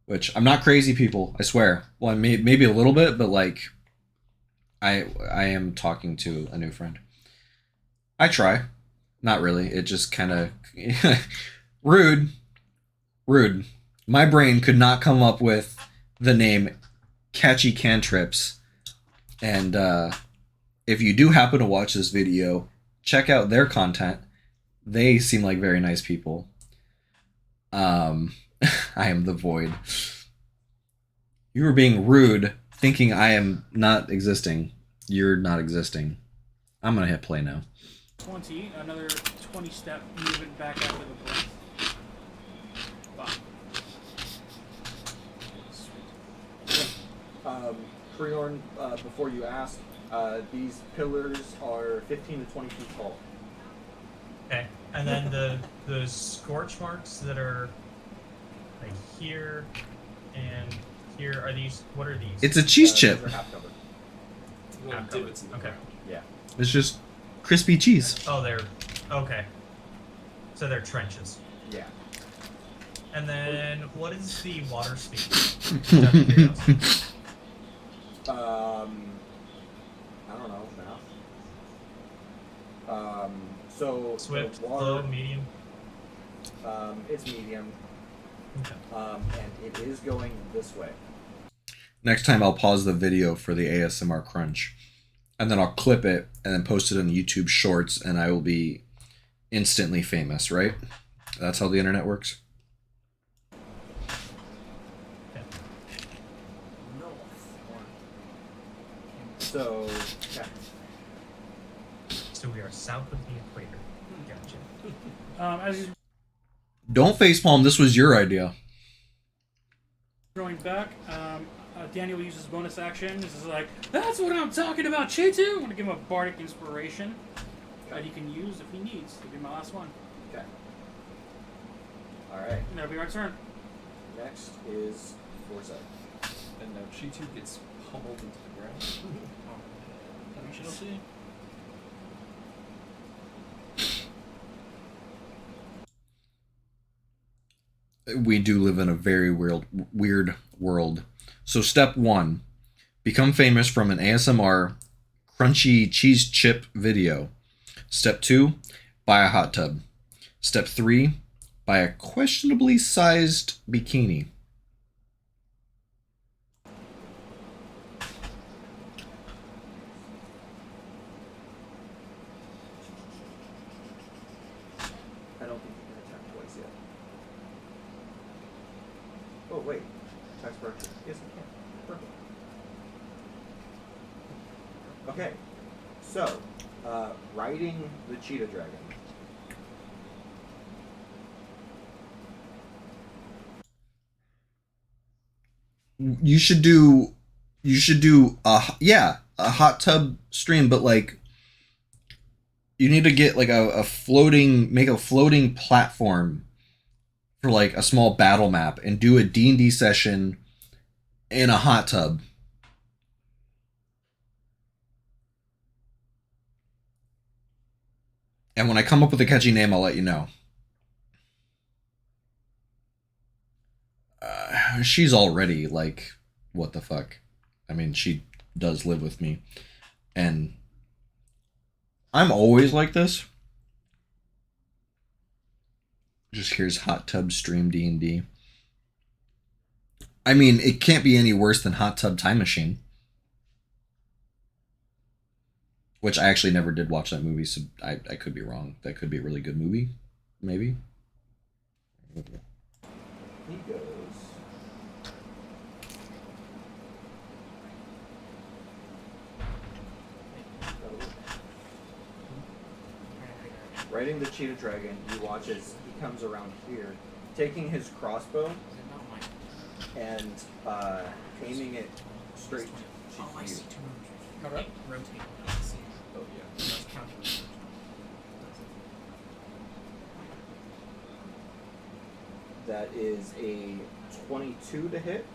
A: Which, I'm not crazy, people, I swear. Well, maybe a little bit, but like, I am talking to a new friend. I try. Not really. It just kind of rude. My brain could not come up with the name Catchy Cantrips. And if you do happen to watch this video, check out their content. They seem like very nice people. I am the void. You were being rude, thinking I am not existing. You're not existing. I'm gonna hit play now.
D: 20, another 20 step movement back after the play. Wow.
C: Creorn, before you ask, these pillars are 15 to 20 feet tall.
G: Okay. And then the scorch marks that are like here and here, are these, what are these?
A: It's a cheese chip.
C: Those are half covered.
B: Little
G: Half covered.
B: divots in the
G: Okay.
B: ground.
C: Yeah.
A: It's just crispy cheese.
G: Oh, they're okay. So they're trenches.
C: Yeah.
G: And then what is the water speed? Just out of curiosity.
C: I don't know now. So
G: Swift,
C: the water,
G: slow, medium.
C: it's medium,
G: Okay.
C: and it is going this way.
A: Next time I'll pause the video for the ASMR crunch, and then I'll clip it and then post it on YouTube Shorts, and I will be instantly famous, right? That's how the internet works.
C: So, yeah.
G: So we are south of the equator. Gotcha.
D: As he's
A: Don't facepalm, this was your idea.
D: going back, Daniel uses bonus action. This is like, that's what I'm talking about, Chitu! I'm going to give him a bardic inspiration that he can use if he needs. It'll be my last one.
C: Okay. Alright.
D: And that'll be our turn.
C: Next is Foresight.
B: And now Chi-Tu gets pummeled into the ground.
D: We shall see.
A: We do live in a very weird world. So step 1, become famous from an ASMR crunchy cheese chip video. Step 2, buy a hot tub. Step 3, buy a questionably sized bikini.
C: I don't think you can attack twice yet. Oh, wait. Attack Sparkler. Yes, I can. Perfect. Okay. So, riding the cheetah dragon.
A: You should do a hot tub stream, but like you need to get like a floating platform for like a small battle map and do a D&D session in a hot tub. And when I come up with a catchy name, I'll let you know. she's already like, what the fuck? I mean, she does live with me, and I'm always like this. Just here's Hot Tub Stream D&D. I mean, it can't be any worse than Hot Tub Time Machine, which I actually never did watch that movie, so I could be wrong. That could be a really good movie, maybe.
C: He goes. Riding the cheetah dragon, you watch as he comes around here, taking his crossbow and aiming it straight to
F: Oh, I
C: you.
F: see.
D: Okay.
F: Rotate. I see.
C: Oh yeah.
F: That's counting.
C: That is a 22 to hit.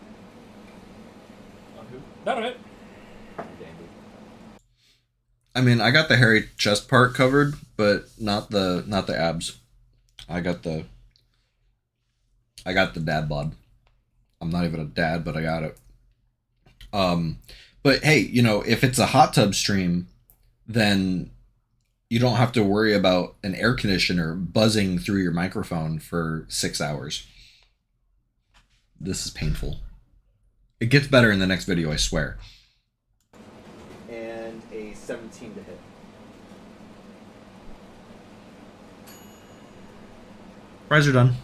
B: On who?
D: That'll hit.
C: Dandy.
A: I mean, I got the hairy chest part covered, but not the abs. I got the dad bod. I'm not even a dad, but I got it. But hey, you know, if it's a hot tub stream, then you don't have to worry about an air conditioner buzzing through your microphone for 6 hours. This is painful. It gets better in the next video, I swear.
C: And a 17 to hit.
A: Fries are done.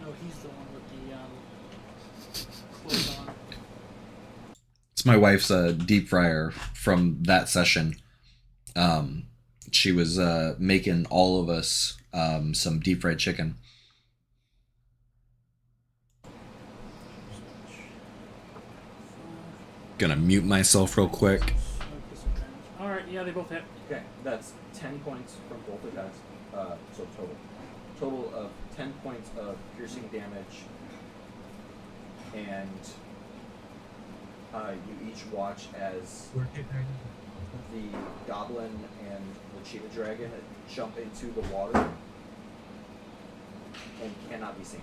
D: No, he's the one with the clothes on.
A: It's my wife's deep fryer from that session. She was making all of us some deep fried chicken. Gonna mute myself real quick.
D: Alright, yeah, they both hit.
C: Okay, that's 10 points from both attacks. So total of 10 points of piercing damage, and you each watch as the goblin and the cheetah dragon jump into the water and cannot be seen.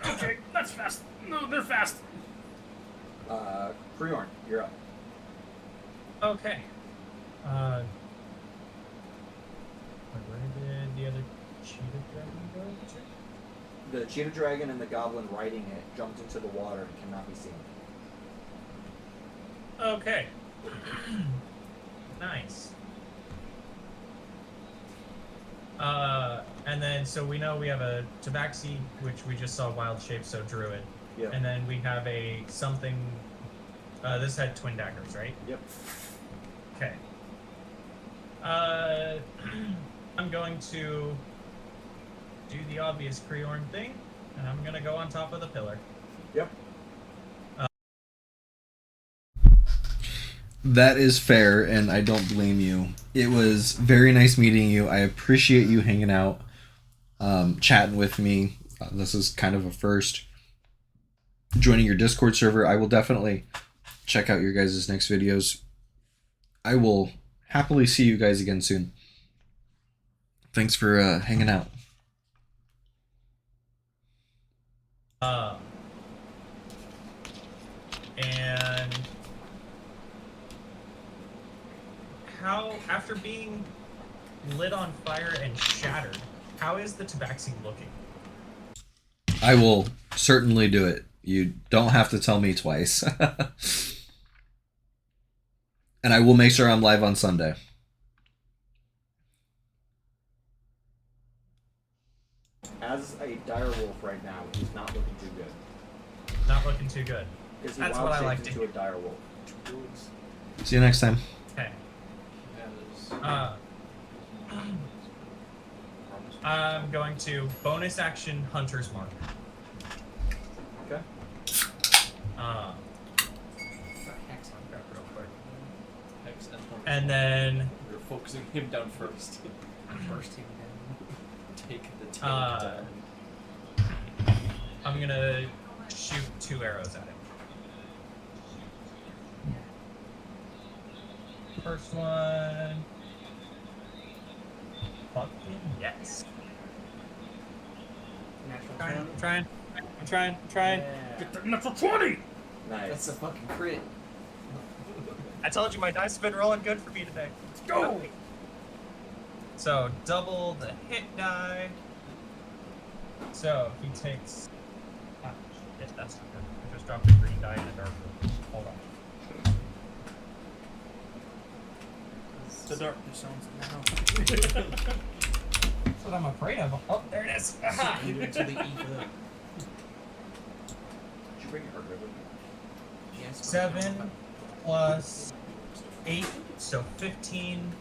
D: Okay, that's fast. No, they're fast.
C: Creorn, you're up.
G: Okay. Where did the other cheetah dragon go to?
C: The cheetah dragon and the goblin riding it jumped into the water and cannot be seen.
G: Okay. Nice. And then, so we know we have a Tabaxi, which we just saw wild shape, so druid.
C: Yep.
G: And then we have a something, this had twin daggers, right?
C: Yep.
G: Okay. I'm going to do the obvious Creorn thing, and I'm gonna go on top of the pillar.
C: Yep.
A: That is fair, and I don't blame you. It was very nice meeting you. I appreciate you hanging out, chatting with me. This is kind of a first. Joining your Discord server. I will definitely check out your guys' next videos. I will happily see you guys again soon. Thanks for hanging out.
G: And how, after being lit on fire and shattered, how is the Tabaxi looking?
A: I will certainly do it. You don't have to tell me twice. And I will make sure I'm live on Sunday.
C: As a dire wolf right now, he's not looking too good.
G: Not looking too good.
C: Because he
G: That's
C: wild
G: what I like
C: shaped
G: to
C: into a dire wolf.
A: See you next time.
G: Okay.
B: Yeah,
G: I'm going to bonus action Hunter's Mark.
C: Okay.
F: Hex on that real quick.
B: Hex and Hunter.
G: And then
B: We're focusing him down first.
F: First team down.
B: Take the tank down.
G: I'm gonna shoot 2 arrows at him. First one. Fucking yes.
F: Natural
G: I'm
F: 20.
G: trying.
F: Yeah.
D: Get the natural 20!
C: Nice.
F: That's a fucking crit.
G: I told you my dice have been rolling good for me today.
D: Let's go!
G: So double the hit die. So he takes. Ah, shit, that's not good. I just dropped a green die in a dark room. Hold on.
D: The darkness sounds now.
G: That's what I'm afraid of. Oh, there it is. Aha!
F: Into the ether.
C: Did you bring your hard ribbon?
F: Yes.
G: 7 plus 8, so 15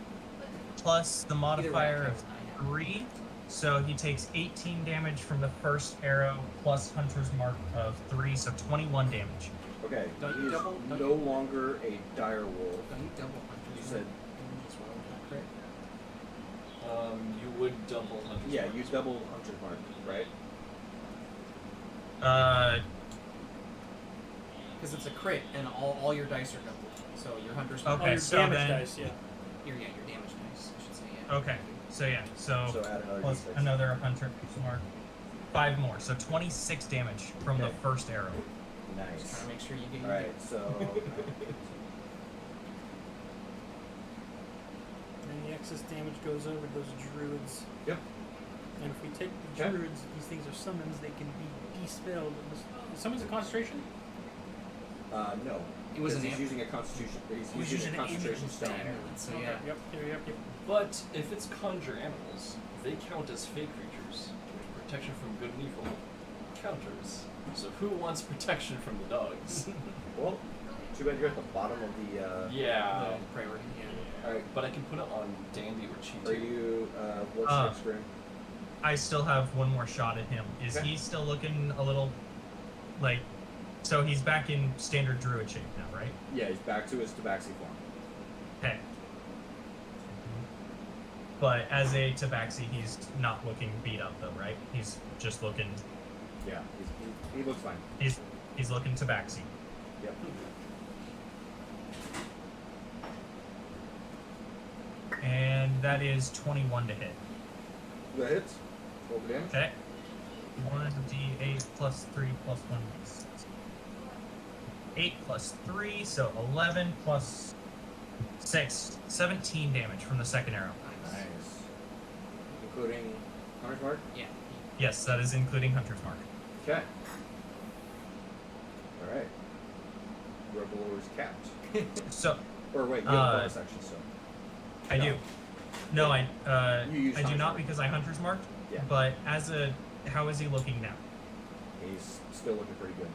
G: plus the modifier of 3. So he takes 18 damage from the first arrow plus Hunter's Mark of 3, so 21 damage.
C: Okay.
F: Don't
C: he
F: you
C: is
F: double- don't
C: no
F: you-
C: longer a dire wolf.
F: Don't you double Hunter's
C: You said-
F: Mark as well with that crit?
B: You would double Hunter's
C: Yeah,
B: Mark
C: you
B: as well.
C: double Hunter's Mark, right?
F: Because it's a crit, and all your dice are doubled. So your Hunter's Mark.
G: Okay,
D: Oh, your
G: so
D: damage
G: then-
D: dice, yeah.
F: Your damage dice, I should say. Yeah.
G: Okay, so yeah, so
C: So add another
G: plus
C: d6.
G: another Hunter's Mark. 5 more, so 26 damage from the
C: Okay.
G: first arrow.
F: Just
C: Nice.
F: trying to make sure you get.
C: Alright, so.
D: And the excess damage goes over those druids.
C: Yep.
D: And if we take the
C: Okay.
D: druids, these things are summons, they can be dispelled. Summons a concentration?
C: No.
F: It was
C: Because
F: an
C: he's using a constitution. He's
D: He's
C: using a
D: using an
C: concentration stone.
F: Amulet, so
D: Okay,
F: yeah.
D: Yep, yep.
B: But if it's conjure animals, they count as fey creatures, which protection from good and evil counters. So who wants protection from the dogs?
C: Well, too bad you're at the bottom of the.
B: Yeah.
F: The priority. Yeah.
C: Alright.
B: But I can put it on Dandy or Cheetah.
C: Are you. What's
G: Uh,
C: next, Grim?
G: I still have one more shot at him. Is
C: Okay.
G: he still looking a little like? So he's back in standard druid shape now, right?
C: Yeah, he's back to his tabaxi form.
G: Okay. But as a tabaxi, he's not looking beat up though, right? He's just looking.
C: Yeah, he looks fine.
G: He's looking tabaxi.
C: Yep.
G: And that is 21 to hit.
C: That hits. Roll the damage.
G: Okay. 1d8 plus 3 plus 1 d6. 8 plus 3, so 11 plus 6. 17 damage from the second arrow.
C: Nice. Including Hunter's Mark?
F: Yeah.
G: Yes, that is including Hunter's Mark.
C: Okay. Alright. Revelor's capped.
G: So,
C: Or wait, you have a bonus action still.
G: I do. No, I
C: You use
G: I do
C: Hunter's
G: not
C: Mark.
G: because I Hunter's Marked.
C: Yeah.
G: But as a, how is he looking now?
C: He's still looking pretty good.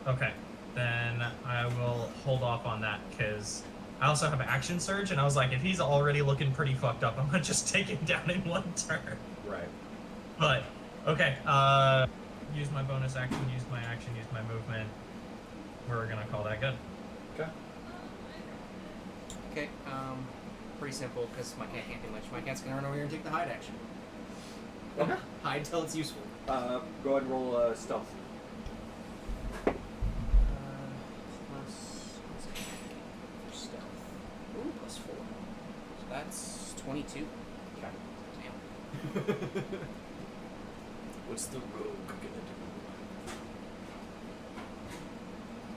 G: Okay, then I will hold off on that because I also have Action Surge, and I was like, if he's already looking pretty fucked up, I'm gonna just take him down in one turn.
C: Right.
G: But okay, use my bonus action, use my action, use my movement. We're gonna call that good.
C: Okay.
F: Okay. Pretty simple because my cat can't do much. My cat's gonna run over here and take the hide action.
C: Okay.
F: Hide till it's useful.
C: Go ahead and roll stealth.
F: Plus what's it? For stealth. Ooh, plus 4. So that's 22.
C: Okay.
F: Damn.
B: What's the rogue gonna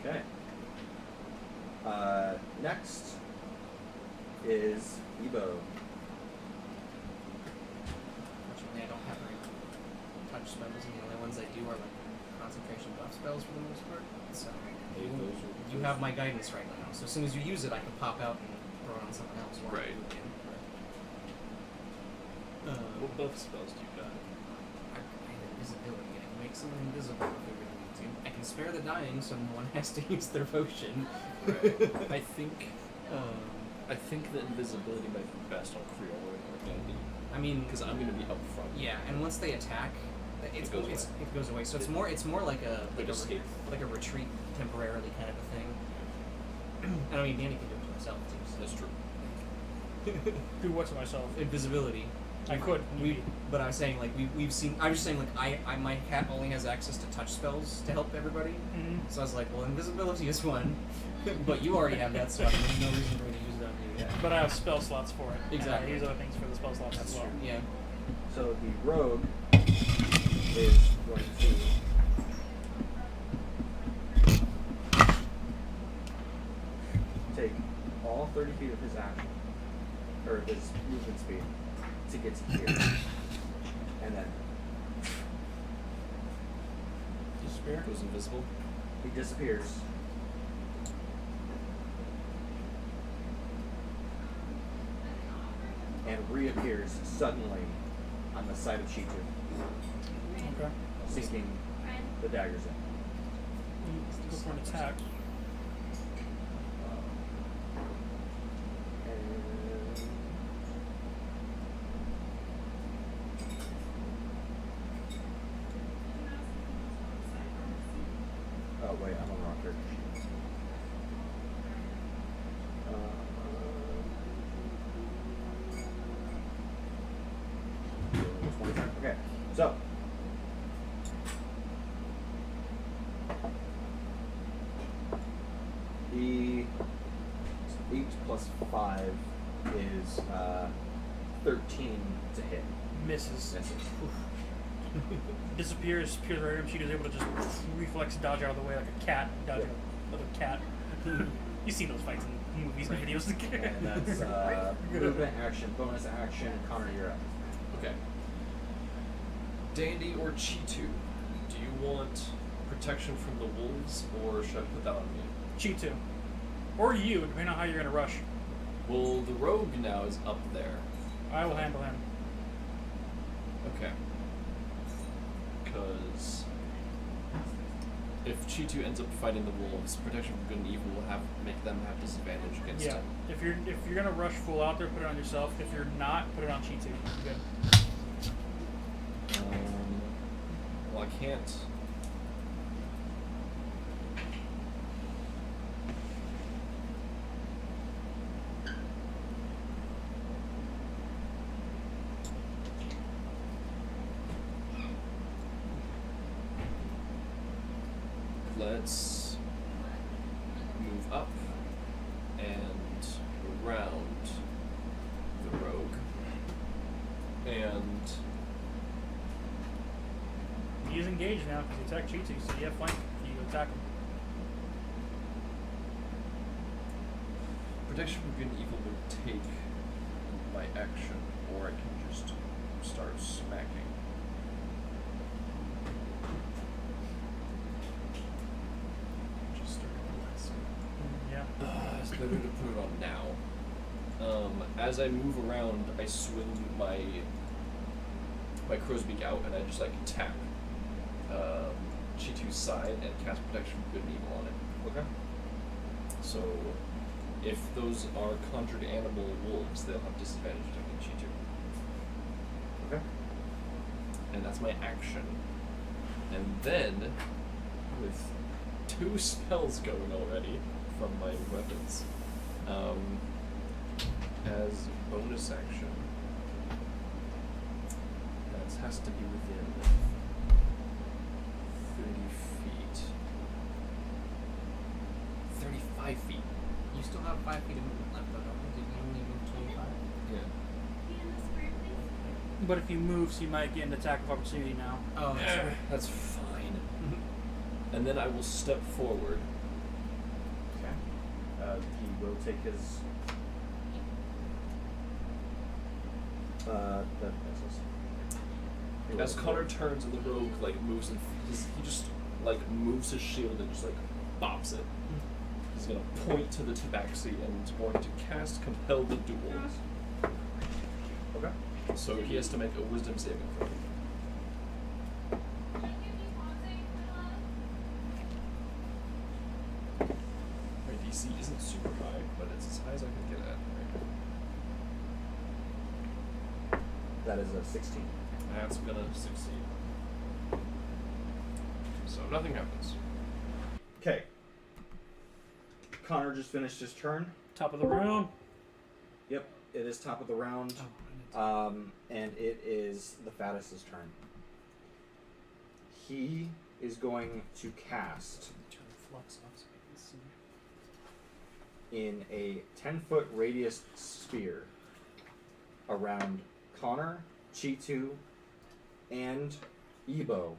B: do?
C: Okay. Next is Ebo.
F: Unfortunately, I don't have any touch spells, and the only ones I do are like concentration buff spells for the most part. So
C: Hey, those are-
F: you have my guidance right now. So as soon as you use it, I can pop out and throw it on someone else. while
B: Right.
F: I move in.
B: What buff spells do you got?
F: I have invisibility. I can make someone invisible if we really need to. I can spare the dying, so no one has to use their potion.
B: I think that invisibility might be best on Creole or Dandy.
F: I mean,
B: Because I'm gonna be up front.
F: yeah, and once they attack, it goes away. So it's more like a
B: escape.
F: like a retreat temporarily kind of a thing. And I mean, Danny can do it to himself too. So.
B: That's true.
D: Do what to myself?
F: Invisibility.
D: I could.
F: But I was saying like we've seen. I was just saying like I my cat only has access to touch spells to help everybody.
D: Mhm.
F: So I was like, well, invisibility is one, but you already have that, so there's no reason for me to use it on you. Yeah.
D: But I have spell slots for it.
F: Exactly.
D: I use other things for the spell slots as well.
F: Yeah.
C: So the rogue is going to take all 30 feet of his action, or his movement speed, to get to here, and then
D: Disappear.
B: Goes invisible.
C: he disappears. And reappears suddenly on the side of Chitu,
D: Okay.
C: sinking the daggers in.
D: Go for an attack.
C: Oh wait, I'm on the wrong character sheet. Okay, so the 8 plus 5 is 13 to hit.
D: Misses.
C: Misses.
D: Disappears. Appears right at him. She is able to just reflex dodge out of the way like a cat dodging another cat. You've seen those fights in movies and videos.
C: And that's movement, action, bonus action. Connor, you're up.
B: Okay. Dandy or Chitu, do you want protection from the wolves, or should I put that on me?
D: Chitu. Or you, depending on how you're going to rush.
B: Well, the rogue now is up there.
D: I will handle him.
B: Okay. Because if Chitu ends up fighting the wolves, protection from good and evil will make them have disadvantage against
D: Yeah.
B: him.
D: If you're gonna rush full out there, put it on yourself. If you're not, put it on Chitu. Good.
B: Well, I can't. Let's move up and around the rogue. And
D: He is engaged now because he attacked Chitu, so you have flank. You attack him.
B: protection from good and evil would take my action, or I can just start smacking. Just start blasting.
D: Yeah.
B: It's better to put it on now. As I move around, I swing my crow's beak out, and I just like tap Chitu's side and cast protection from good and evil on it.
C: Okay.
B: So, if those are conjured animal wolves, they'll have disadvantage attacking Chitu.
C: Okay.
B: And that's my action. And then, with 2 spells going already from my weapons, as bonus action, that has to be within 30 feet. 35 feet.
F: You still have 5 feet of movement left, though, don't you? Did you only move 25?
B: Yeah.
D: But if you move, so you might get an attack of opportunity now.
F: Oh, that's right.
B: That's fine. And then I will step forward.
C: Okay. He will take his. That misses. He
B: As
C: will-
B: Connor turns and the rogue like moves and he just like moves his shield and just like bops it. He's gonna point to the tabaxi and going to cast Compel the Duel.
C: Okay.
B: So he has to make a wisdom saving throw. My DC isn't super high, but it's as high as I can get at. Right?
C: That is a 16.
B: That's gonna succeed. So nothing happens.
C: Okay. Connor just finished his turn.
D: Top of the round.
C: Yep, it is top of the round.
F: Oh, I didn't
C: And it is the Fattest's turn. He is going to cast
F: Turn flux off so I can see.
C: in a 10-foot radius sphere around Connor, Chitu, and Ebo.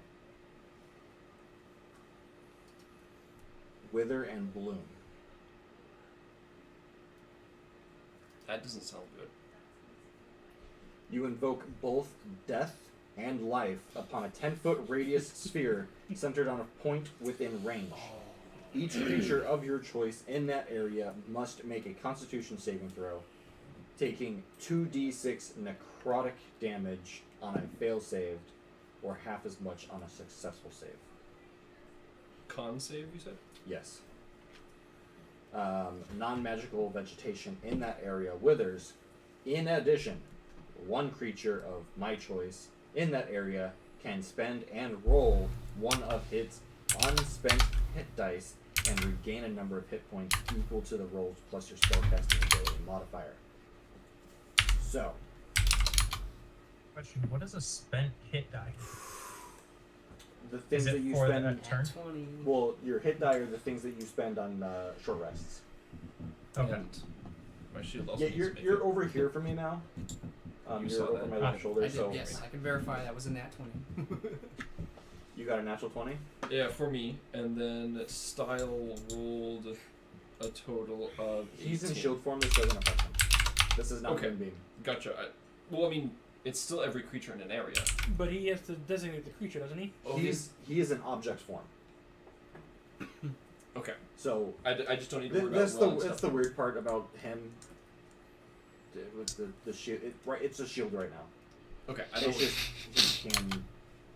C: Wither and Bloom.
B: That doesn't sound good.
C: You invoke both death and life upon a 10-foot radius sphere centered on a point within range. Each creature of your choice in that area must make a Constitution saving throw, taking 2d6 necrotic damage on a fail saved, or half as much on a successful save.
B: Con save, you said?
C: Yes. Non-magical vegetation in that area withers. In addition, one creature of my choice in that area can spend and roll one of its unspent hit dice and regain a number of hit points equal to the rolls plus your spellcasting ability modifier. So,
G: Question: what is a spent hit die?
C: the things
G: Is
C: that
G: it
C: you
G: for
C: spend...
G: the turn?
F: 20.
C: Well, your hit die are the things that you spend on short rests.
G: Okay.
B: And my shield also
C: Yeah,
B: needs
C: you're
B: to make
C: you're
B: it.
C: over here from me now.
B: You
C: You're
B: saw
C: over
B: that.
C: my left shoulder,
F: I did,
C: so
F: yes, I can verify that was a nat 20.
C: you got a natural 20?
B: Yeah, for me. And then Style rolled a total of 18.
C: He's in shield form, this doesn't affect him. This is not
B: Okay.
C: Moonbeam.
B: Gotcha. Well, I mean, it's still every creature in an area.
D: But he has to designate the creature, doesn't he?
B: Oh,
C: He is an object form.
B: Okay.
C: So
B: I just don't need to worry about
C: that's
B: rolling
C: that's the
B: stuff.
C: weird part about him. With the shield, it's a shield right now.
B: Okay, I
C: It's
B: don't.
C: just he can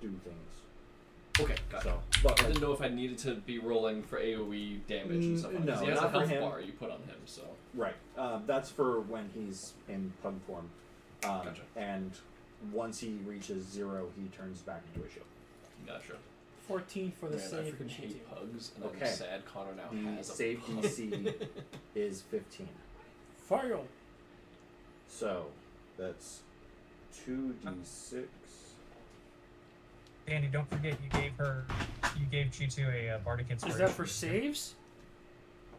C: do things.
B: Okay, gotcha.
C: So, but
B: I didn't know if I needed to be rolling for AoE damage and stuff like
C: No,
B: that. He has
C: not
B: a
C: for
B: health
C: him.
B: bar you put on him, so.
C: right, that's for when he's in pug form.
B: Gotcha.
C: And once he reaches 0, he turns back into a shield.
B: Gotcha.
D: 14 for the
B: Man, I
D: save.
B: freaking
D: and
B: hate
D: GT.
B: pugs, and
C: Okay.
B: I'm sad Connor now
C: The
B: has a
C: save
B: pug.
C: DC is 15.
D: Fire!
C: So that's 2d6.
G: Andy, don't forget you gave Chitu a bardic inspiration.
D: Is that for saves?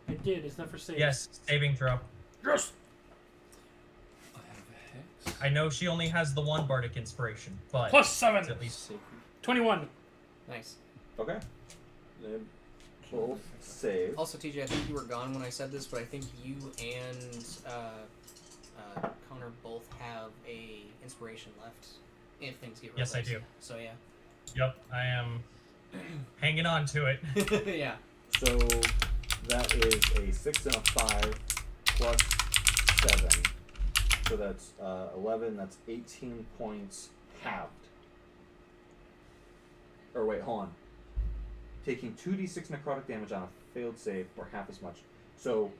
D: I did. Is that for saves?
G: Yes, saving throw.
D: Yes!
B: I have a hex.
G: I know she only has the one bardic inspiration, but
D: Plus
G: it's
D: 7!
G: at least
B: Sacred.
D: 21.
F: Nice.
C: Okay. They both save.
F: Also, TJ, I think you were gone when I said this, but I think you and Connor both have a inspiration left if things get
G: Yes, I
F: replaced.
G: do.
F: So yeah.
G: Yep, I am hanging on to it.
F: Yeah.
C: So that is a 6 and a 5 plus 7. So that's 11. That's 18 points halved. Or wait, hold on. Taking 2d6 necrotic damage on a failed save, or half as much. So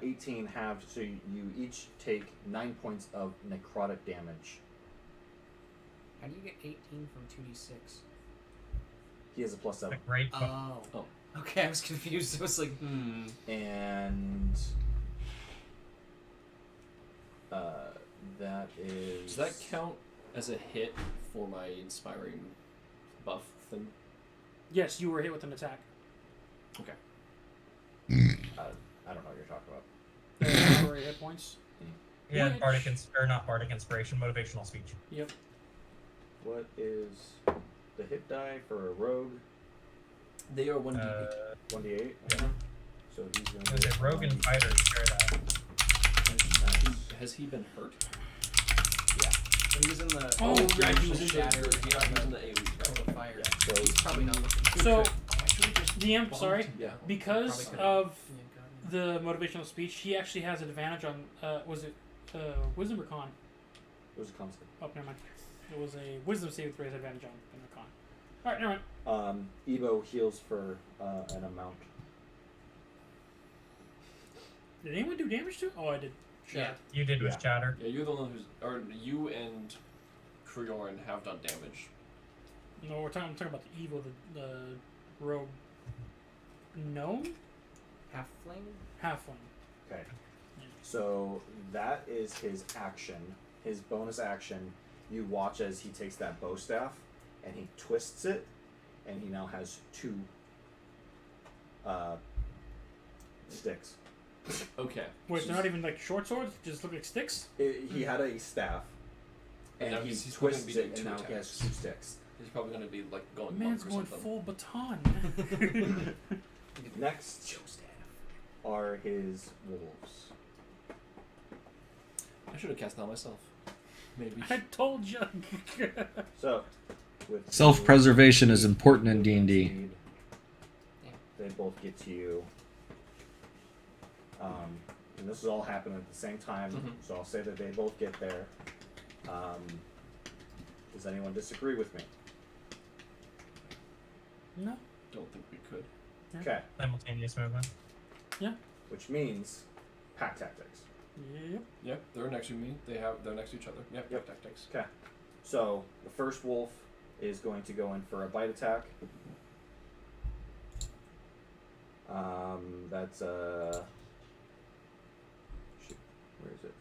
C: 18 halved. So you each take 9 points of necrotic damage.
F: How do you get 18 from 2d6?
C: He has a plus 7.
G: Great.
F: Oh. Okay, I was confused. I was like,
C: And that is.
B: Does that count as a hit for my inspiring buff thing?
D: Yes, you were hit with an attack.
B: Okay.
C: I don't know what you're talking about.
D: Temporary hit points.
G: Yeah,
D: Which-
G: bardic or not bardic inspiration, motivational speech.
D: Yep.
C: What is the hit die for a rogue?
B: They are 1d8.
C: 1d8?
G: Yeah.
C: So he's going to
G: Was it rogue and fighter? Share that.
B: Has he been hurt?
F: when he was in the
D: Oh, yeah, he was
B: in
F: shatter,
B: the, he was in the AoE.
F: Cone of fire.
C: So
F: He's probably not looking.
D: So,
F: I should have just.
D: DM, sorry.
B: Yeah.
D: Because
F: Probably could've-
D: of
F: Yeah,
D: the motivational speech, he actually has advantage on, was it Wisdom or Con?
C: it was a constant.
D: Oh, never mind. It was a Wisdom saving throw, he has advantage on, and a Con. Alright, never mind.
C: Ebo heals for an amount.
D: Did anyone do damage to? Oh, I did.
F: Yeah.
G: You did with
C: Yeah.
G: chatter.
B: Yeah, you're the one who's. Or you and Kriorin have done damage.
D: No, I'm talking about the evil, the rogue gnome?
F: Halfling?
D: Halfling.
C: Okay. So that is his action. his bonus action, you watch as he takes that bow staff and he twists it, and he now has 2 sticks.
B: Okay.
D: Wait, they're not even like short swords. They just look like sticks.
C: He had a staff, and
B: now
C: he
B: he's probably
C: twists
B: gonna be
C: it,
B: doing
C: and
B: 2
C: now he has
B: attacks.
C: 2 sticks.
B: He's probably gonna be like going
D: Man's
B: monk or
D: going
B: something.
D: full baton, man.
C: Next are his wolves.
B: I should have cast that myself. Maybe.
D: I told you.
C: So, with
A: Self-preservation is important in D&D.
C: speed, they both get to you. And this is all happening at the same time,
B: Mhm.
C: so I'll say that they both get there. Does anyone disagree with me?
D: No.
B: Don't think we could.
D: Yeah.
C: Okay,
G: Simultaneous movement.
C: which means pack tactics.
D: Yep.
B: Yep, they're next to me. They're next to each other. Yep.
C: Yep.
B: Tactics.
C: Okay, so the first wolf is going to go in for a bite attack. That's shoot, where is it?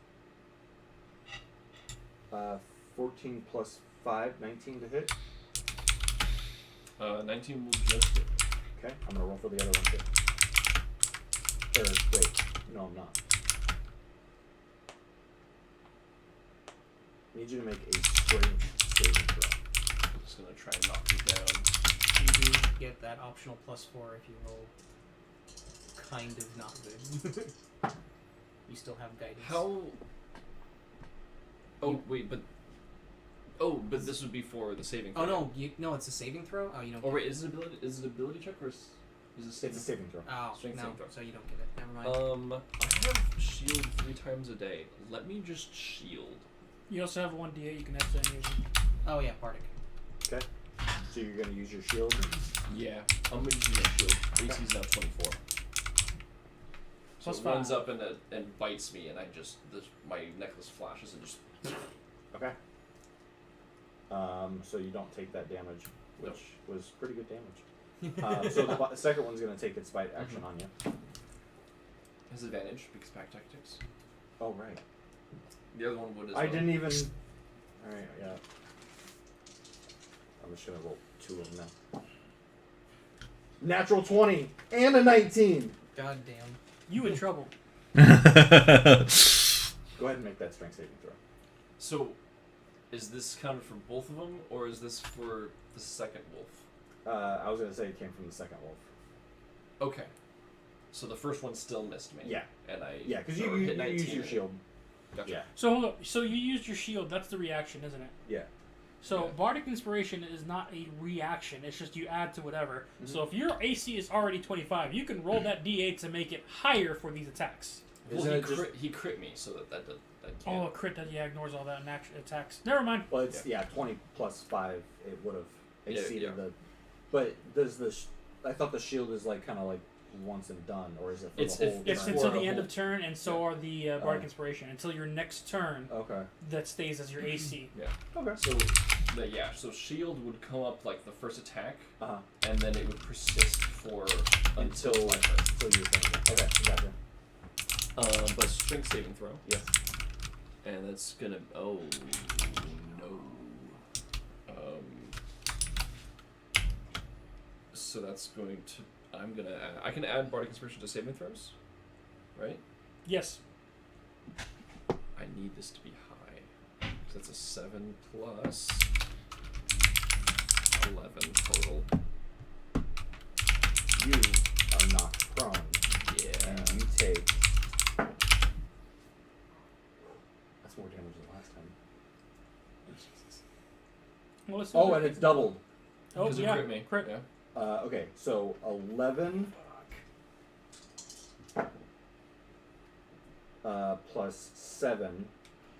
C: 14 plus 5, 19 to hit.
B: 19 will just hit.
C: Okay, I'm gonna roll for the other one too. Or wait, no, I'm not. I need you to make a strength saving throw.
B: I'm just gonna try and knock you down.
F: You do get that optional +4 if you roll kind of not good. You still have guidance.
B: How? Oh wait, but. Oh, but this would be for the saving throw.
F: Oh no, it's a saving throw. Oh, you don't.
B: Oh
F: get
B: wait,
F: it.
B: is it ability? Is it ability check or is it
C: It's
B: saving?
C: a saving throw.
F: Oh
B: strength
F: no,
B: saving throw.
F: so you don't get it. Never mind.
B: I have shield 3 times a day. Let me just shield.
D: You also have 1d8 you can have to any of them.
F: Oh yeah, Bardic.
C: Okay. So you're gonna use your shield.
B: Yeah, I'm gonna use my shield. AC is now 24. So
D: Plus
B: it runs
D: 5.
B: up and bites me, and my necklace flashes and just.
C: Okay. So you don't take that damage, which was pretty good damage. So the second one's gonna take its bite action on you.
B: Has advantage because pack tactics.
C: Oh right.
B: The other one would as
C: I
B: well.
C: didn't even. All right. Yeah. I'm just gonna roll 2 of them now. Natural 20 and a 19.
F: God damn.
D: You in trouble.
C: Go ahead and make that strength saving throw.
B: So, is this counted for both of them, or is this for the second wolf?
C: I was gonna say it came from the second wolf.
B: Okay. So the first one still missed me.
C: Yeah.
B: And I.
C: Yeah, because
B: or
C: you
B: hit 19
C: use your shield.
B: Gotcha.
C: Yeah.
D: So hold up. So you used your shield. That's the reaction, isn't it?
C: Yeah.
D: So
B: Yeah.
D: Bardic Inspiration is not a reaction. It's just you add to whatever. So if your AC is already 25, you can roll that d8 to make it higher for these attacks.
B: Well,
C: Isn't
B: he
C: it just-
B: he crit me, so that
D: Oh,
B: can't.
D: a crit that ignores all that natural attacks. Never mind.
C: Well, it's 20 plus 5. It would have
B: Yeah,
C: exceeded
B: yeah.
C: the. But does the? I thought the shield is like kind of like once and done, or is it for
B: It's-
C: the whole?
D: It's
C: turn?
D: until
B: for
D: the
B: a
D: end
B: whole-
D: of turn, and so are the Bardic Inspiration. Until your next turn,
C: Okay.
D: that stays as your AC.
C: Okay.
B: So, so shield would come up like the first attack,
C: Uh-huh.
B: and then it would persist for
C: Until
B: my turn.
C: you're done. Okay. Gotcha.
B: But strength saving throw,
C: Yes.
B: and that's gonna. Oh no. So that's going to. I'm gonna. I can add Bardic Inspiration to saving throws, right?
D: Yes.
B: I need this to be high. So that's a 7 plus 11 total.
C: You are knocked prone,
B: Yeah.
C: and you take. That's more damage than last time.
D: Well, let's
C: Oh, and it's doubled.
D: Oh,
B: Because
D: yeah.
B: it crit me.
D: Crit.
B: Yeah.
C: Okay, so 11 plus 7,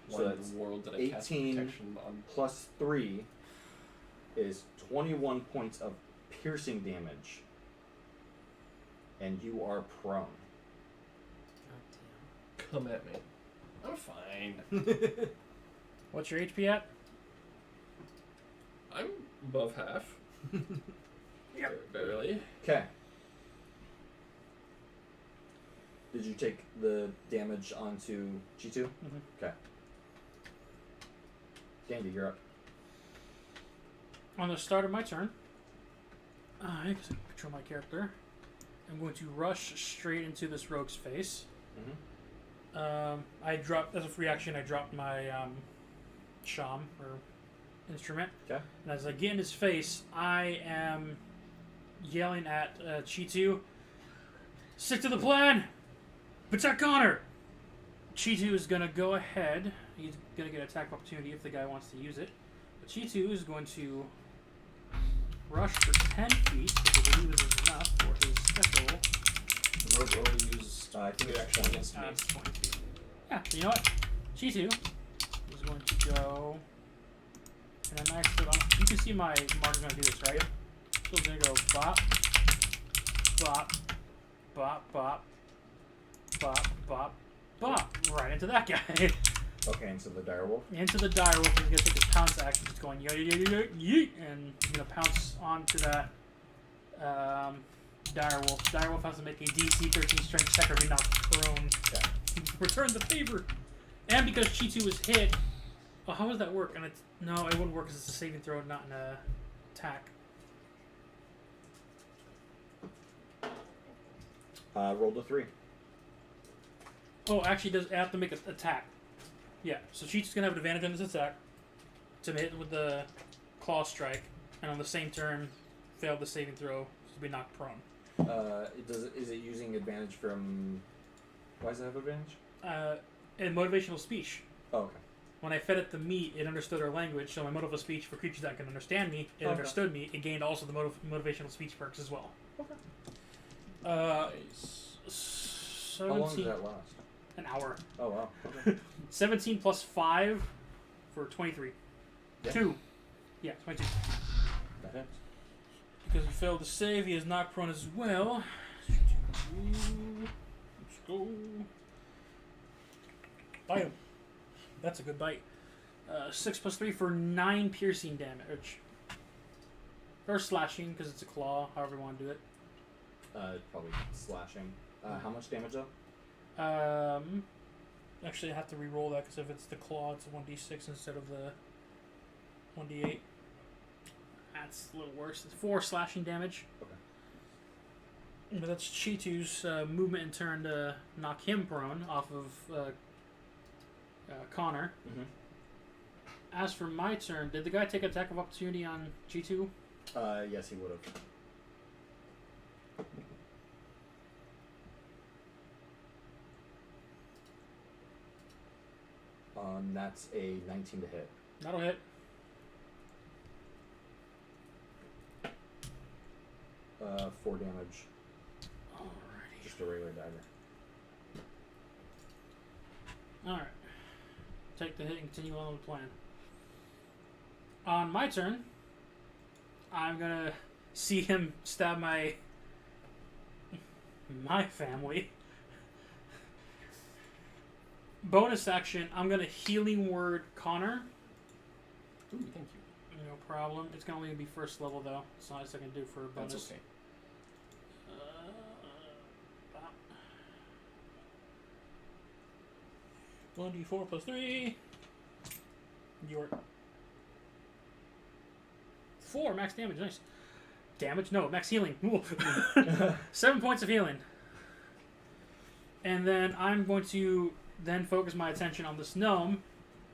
C: so
B: One in
C: that's
B: the world that I cast
C: 18
B: protection on.
C: plus 3 is 21 points of piercing damage. And you are prone.
B: Come at me. I'm fine.
D: What's your HP at?
B: I'm above half. Barely.
C: Okay. Did you take the damage onto G2?
D: Mhm.
C: Okay. Dandy, you're up.
D: On the start of my turn, I can control my character. I'm going to rush straight into this rogue's face. I dropped, as a free action, I dropped my sham, or instrument.
C: Okay.
D: And as I get in his face, I am yelling at Chitu, stick to the plan! Protect Connor! Chitu is going to go ahead. He's going to get attack opportunity if the guy wants to use it. But Chitu is going to rush for 10 feet, which I believe is enough for his special.
B: The rogue only uses
C: I think it's actually
B: against me.
D: 20 feet. Yeah, you know what? Chitu is going to go. And I'm actually. You can see my marker's going to do this, right? So it's going to go bop, bop, bop, bop, bop, bop, bop. Right into that guy.
C: Okay, into the direwolf.
D: Into the direwolf, and he's going to take his pounce action, just going yeet, and he's going to pounce onto that direwolf. Direwolf has to make a DC 13 strength check or be knocked prone.
C: Okay.
D: Return the favor. And because Chitu was hit, well, how does that work? And it's no, it wouldn't work because it's a saving throw, not an attack.
C: Rolled a 3.
D: Oh, actually, does have to make an attack. Yeah, so Cheats gonna have an advantage on this attack to hit with the claw strike, and on the same turn, fail the saving throw to be knocked prone.
C: Is it using advantage from? Why does it have advantage?
D: And motivational speech.
C: Oh, okay.
D: When I fed it the meat, it understood our language, so my motivational speech for creatures that can understand me, it understood me. It gained also the motivational speech perks as well.
C: Okay.
B: Nice.
D: 17,
C: How long does that last?
D: An hour.
C: Oh wow. Okay.
D: 17 plus 5 for 23.
C: Yeah.
D: 2. Yeah, 22.
C: That hits.
D: Because he failed to save, he is not prone as well. Let's go. Bite him. That's a good bite. 6 plus 3 for 9 piercing damage. Or slashing, because it's a claw, however you want to do it.
C: Probably slashing. How much damage though?
D: Actually, I have to re-roll that because if it's the claw, it's a 1d6 instead of the 1d8. That's a little worse. It's 4 slashing damage.
C: Okay.
D: But that's Chitu's movement and turn to knock him prone off of Connor.
C: Mm-hmm.
D: As for my turn, did the guy take attack of opportunity on Chitu?
C: Yes, he would have. That's a 19 to hit.
D: That'll hit.
C: 4 damage.
D: Alrighty.
C: Just a regular dagger.
D: Alright. Take the hit and continue on with the plan. On my turn, I'm gonna see him stab my family. Bonus action, I'm gonna healing word Connor.
B: Ooh, thank you.
D: No problem. It's gonna only be first level though. It's not as I can do for a bonus.
B: That's okay.
D: 1d4 plus 3. Your 4 max damage. Nice. Damage? No, max healing. Ooh. 7 points of healing. And then I'm going to then focus my attention on this gnome.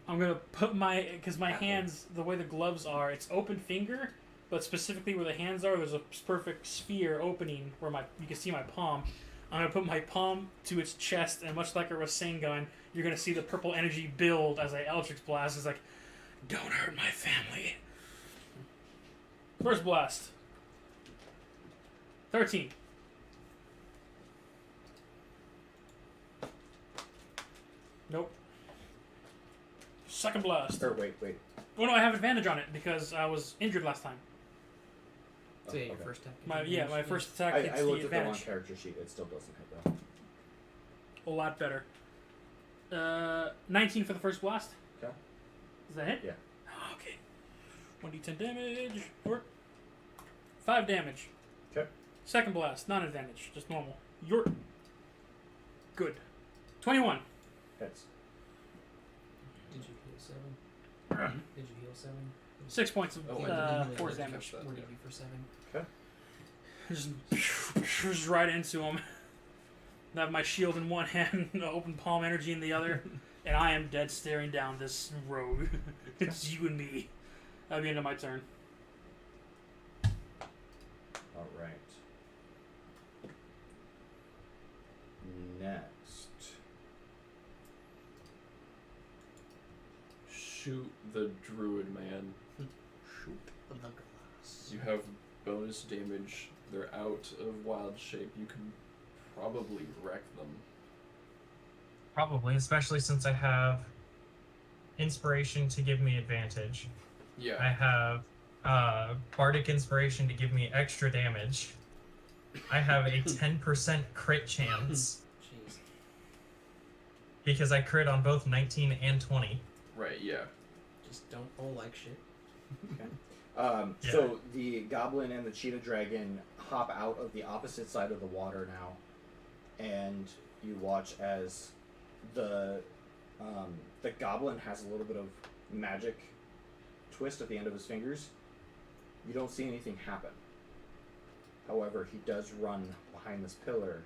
D: I'm going to put because my hands, the way the gloves are, it's open finger, but specifically where the hands are, there's a perfect sphere opening where you can see my palm. I'm going to put my palm to its chest, and much like a Rasengan, you're going to see the purple energy build as I Eldritch Blast. It's like, don't hurt my family. First blast. 13. Nope. Second blast.
C: Or wait.
D: Oh no, I have advantage on it because I was injured last time.
F: So yeah, your
C: okay.
F: first attack.
D: My first attack
C: I
D: hits
C: looked
D: the
C: at the wrong
D: advantage.
C: character sheet. It still doesn't hit though.
D: A lot better. 19 for the first blast.
C: Okay.
D: Does that hit?
C: Yeah.
D: Okay. 1d10 damage. Or 5 damage.
C: Okay.
D: Second blast, non-advantage, just normal. You're good. 21.
C: Hits.
F: Did you hit 7? Did you heal 7?
D: 6 points of
B: Oh, I didn't
D: force
B: catch
D: damage.
B: that.
F: What did you for 7?
D: Just right into him. I have my shield in one hand, open palm energy in the other, and I am dead staring down this rogue. It's you and me. That'll be the end of my turn.
C: All right. Next.
B: Shoot the druid man.
C: Shoot.
F: The glass.
B: You have bonus damage. They're out of wild shape. You can probably wreck them.
G: Probably, especially since I have inspiration to give me advantage. I
B: Yeah.
G: have bardic inspiration to give me extra damage. I have a 10% crit chance
F: Jeez.
G: because I crit on both 19 and 20.
B: Right, yeah.
F: Just don't roll like shit.
C: Okay.
G: Yeah.
C: So the goblin and the cheetah dragon hop out of the opposite side of the water now, and you watch as the goblin has a little bit of magic twist at the end of his fingers. You don't see anything happen. However, he does run behind this pillar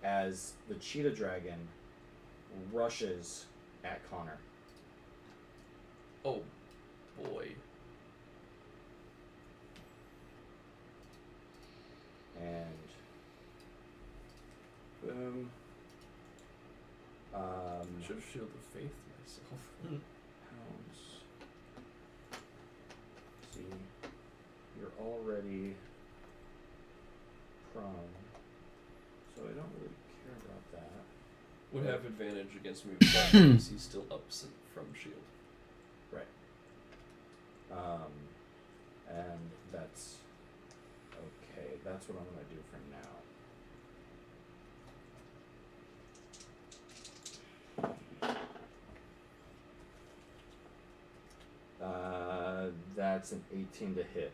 C: as the cheetah dragon rushes at Connor.
B: Oh, boy.
C: And boom.
B: Should have shielded faith myself.
C: Pounds. See, you're already prone, so I don't really care about that.
B: Would have advantage against me because he's still absent from shield.
C: Right. And that's okay. That's what I'm gonna do for now. That's an 18 to hit.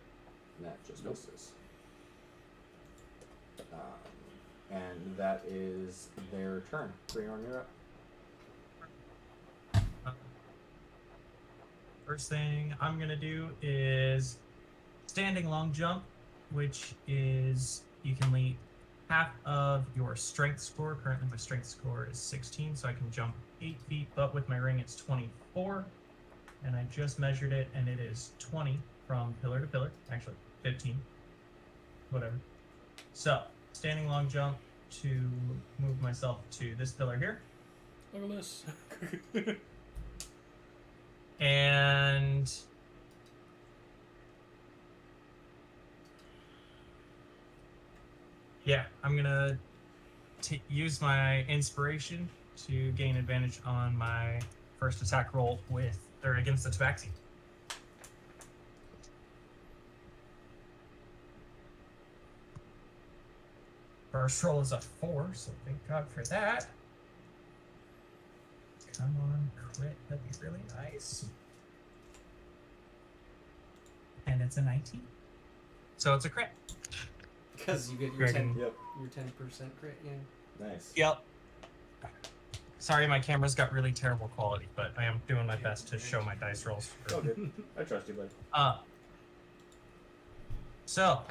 C: And that just
B: Nope.
C: misses. And that is their turn. Creon, you're up.
G: First thing I'm gonna do is standing long jump, which is you can lead half of your strength score. Currently my strength score is 16, so I can jump 8 feet, but with my ring it's 24. And I just measured it, and it is 20 from pillar to pillar. Actually, 15. Whatever. So, standing long jump to move myself to this pillar here.
D: Look at this.
G: And yeah, I'm gonna use my inspiration to gain advantage on my first attack roll with or against the tabaxi. First roll is a 4, so thank God for that. Come on, crit, that'd be really nice. And it's a 19. So it's a crit.
F: Because you get your
G: Dragon.
F: 10,
C: Yep.
F: your 10% crit, yeah.
C: Nice.
G: Yep. Sorry, my camera's got really terrible quality, but I am doing my best to show my dice rolls.
C: Oh, good. I trust you, bud.
G: So,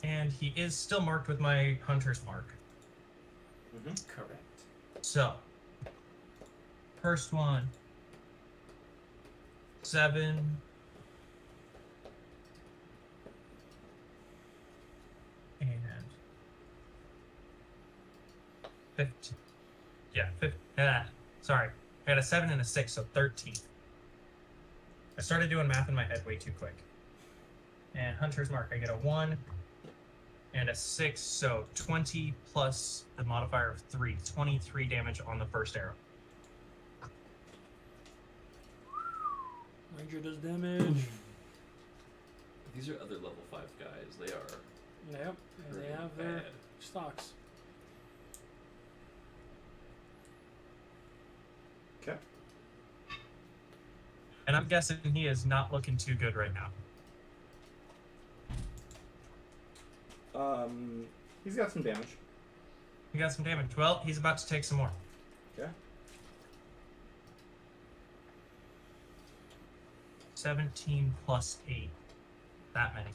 G: and he is still marked with my hunter's mark.
C: Mm-hmm.
F: Correct.
G: So, first one, 7. And 15. Yeah, 15. Sorry. I got a 7 and a 6, so 13. I started doing math in my head way too quick. And Hunter's Mark, I get a 1 and a 6, so 20 plus the modifier of 3. 23 damage on the first arrow.
D: Ranger does damage.
B: These are other level 5 guys. They are
D: Yep. And they
B: pretty
D: have their
B: bad.
D: stocks.
C: Okay.
G: And I'm guessing he is not looking too good right now.
C: He's got some damage.
G: He got some damage. Well, he's about to take some more.
C: Okay.
G: 17 plus 8. That many.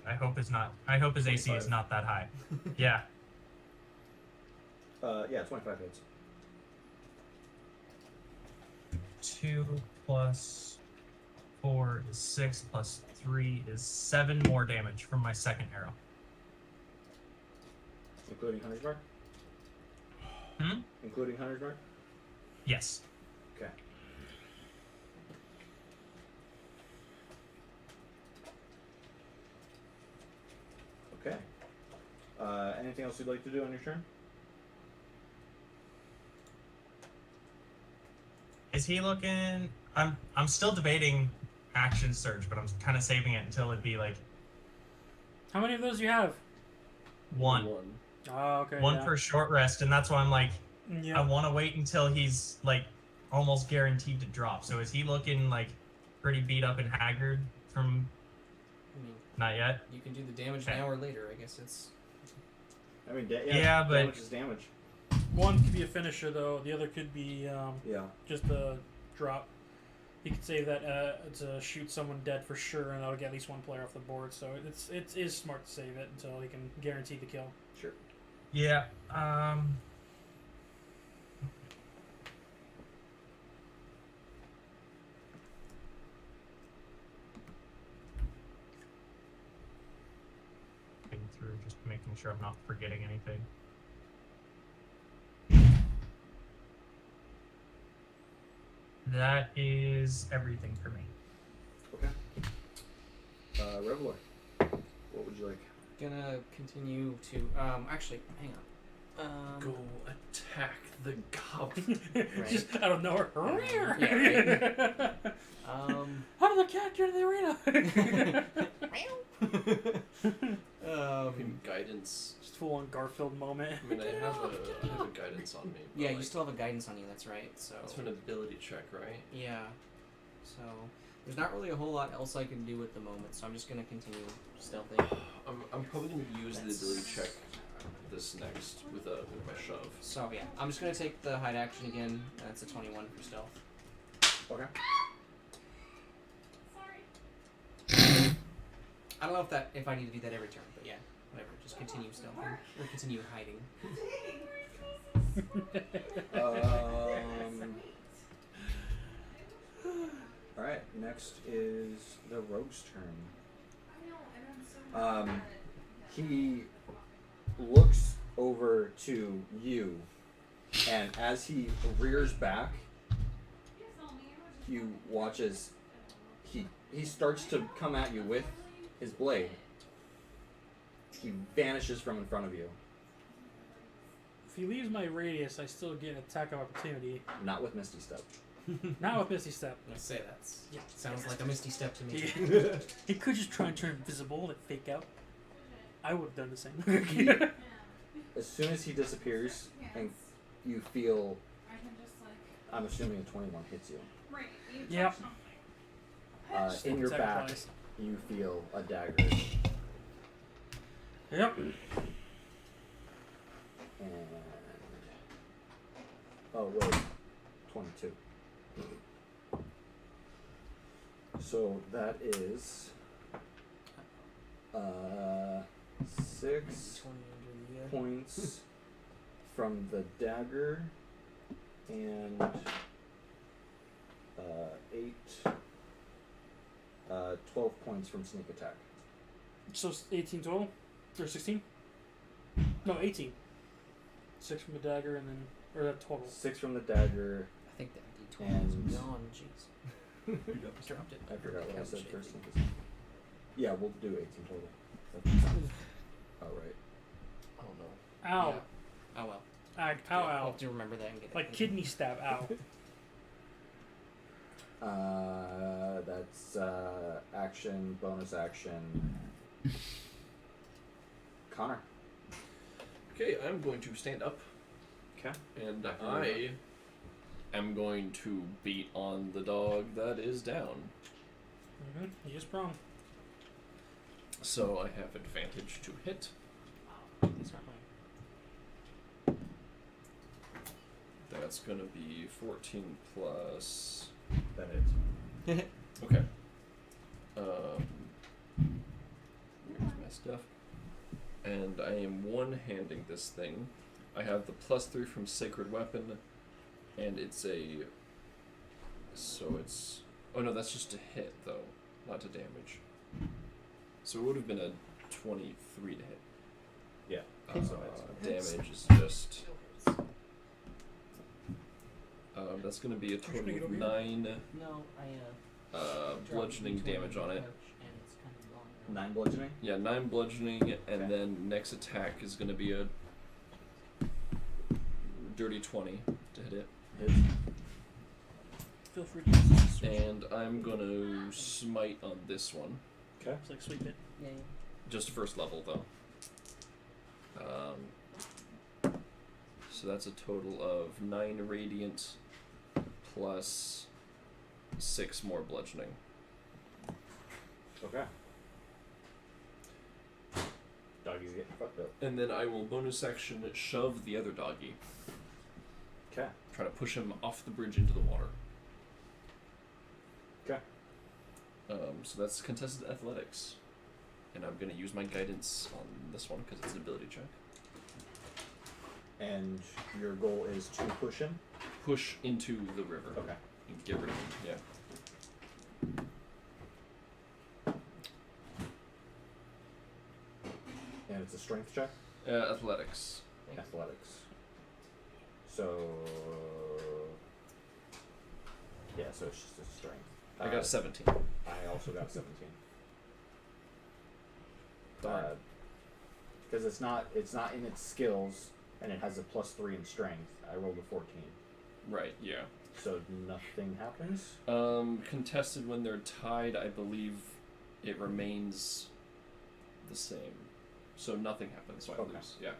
G: I hope it's not. I hope his AC is
C: 25.
G: not that high. Yeah.
C: Yeah, 25 hits.
G: 2 plus 4 is 6 plus 3 is 7 more damage from my second arrow.
C: Including Hunter's Mark?
G: Hmm?
C: Including Hunter's Mark?
G: Yes.
C: Okay. Okay. Anything else you'd like to do on your turn?
G: Is he looking? I'm still debating action surge, but I'm kind of saving it until it'd be like
D: How many of those do you have?
G: one.
D: Oh, okay.
G: One
D: yeah.
G: for short rest, and that's why I'm like,
D: Yeah.
G: I want to wait until he's like almost guaranteed to drop. So is he looking like pretty beat up and haggard from?
F: I mean,
G: Not yet.
F: you can do the damage
G: Okay.
F: now or later. I guess it's.
C: I mean,
G: Yeah, but-
C: damage is damage.
D: One could be a finisher though. The other could be
C: Yeah.
D: just a drop. You could save that to shoot someone dead for sure, and that'll get at least one player off the board. So it is smart to save it until he can guarantee the kill.
C: Sure.
G: Yeah. Looking through, just making sure I'm not forgetting anything. That is everything for me.
C: Okay. Revelor, what would you like?
F: Gonna continue to. Actually, hang on.
B: Go attack the goblin.
D: Just out of nowhere.
F: Yeah,
D: How did the cat get in the arena?
B: Guidance.
D: Just full on Garfield moment.
B: I mean, I have a guidance on me. but,
F: Yeah, you
B: like,
F: still have a guidance on you. That's right. So.
B: That's an ability check, right?
F: Yeah. So there's not really a whole lot else I can do at the moment. So I'm just gonna continue stealthing.
B: I'm probably gonna use the ability check this next with my shove.
F: So yeah, I'm just gonna take the hide action again. That's a 21 for stealth.
C: Okay.
H: Sorry.
F: I don't know if I need to do that every turn, but yeah, whatever. Just continue stealthing or continue hiding.
C: All right. Next is the rogue's turn. He looks over to you, and as he rears back, you watch as he starts to come at you with his blade. He vanishes from in front of you.
D: If he leaves my radius, I still get an attack of opportunity.
C: Not with Misty Step.
D: Not with Misty Step.
F: Let's say that's
D: Yeah.
F: sounds like a misty step to me.
D: He could just try and turn invisible and fake out. I would have done the same.
C: As soon as he disappears, and you feel,
H: I can just like.
C: I'm assuming a 21 hits you.
H: Right. You
D: Yep.
H: touched on me.
C: In your back,
D: Sacrifice.
C: you feel a dagger.
D: Yep.
C: And oh wait, 22. So that is 6
F: 20 under the
C: points from the dagger, and 12 points from sneak attack.
D: So it's 18 total? Or 16? No, 18. 6 from the dagger and then. Or that total.
C: 6 from the dagger.
F: I think that D20
C: And-
F: is beyond. Jeez. Just dropped it.
C: I forgot what I said
F: Couch
C: first.
F: 18.
C: Yeah, we'll do 18 total. Oh, right.
F: Oh no.
D: Ow.
F: Yeah. Oh well.
D: Ow,
F: I'll
D: ow.
F: have to remember that and get
D: Like
F: it.
D: kidney stab, ow.
C: That's action, bonus action. Connor.
B: Okay, I'm going to stand up,
C: Okay.
B: and I am going to beat on the dog that is down.
D: He is prone.
B: So I have advantage to hit.
F: That's not mine.
B: That's gonna be 14 plus.
C: That is.
B: Okay. Where's my stuff? And I am one-handing this thing. I have the +3 from Sacred Weapon, and it's a. So it's. Oh no, that's just to hit though, not to damage. So it would have been a 23 to hit.
C: Yeah.
B: Damage is just. That's going to be a total of 9
F: No, I
B: bludgeoning damage on it.
C: 9 bludgeoning.
B: Yeah, 9 bludgeoning, and
C: Okay.
B: then next attack is going to be a dirty 20 to hit it.
C: Hits.
D: Feel free to use this.
B: And I'm going to smite on this one.
C: Okay.
D: It's like sweep it.
F: Yeah.
B: Just first level, though. So that's a total of 9 radiant plus 6 more bludgeoning.
C: Okay. Doggy's getting fucked up.
B: And then I will bonus action shove the other doggy.
C: Okay.
B: Try to push him off the bridge into the water.
C: Okay.
B: So that's contested athletics. And I'm going to use my guidance on this one because it's an ability check.
C: And your goal is to push him?
B: Push into the river.
C: Okay.
B: And get rid of him, yeah.
C: And it's a strength check?
B: Athletics.
C: Athletics. So. Yeah, so it's just a strength.
B: I got 17.
C: I also got 17.
B: Darn.
C: Because it's not in its skills, and it has a +3 in strength. I rolled a 14,
B: Right, yeah.
C: so nothing happens.
B: Contested when they're tied, I believe it remains the same. So nothing happens, so I
C: Okay.
B: lose. Yeah.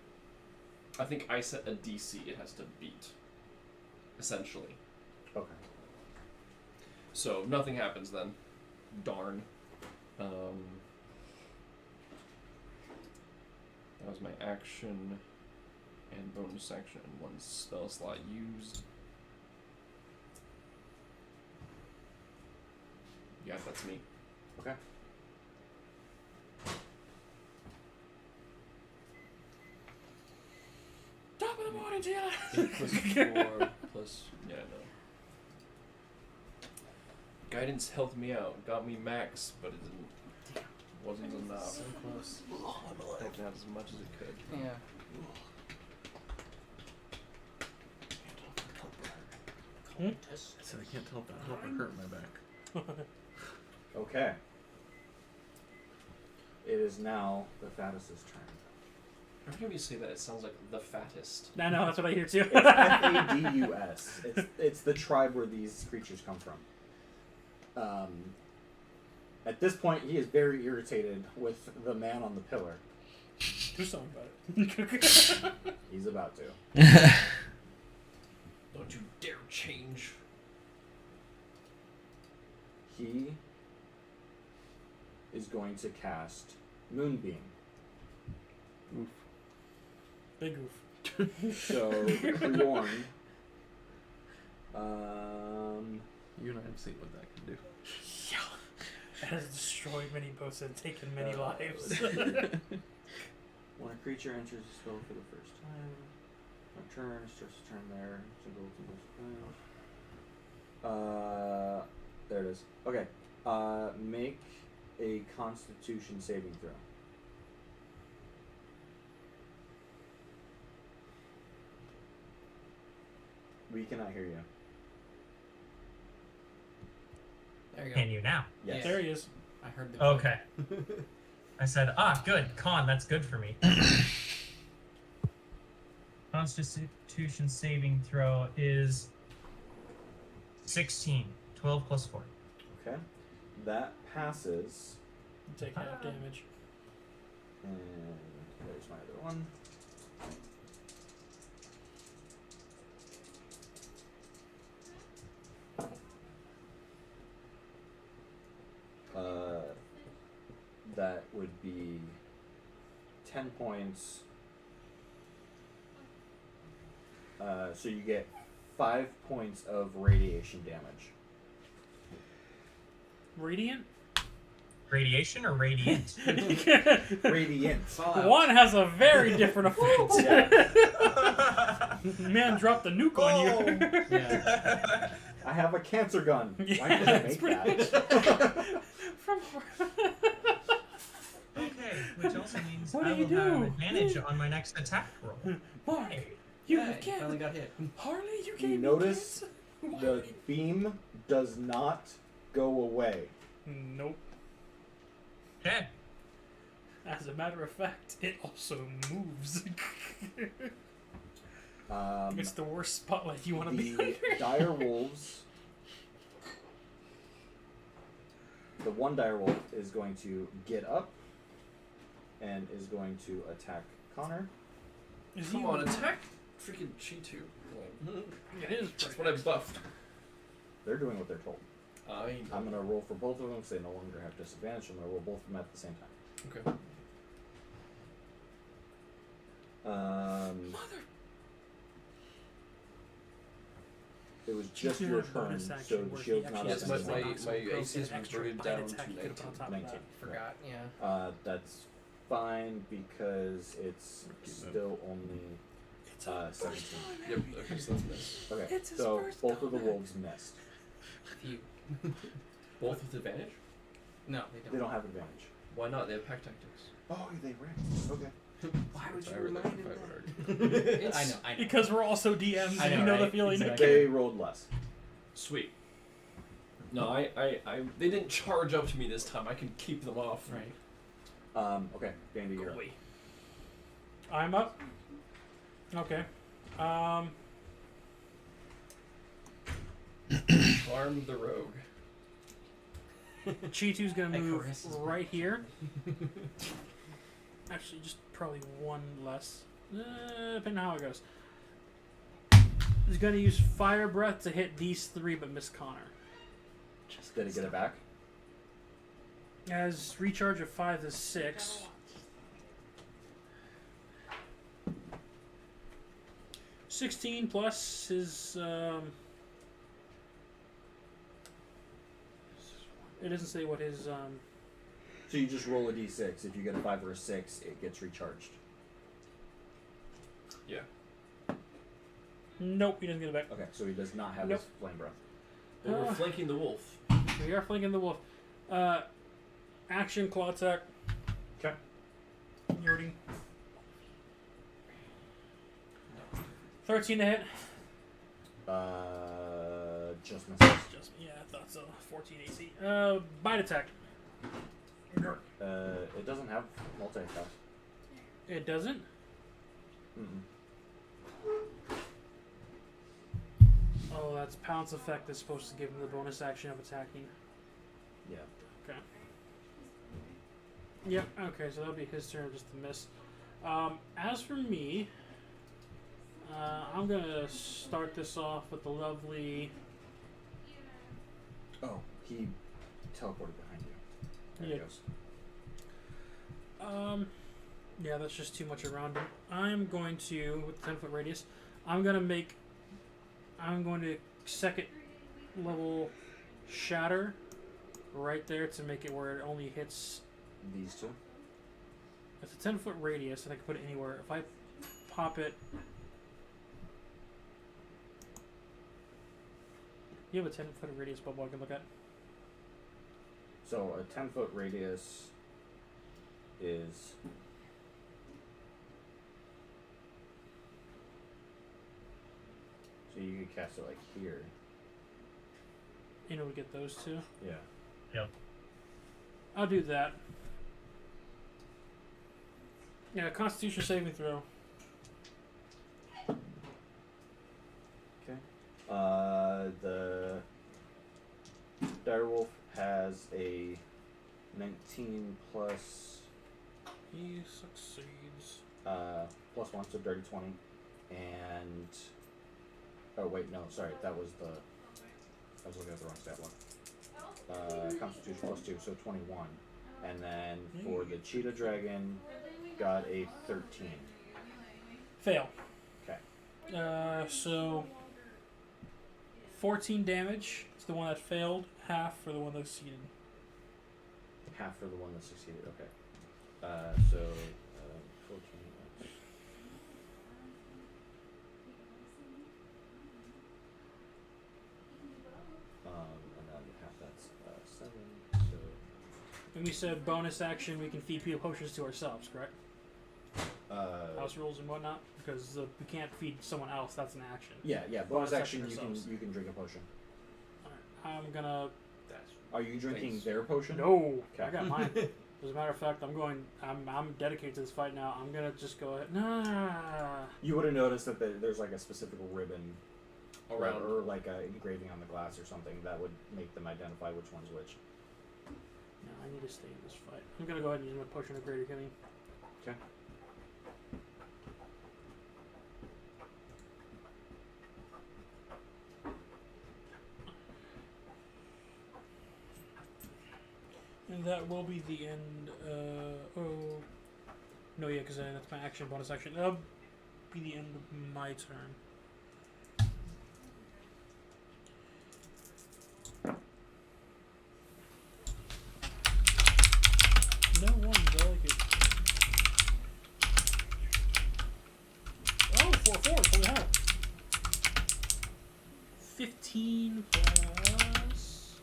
B: I think I set a DC it has to beat. Essentially.
C: Okay.
B: So nothing happens then. Darn. That was my action and bonus action and 1 spell slot used. Yeah, that's me.
C: Okay.
D: Top of the morning, Gina.
B: 8 plus 4 plus. Yeah, no. Guidance helped me out. Got me max, but it wasn't enough.
F: So close.
B: Helped out as much as it could.
F: Yeah.
E: I said I can't help it hurt my back.
C: Okay. It is now the fattest's turn.
B: Every time you say that, it sounds like the fattest.
D: I know, that's what I hear too.
C: It's Fadus. It's the tribe where these creatures come from. At this point, he is very irritated with the man on the pillar.
D: Do something about it.
C: He's about to.
B: Don't you dare change.
C: He is going to cast Moonbeam.
D: Big oof.
C: So, Kriorn,
E: You and I have seen what that can do.
D: That has destroyed many boats and taken many lives.
C: when a creature enters the spell for the first time, a turn, starts to turn there, there it is. Okay. Make a Constitution saving throw. We cannot hear you.
F: There you go.
G: Can you now?
C: Yes.
D: There he is.
F: I heard the.
G: Okay. I said, good. Con, that's good for me. Constitution saving throw is 16. 12 plus 4.
C: Okay. That passes.
D: Take half damage.
C: And there's my other one. That would be 10 points. So you get 5 points of radiation damage.
D: Radiant?
G: Radiation or radiant?
C: Radiant.
D: One has a very different effect.
C: Yeah.
D: Man dropped the nuke on you.
F: Yeah.
C: I have a cancer gun. Why
D: Yeah,
C: did I
D: it's
C: make
D: pretty
C: that?
G: Okay, which also means
D: What
G: I
D: do you
G: will have
D: do?
G: advantage on my next attack roll.
D: Mark,
G: Hey,
D: you
F: Yeah, you finally
D: again.
F: got hit.
D: Harley, you
C: You
D: gave me
C: notice
D: cancer.
C: the beam does not go away.
D: Nope.
G: okay.
D: As a matter of fact, it also moves. It's the worst spotlight you want to be
C: The
D: under.
C: dire wolves. The one dire wolf is going to get up and is going to attack Connor.
D: Is
B: Come
D: he-
B: on, attack freaking Cheetu.
D: It is
B: That's
D: pretty
B: what I buffed.
C: They're doing what they're told.
B: I
C: I'm going to roll for both of them because they no longer have disadvantage. I'm going to roll both of them at the same time.
B: Okay.
C: It was just
D: You
C: your
D: did a
C: turn,
D: bonus
C: so
D: action
C: the
D: where
C: shield's
D: he
C: not
D: actually
C: up
B: Yes, my,
D: has
B: my,
C: anymore.
D: to
B: my
D: knock
B: AC has
D: an
B: been
D: extra
B: buried
D: bite
B: down
D: attack
B: to
D: you could put on top of
C: 19.
D: that.
F: Forgot. Yeah.
C: That's fine because it's still only
D: It's our first
C: 17.
D: time
B: Yep,
D: having
B: okay,
D: it.
B: so that's miss.
C: Okay,
D: It's his
C: so
D: first
C: both of the
D: time.
C: wolves missed.
F: Phew.
B: Both with advantage?
F: No, they don't.
C: They don't have advantage.
B: Why not? They have pack tactics.
C: Oh, they ran. Okay.
F: Why would you
B: I would
F: remind
B: like
F: him
B: if I
F: that?
B: would argue.
F: I know. I know.
D: Because we're also DMs
F: I
D: and you
F: know,
D: know the
F: right?
D: feeling.
F: Exactly.
C: They rolled less.
B: Sweet. No, I they didn't charge up to me this time. I can keep them off.
F: Right.
C: Okay, Dandy, you're up.
B: Wait.
D: I'm up. Okay.
B: Arm the rogue.
D: Cheetu's gonna
F: Hey,
D: move
F: Chris is
D: right here. Actually, just probably one less. Depending on how it goes. He's gonna use Fire Breath to hit these three, but miss Connor.
C: Did he get it back?
D: As recharge of 5 is 6. $16 plus his. It doesn't say what his.
C: So you just roll a d6. If you get a 5 or a 6, it gets recharged.
B: Yeah.
D: Nope, he doesn't get it back.
C: Okay, so he does not have
D: Nope.
C: his flame breath.
B: But we're flanking the wolf.
D: We are flanking the wolf. Action claw attack.
C: Okay.
D: Yording. 13 to hit.
C: Just misses.
D: Just yeah, I thought so. 14 AC. Bite attack.
C: It doesn't have multi-attack.
D: It doesn't.
C: Mm-mm.
D: Oh, that's pounce effect is supposed to give him the bonus action of attacking.
C: Yeah.
D: Okay. Yep. Okay, so that'll be his turn just to miss. As for me, I'm gonna start this off with the lovely.
C: Oh, he teleported behind you. There
D: Yeah.
C: he goes.
D: Yeah, that's just too much around him. I'm going to, with the 10-foot radius, I'm going to second level shatter right there to make it where it only hits.
C: These two.
D: It's a 10-foot radius, and I can put it anywhere. If I pop it. You have a 10-foot radius bubble I can look at.
C: So a 10-foot radius is. So you could cast it like here.
D: You know, we get those two.
C: Yeah.
G: Yep.
D: I'll do that. Yeah, Constitution saving throw.
C: Okay. The direwolf has a 19 plus
D: He succeeds.
C: plus 1, so dirty 20, and oh wait, no, sorry, that was the. I was looking at the wrong stat one. Constitution plus 2, so 21, and then for the cheetah dragon, got a 13.
D: Fail.
C: Okay.
D: So 14 damage. It's the one that failed. Half for the one that succeeded.
C: half for the one that succeeded. Okay. So 14. And then half that's 7. So
D: And we said bonus action, we can feed people potions to ourselves, correct? House rules and whatnot, because we can't feed someone else. That's an action.
C: yeah. Bonus
D: Bonus
C: action.
D: action
C: You can drink a potion.
D: Alright, I'm gonna.
C: Are you drinking
B: Thanks.
C: their potion?
D: No,
C: Okay.
D: I got mine. As a matter of fact, I'm dedicated to this fight now. I'm gonna just go ahead. Nah.
C: You would have noticed that there's like a specific ribbon
B: Around.
C: or like a engraving on the glass or something that would make them identify which one's which.
D: No, I need to stay in this fight. I'm gonna go ahead and use my potion of greater healing.
C: Okay.
D: And that will be the end. Oh. No, yeah, because that's my action, bonus action. That'll be the end of my turn. No one, I like it. Oh, 4 4, holy hell. 15 plus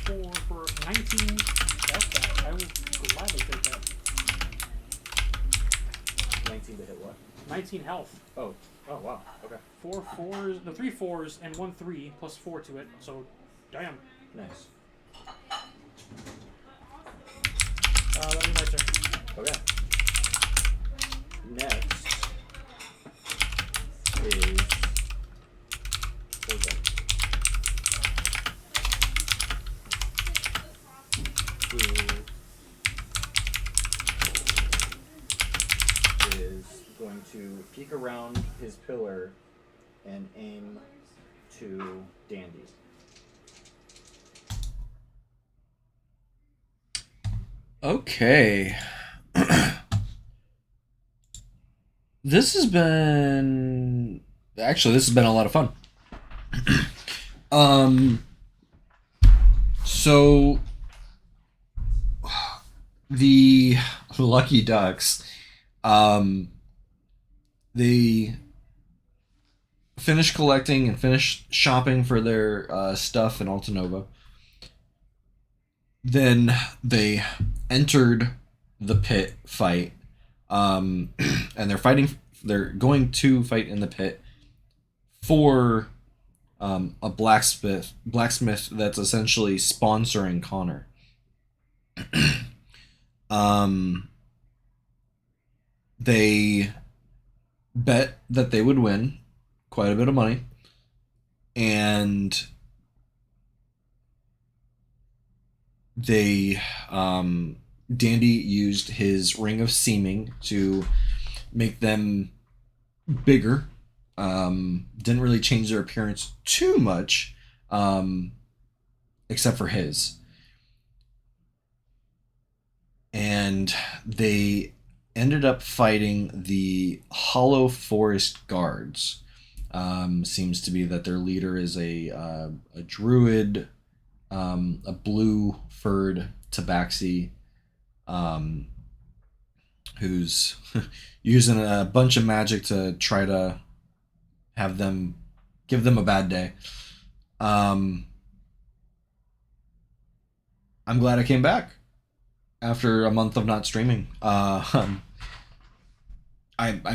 D: 4 for 19. That's that. I will gladly take that.
C: 19 to hit what?
D: 19 health.
C: Oh wow. Okay.
D: 4 4s, no, 3 4s, and 1 3 plus 4 to it. So, damn.
C: Nice.
D: That'll be my turn.
C: Okay. Next is Olga. Who is going to peek around his pillar and aim to Dandy.
A: Okay. This has been a lot of fun. So the Lucky Ducks, they finished collecting and finished shopping for their stuff in Altanova. Then they entered the pit fight, and they're going to fight in the pit for a blacksmith that's essentially sponsoring Connor. They bet that they would win quite a bit of money, and they Dandy used his ring of seeming to make them bigger. Didn't really change their appearance too much, except for his. And they ended up fighting the Hollow Forest Guards. Seems to be that their leader is a druid, a blue-furred tabaxi, who's using a bunch of magic to try to give them a bad day. I'm glad I came back after a month of not streaming. I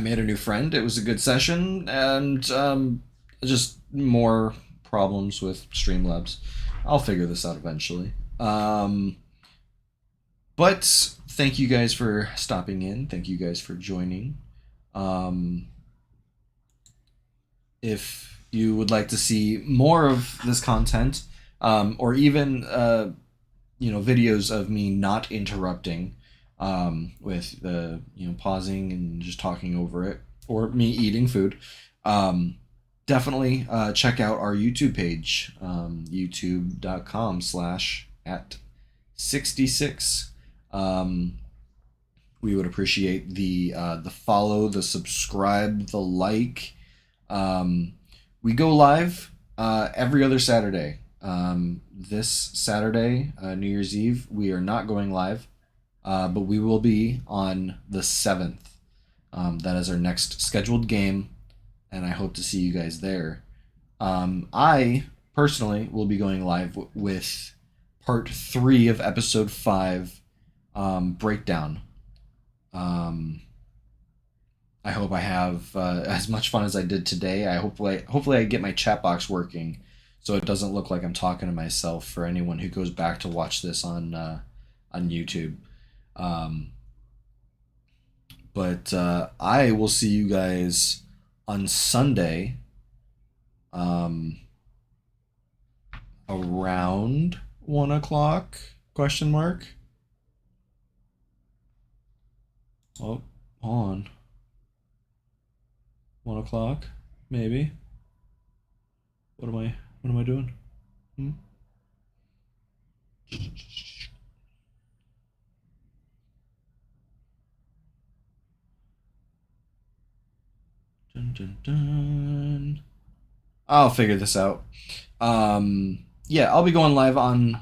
A: made a new friend. It was a good session, and just more problems with Streamlabs. I'll figure this out eventually. But thank you guys for stopping in. Thank you guys for joining. If you would like to see more of this content, or even videos of me not interrupting, with the pausing and just talking over it, or me eating food, definitely check out our YouTube page, youtube.com/@66. We would appreciate the follow, the subscribe, the like. We go live every other Saturday. This Saturday, New Year's Eve, we are not going live, but we will be on the 7th. That is our next scheduled game, and I hope to see you guys there. I personally will be going live with part 3 of episode 5, breakdown. I hope I have as much fun as I did today. Hopefully I get my chat box working, so it doesn't look like I'm talking to myself for anyone who goes back to watch this on YouTube. But I will see you guys on Sunday, around 1 o'clock? Question mark. Oh, hold on. 1 o'clock, maybe. What am I doing? Dun, dun, dun. I'll figure this out. Yeah, I'll be going live on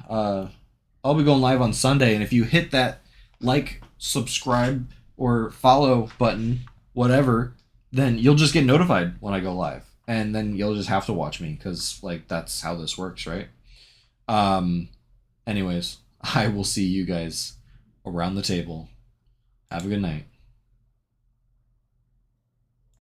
A: Sunday, and if you hit that like, subscribe, or follow button, whatever, then you'll just get notified when I go live, and then you'll just have to watch me because like that's how this works, right? Anyways, I will see you guys around the table. Have a good night.